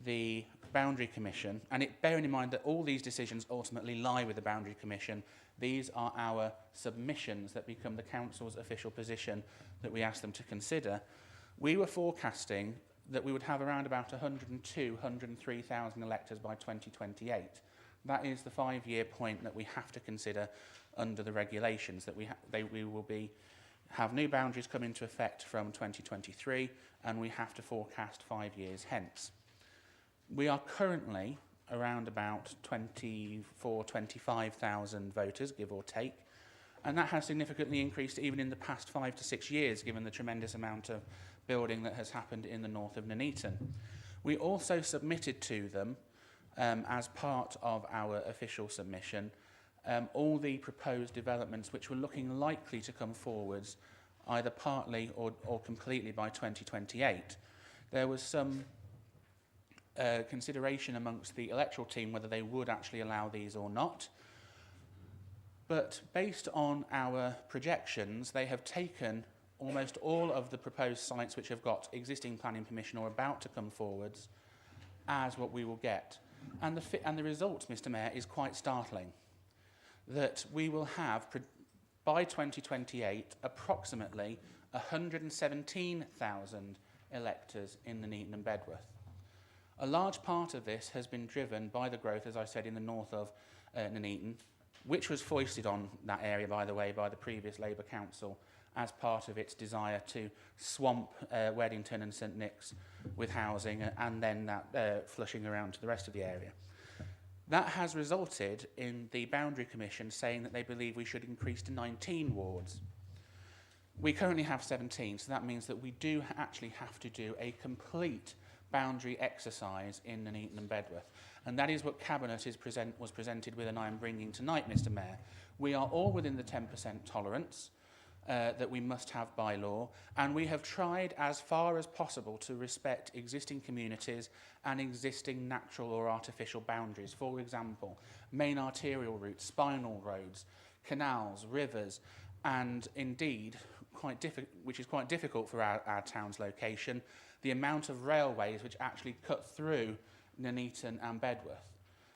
the Boundary Commission, and bearing in mind that all these decisions ultimately lie with the Boundary Commission, these are our submissions that become the Council's official position that we ask them to consider. We were forecasting that we would have around about 103,000 electors by 2028. That is the 5-year point that we have to consider under the regulations, that we will have new boundaries come into effect from 2023, and we have to forecast 5 years hence. We are currently around about 25,000 voters, give or take, and that has significantly increased even in the past 5 to 6 years, given the tremendous amount of building that has happened in the north of Nuneaton. We also submitted to them, as part of our official submission, all the proposed developments which were looking likely to come forwards either partly or completely by 2028. There was some consideration amongst the electoral team whether they would actually allow these or not. But based on our projections, they have taken almost all of the proposed sites which have got existing planning permission or about to come forwards as what we will get. And the result, Mr. Mayor, is quite startling. That we will have, by 2028, approximately 117,000 electors in Nuneaton and Bedworth. A large part of this has been driven by the growth, as I said, in the north of Nuneaton, which was foisted on that area, by the way, by the previous Labour Council as part of its desire to swamp Weddington and St Nick's with housing, and then that flushing around to the rest of the area. That has resulted in the Boundary Commission saying that they believe we should increase to 19 wards. We currently have 17, so that means that we do actually have to do a complete boundary exercise in Nuneaton and Bedworth. And that is what Cabinet was presented with, and I am bringing tonight, Mr. Mayor. We are all within the 10% tolerance that we must have by law, and we have tried as far as possible to respect existing communities and existing natural or artificial boundaries. For example, main arterial routes, spinal roads, canals, rivers, and indeed, which is quite difficult for our town's location, the amount of railways which actually cut through Nuneaton and Bedworth.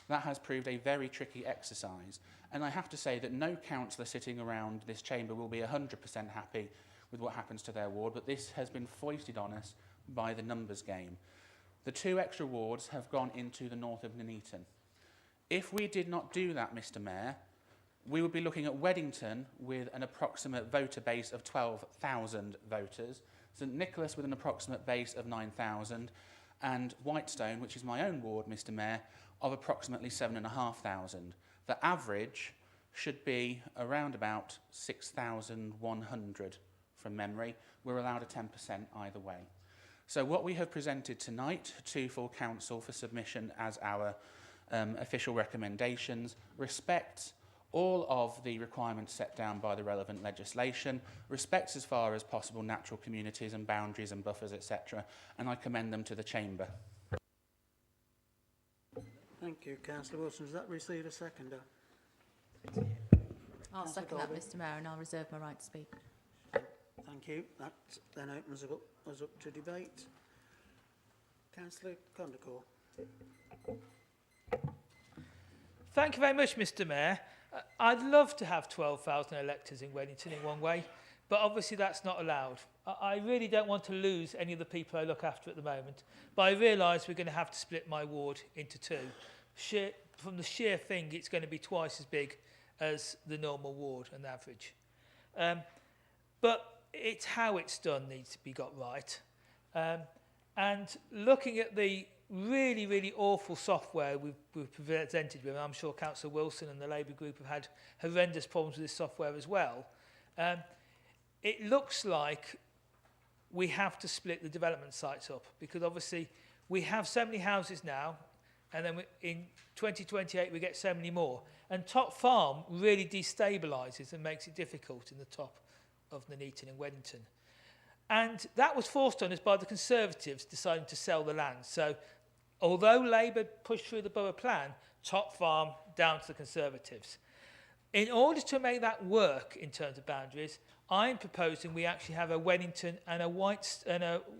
That has proved a very tricky exercise. And I have to say that no councillor sitting around this chamber will be 100% happy with what happens to their ward, but this has been foisted on us by the numbers game. The 2 extra wards have gone into the north of Nuneaton. If we did not do that, Mr. Mayor, we would be looking at Weddington with an approximate voter base of 12,000 voters, St Nicholas with an approximate base of 9,000, and Whitestone, which is my own ward, Mr Mayor, of approximately 7,500. The average should be around about 6,100 from memory. We're allowed a 10% either way. So what we have presented tonight to full council for submission as our official recommendations respects all of the requirements set down by the relevant legislation, respects as far as possible natural communities and boundaries and buffers, etc., and I commend them to the Chamber. Thank you, Councillor Wilson. Does that receive a seconder? I'll second that, Mr Mayor, and I'll reserve my right to speak. Thank you. That then opens us up to debate. Councillor Condacore. Thank you very much, Mr Mayor. I'd love to have 12,000 electors in Weddington in one way, but obviously that's not allowed. I really don't want to lose any of the people I look after at the moment, but I realise we're going to have to split my ward into two. From the sheer thing, it's going to be twice as big as the normal ward and average. But it's how it's done needs to be got right. And looking at the really, really awful software we've presented with, and I'm sure Councillor Wilson and the Labour group have had horrendous problems with this software as well, it looks like we have to split the development sites up, because obviously we have so many houses now, and then in 2028 we get so many more. And Top Farm really destabilises and makes it difficult in the top of Nuneaton and Weddington. And that was forced on us by the Conservatives deciding to sell the land. So although Labour pushed through the borough plan, Top Farm down to the Conservatives. In order to make that work in terms of boundaries, I'm proposing we actually have a Weddington and a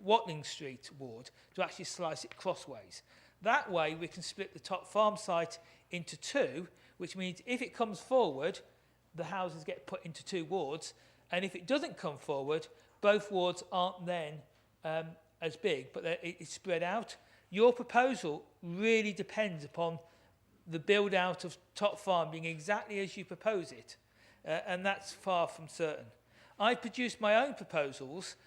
Watling Street ward to actually slice it crossways. That way we can split the Top Farm site into two, which means if it comes forward, the houses get put into two wards, and if it doesn't come forward, both wards aren't then as big, but it's spread out. Your proposal really depends upon the build-out of Top Farm being exactly as you propose it, and that's far from certain. I produced my own proposals,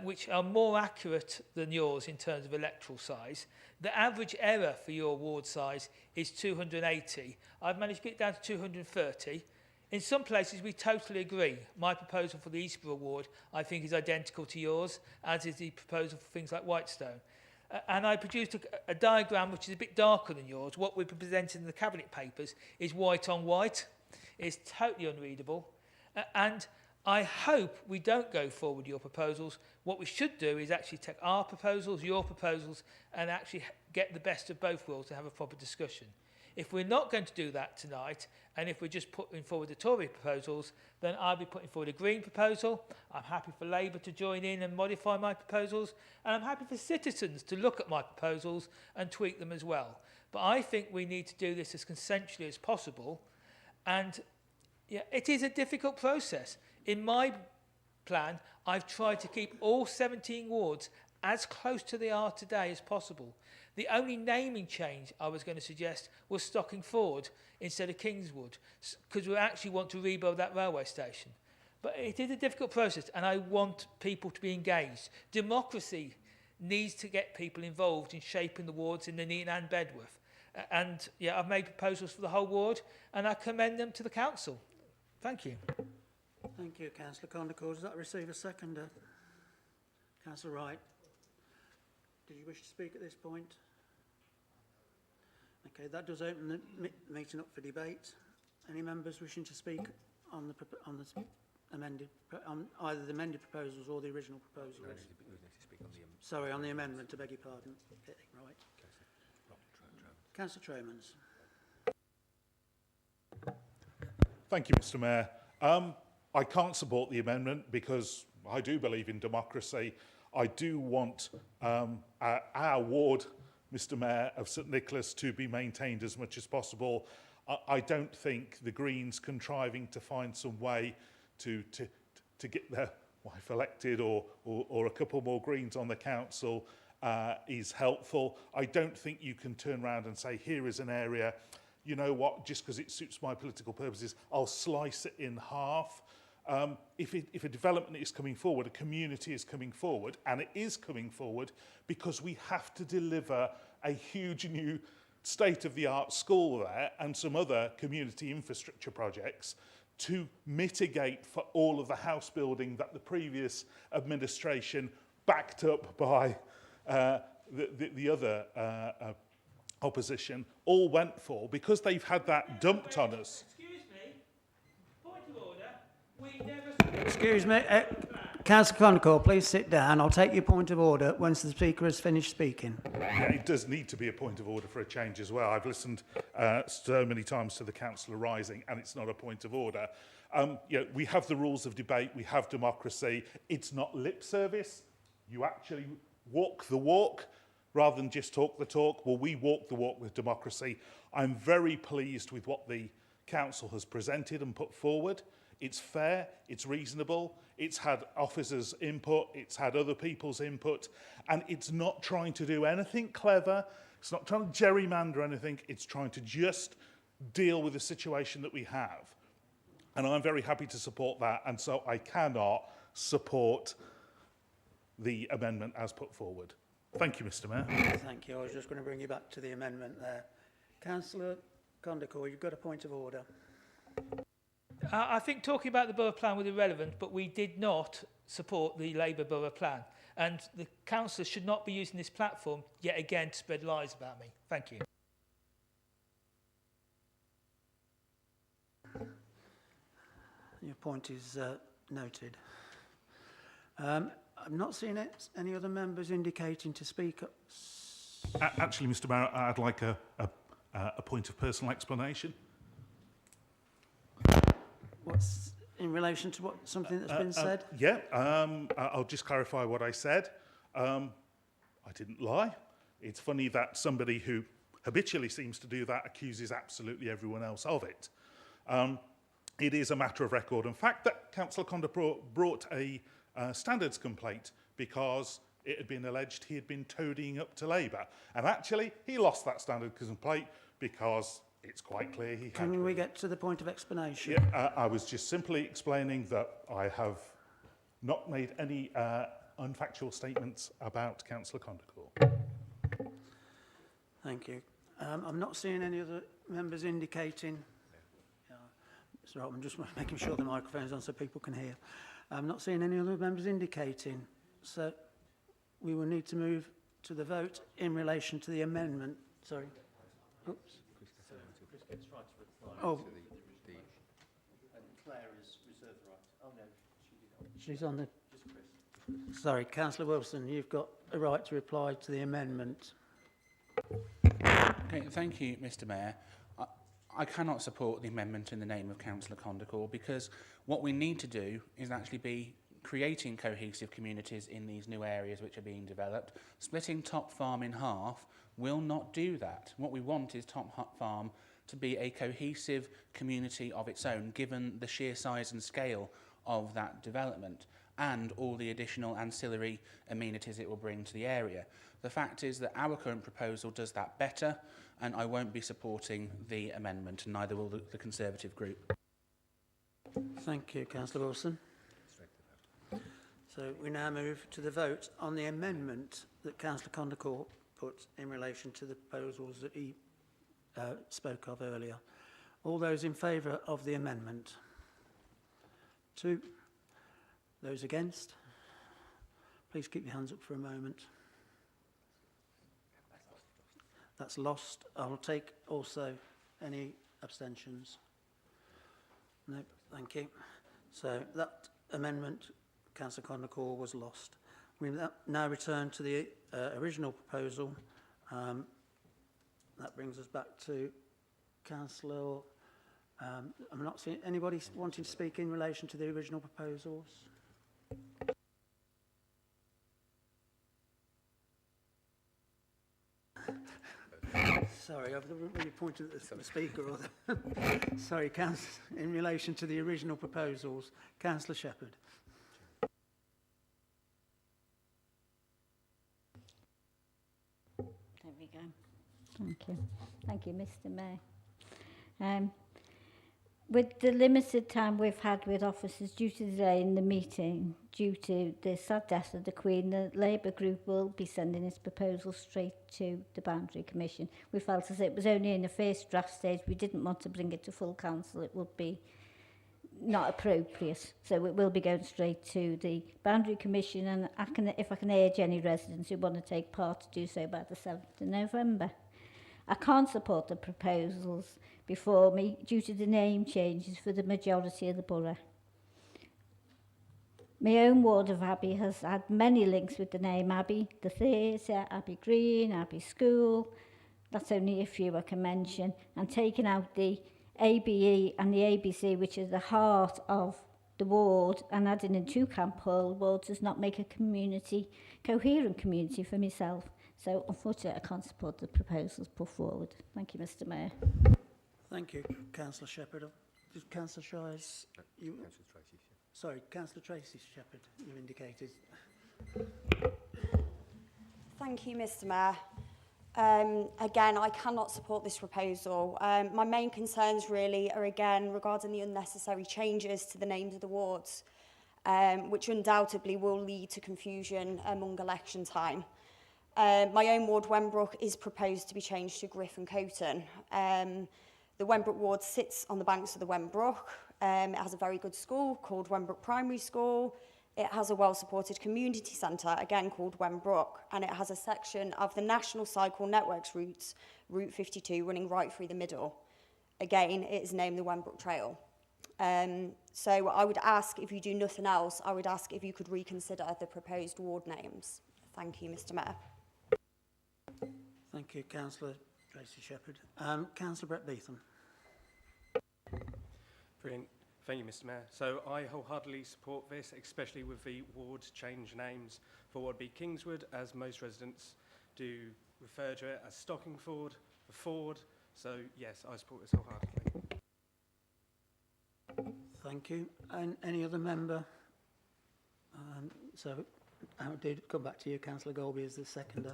which are more accurate than yours in terms of electoral size. The average error for your ward size is 280. I've managed to get it down to 230. In some places, we totally agree. My proposal for the Eastborough ward, I think, is identical to yours, as is the proposal for things like Whitestone. And I produced a diagram which is a bit darker than yours. What we're presenting in the Cabinet papers is white on white. It's totally unreadable. And I hope we don't go forward with your proposals. What we should do is actually take our proposals, your proposals, and actually get the best of both worlds and have a proper discussion. If we're not going to do that tonight, and if we're just putting forward the Tory proposals, then I'll be putting forward a Green proposal. I'm happy for Labour to join in and modify my proposals, and I'm happy for citizens to look at my proposals and tweak them as well. But I think we need to do this as consensually as possible, and yeah, it is a difficult process. In my plan, I've tried to keep all 17 wards as close to they are today as possible. The only naming change I was going to suggest was Stockingford instead of Kingswood, because we actually want to rebuild that railway station. But it is a difficult process, and I want people to be engaged. Democracy needs to get people involved in shaping the wards in Nuneaton and Bedworth. And yeah, I've made proposals for the whole ward, and I commend them to the council. Thank you. Thank you, Councillor Condacore. Does that receive a seconder? Councillor Wright. Did you wish to speak at this point? Okay, that does open the meeting up for debate. Any members wishing to speak on the amended, on either the amended proposals or the original proposals? Sorry, on the amendment, I beg your pardon. Okay, right. Councillor Tromans. Thank you, Mr. Mayor. I can't support the amendment because I do believe in democracy. I do want our ward, Mr. Mayor, of St Nicholas to be maintained as much as possible. I don't think the Greens contriving to find some way to get their wife elected or a couple more Greens on the council is helpful. I don't think you can turn around and say, here is an area you know what, just because it suits my political purposes, I'll slice it in half. If a development is coming forward, a community is coming forward, and it is coming forward because we have to deliver a huge new state-of-the-art school there and some other community infrastructure projects to mitigate for all of the house building that the previous administration, backed up by the other opposition, all went for, because they've had that dumped on us. Excuse me. Point of order. We never... Excuse me, Councillor Clonacall, please sit down. I'll take your point of order once the Speaker has finished speaking. Yeah, it does need to be a point of order for a change as well. I've listened so many times to the Councillor rising, and it's not a point of order. You know, we have the rules of debate, we have democracy. It's not lip service. You actually walk the walk rather than just talk the talk. Well, we walk the walk with democracy. I'm very pleased with what the Council has presented and put forward. It's fair, it's reasonable, it's had officers' input, it's had other people's input, and it's not trying to do anything clever, it's not trying to gerrymander anything, it's trying to just deal with the situation that we have. And I'm very happy to support that, and so I cannot support the amendment as put forward. Thank you, Mr. Mayor. Thank you. I was just going to bring you back to the amendment there. Councillor Clonacall, you've got a point of order. I think talking about the borough plan was irrelevant, but we did not support the Labour borough plan. And the councillors should not be using this platform yet again to spread lies about me. Thank you. Your point is noted. I'm not seeing any other members indicating to speak up. Actually, Mr. Mayor, I'd like a point of personal explanation. What's in relation to something that's been said? Yeah, I'll just clarify what I said. I didn't lie. It's funny that somebody who habitually seems to do that accuses absolutely everyone else of it. It is a matter of record and fact that Councillor Conda brought a standards complaint because it had been alleged he had been toadying up to Labour. And actually, he lost that standard complaint because it's quite clear he had. Can we get to the point of explanation? Yeah, I was just simply explaining that I have not made any unfactual statements about Councillor Clonacall. Thank you. I'm not seeing any other members indicating. Sorry, I'm just making sure the microphone's on so people can hear. I'm not seeing any other members indicating. So we will need to move to the vote in relation to the amendment. Sorry. Oops. Oh. Claire is reserved the right. Oh no, she did not. She's on the... Sorry, Councillor Wilson, you've got a right to reply to the amendment. Okay, thank you, Mr. Mayor. I cannot support the amendment in the name of Councillor Clonacall because what we need to do is actually be creating cohesive communities in these new areas which are being developed. Splitting Top Farm in half will not do that. What we want is Top Farm to be a cohesive community of its own, given the sheer size and scale of that development and all the additional ancillary amenities it will bring to the area. The fact is that our current proposal does that better, and I won't be supporting the amendment, and neither will the Conservative group. Thank you, Councillor Wilson. So we now move to the vote on the amendment that Councillor Clonacall put in relation to the proposals that he spoke of earlier. All those in favour of the amendment? 2. Those against? Please keep your hands up for a moment. That's lost. I'll take also any abstentions. No, thank you. So that amendment, Councillor Clonacall, was lost. We now return to the original proposal. That brings us back to Councillor. I'm not seeing anybody wanting to speak in relation to the original proposals. Sorry, I've really pointed at the speaker. Or the sorry, Councillor, in relation to the original proposals, Councillor Shepherd. There we go. Thank you. Thank you, Mr. Mayor. With the limited time we've had with officers due to the delay in the meeting, due to the sad death of the Queen, the Labour group will be sending its proposal straight to the Boundary Commission. We felt as it was only in the first draft stage, we didn't want to bring it to full council. It would be not appropriate. So it will be going straight to the Boundary Commission, and if I can urge any residents who want to take part to do so by the 7th of November. I can't support the proposals before me due to the name changes for the majority of the borough. My own ward of Abbey has had many links with the name Abbey, the theatre, Abbey Green, Abbey School. That's only a few I can mention. And taking out the ABE and the ABC, which is the heart of the ward, and adding in 2 Camp Hall wards does not make a coherent community for myself. So, unfortunately, I can't support the proposals put forward. Thank you, Mr Mayor. Thank you, Councillor Shepherd. Did Councillor Shires... Councillor Tracy. Sorry, Councillor Tracy Shepherd, you indicated. Thank you, Mr Mayor. Again, I cannot support this proposal. My main concerns really are, again, regarding the unnecessary changes to the names of the wards, which undoubtedly will lead to confusion among election time. My own ward, Wenbrook, is proposed to be changed to Griff and Coton. The Wenbrook ward sits on the banks of the Wenbrook. It has a very good school called Wenbrook Primary School. It has a well-supported community centre, again called Wenbrook, and it has a section of the National Cycle Networks routes, Route 52, running right through the middle. Again, it is named the Wenbrook Trail. So I would ask, if you do nothing else, I would ask if you could reconsider the proposed ward names. Thank you, Mr Mayor. Thank you, Councillor Tracy Shepherd. Councillor Brett Beetham. Brilliant. Thank you, Mr Mayor. So I wholeheartedly support this, especially with the wards change names for what would be Kingswood, as most residents do refer to it as Stockingford, the Ford. So yes, I support this wholeheartedly. Thank you. And any other member? So I did come back to you, Councillor Golby, as the seconder.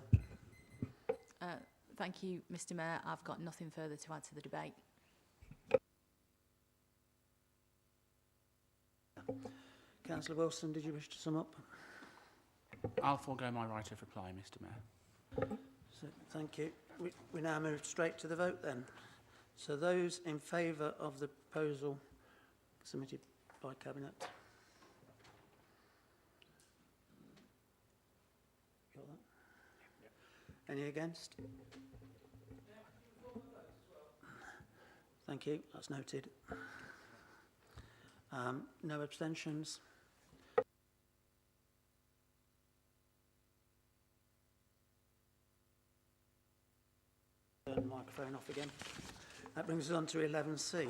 Thank you, Mr Mayor. I've got nothing further to add to the debate. Councillor Wilson, did you wish to sum up? I'll forego my right of reply, Mr Mayor. So, thank you. We now move straight to the vote then. So those in favour of the proposal submitted by Cabinet. Got that? Yep. Any against? Thank you, that's noted. No abstentions. Turn the microphone off again. That brings us on to 11C.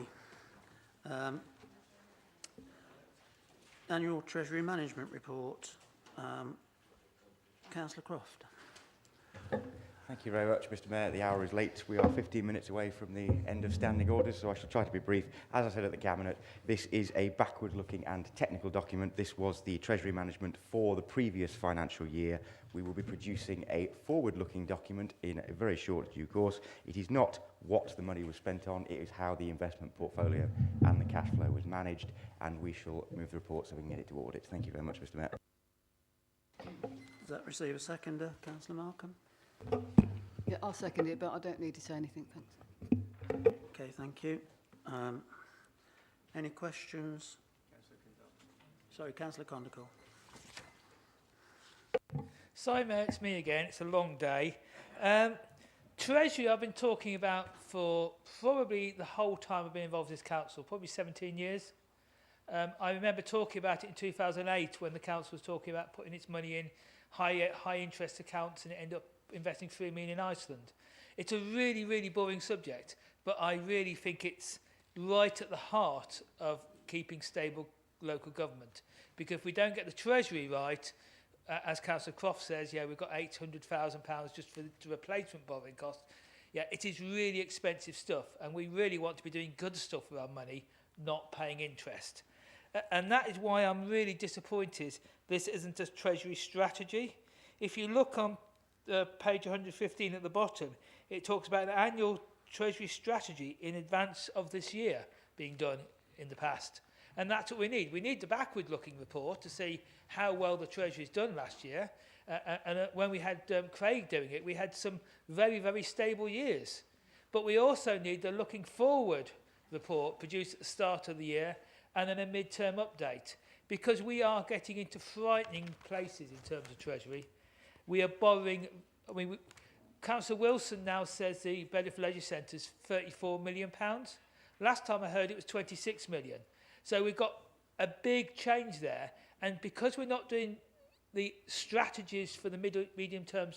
Annual Treasury Management Report. Councillor Croft. Thank you very much, Mr Mayor. The hour is late. We are 15 minutes away from the end of standing orders, so I shall try to be brief. As I said at the Cabinet, this is a backward-looking and technical document. This was the Treasury Management for the previous financial year. We will be producing a forward-looking document in a very short due course. It is not what the money was spent on, it is how the investment portfolio and the cash flow was managed, and we shall move the report so we can get it to audit. Thank you very much, Mr Mayor. Does that receive a seconder? Councillor Markham? Yeah, I'll second it, but I don't need to say anything, thanks. Okay, thank you. Any questions? Sorry, Councillor Condicle. Sorry, Mayor, it's me again. It's a long day. Treasury I've been talking about for probably the whole time I've been involved in this council, probably 17 years. I remember talking about it in 2008 when the council was talking about putting its money in high interest accounts, and it ended up investing 3 million in Iceland. It's a really, really boring subject, but I really think it's right at the heart of keeping stable local government. Because if we don't get the Treasury right, as Councillor Croft says, yeah, we've got £800,000 just for the replacement borrowing cost. Yeah, it is really expensive stuff, and we really want to be doing good stuff with our money, not paying interest. And that is why I'm really disappointed this isn't a Treasury strategy. If you look on page 115 at the bottom, it talks about an annual Treasury strategy in advance of this year being done in the past. And that's what we need. We need the backward-looking report to see how well the Treasury's done last year. When we had Craig doing it, we had some very, very stable years. But we also need the looking forward report produced at the start of the year and then a mid-term update, because we are getting into frightening places in terms of Treasury. We are borrowing, Councillor Wilson now says the Bedworth Leisure Centre is £34 million. Last time I heard it was 26 million. So we've got a big change there. And because we're not doing the strategies for the medium-term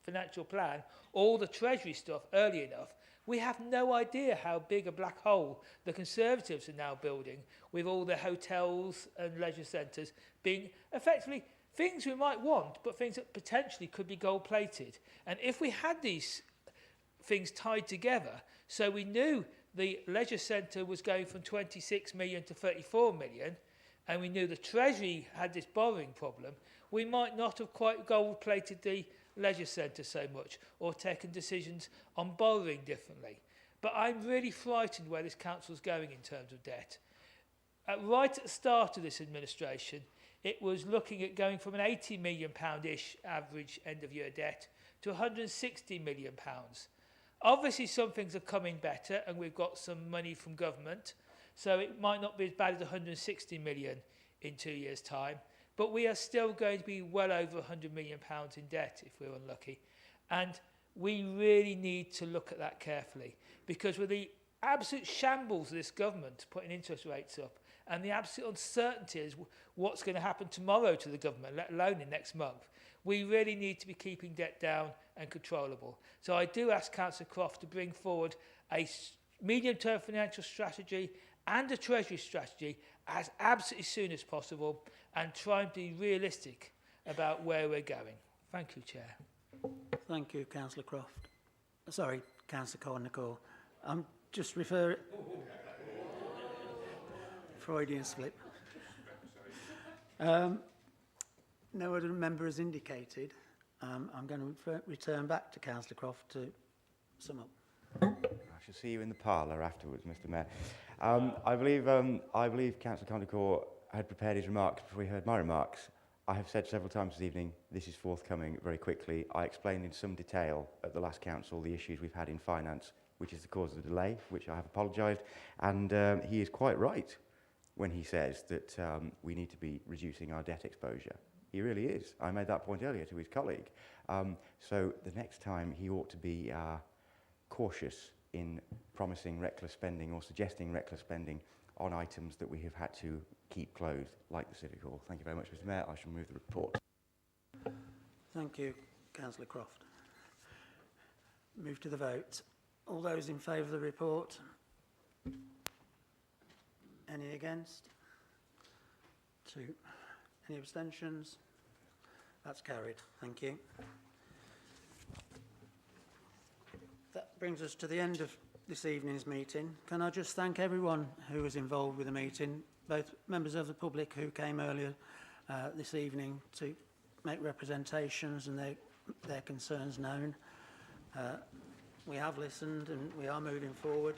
financial plan, all the Treasury stuff early enough, we have no idea how big a black hole the Conservatives are now building with all the hotels and leisure centres being effectively things we might want, but things that potentially could be gold-plated. And if we had these things tied together, so we knew the leisure centre was going from 26 million to 34 million, and we knew the Treasury had this borrowing problem, we might not have quite gold-plated the leisure centre so much, or taken decisions on borrowing differently. But I'm really frightened where this council's going in terms of debt. Right at the start of this administration, it was looking at going from an £80 million-ish average end-of-year debt to £160 million. Obviously, some things are coming better, and we've got some money from government, so it might not be as bad as 160 million in 2 years' time, but we are still going to be well over £100 million in debt if we're unlucky. And we really need to look at that carefully, because with the absolute shambles of this government putting interest rates up, and the absolute uncertainty is what's going to happen tomorrow to the government, let alone in next month, we really need to be keeping debt down and controllable. So I do ask Councillor Croft to bring forward a medium-term financial strategy and a Treasury strategy as absolutely soon as possible, and try and be realistic about where we're going. Thank you, Chair. Thank you, Councillor Croft. Sorry, Councillor Cornicle. I'm just referring... Freudian slip. No other member has indicated. I'm going to return back to Councillor Croft to sum up. I shall see you in the parlour afterwards, Mr. Mayor. I believe Councillor Condicore had prepared his remarks before he heard my remarks. I have said several times this evening, this is forthcoming very quickly. I explained in some detail at the last council the issues we've had in finance, which is the cause of the delay, which I have apologised, and he is quite right when he says that we need to be reducing our debt exposure. He really is. I made that point earlier to his colleague. So the next time he ought to be cautious in promising reckless spending or suggesting reckless spending on items that we have had to keep closed, like the Civic Hall. Thank you very much, Mr. Mayor. I shall move the report. Thank you, Councillor Croft. Move to the vote. All those in favour of the report? Any against? 2. Any abstentions? That's carried. Thank you. That brings us to the end of this evening's meeting. Can I just thank everyone who was involved with the meeting, both members of the public who came earlier this evening to make representations and their concerns known. We have listened and we are moving forward.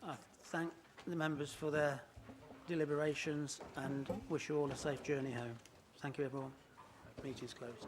I thank the members for their deliberations and wish you all a safe journey home. Thank you, everyone. Meeting is closed.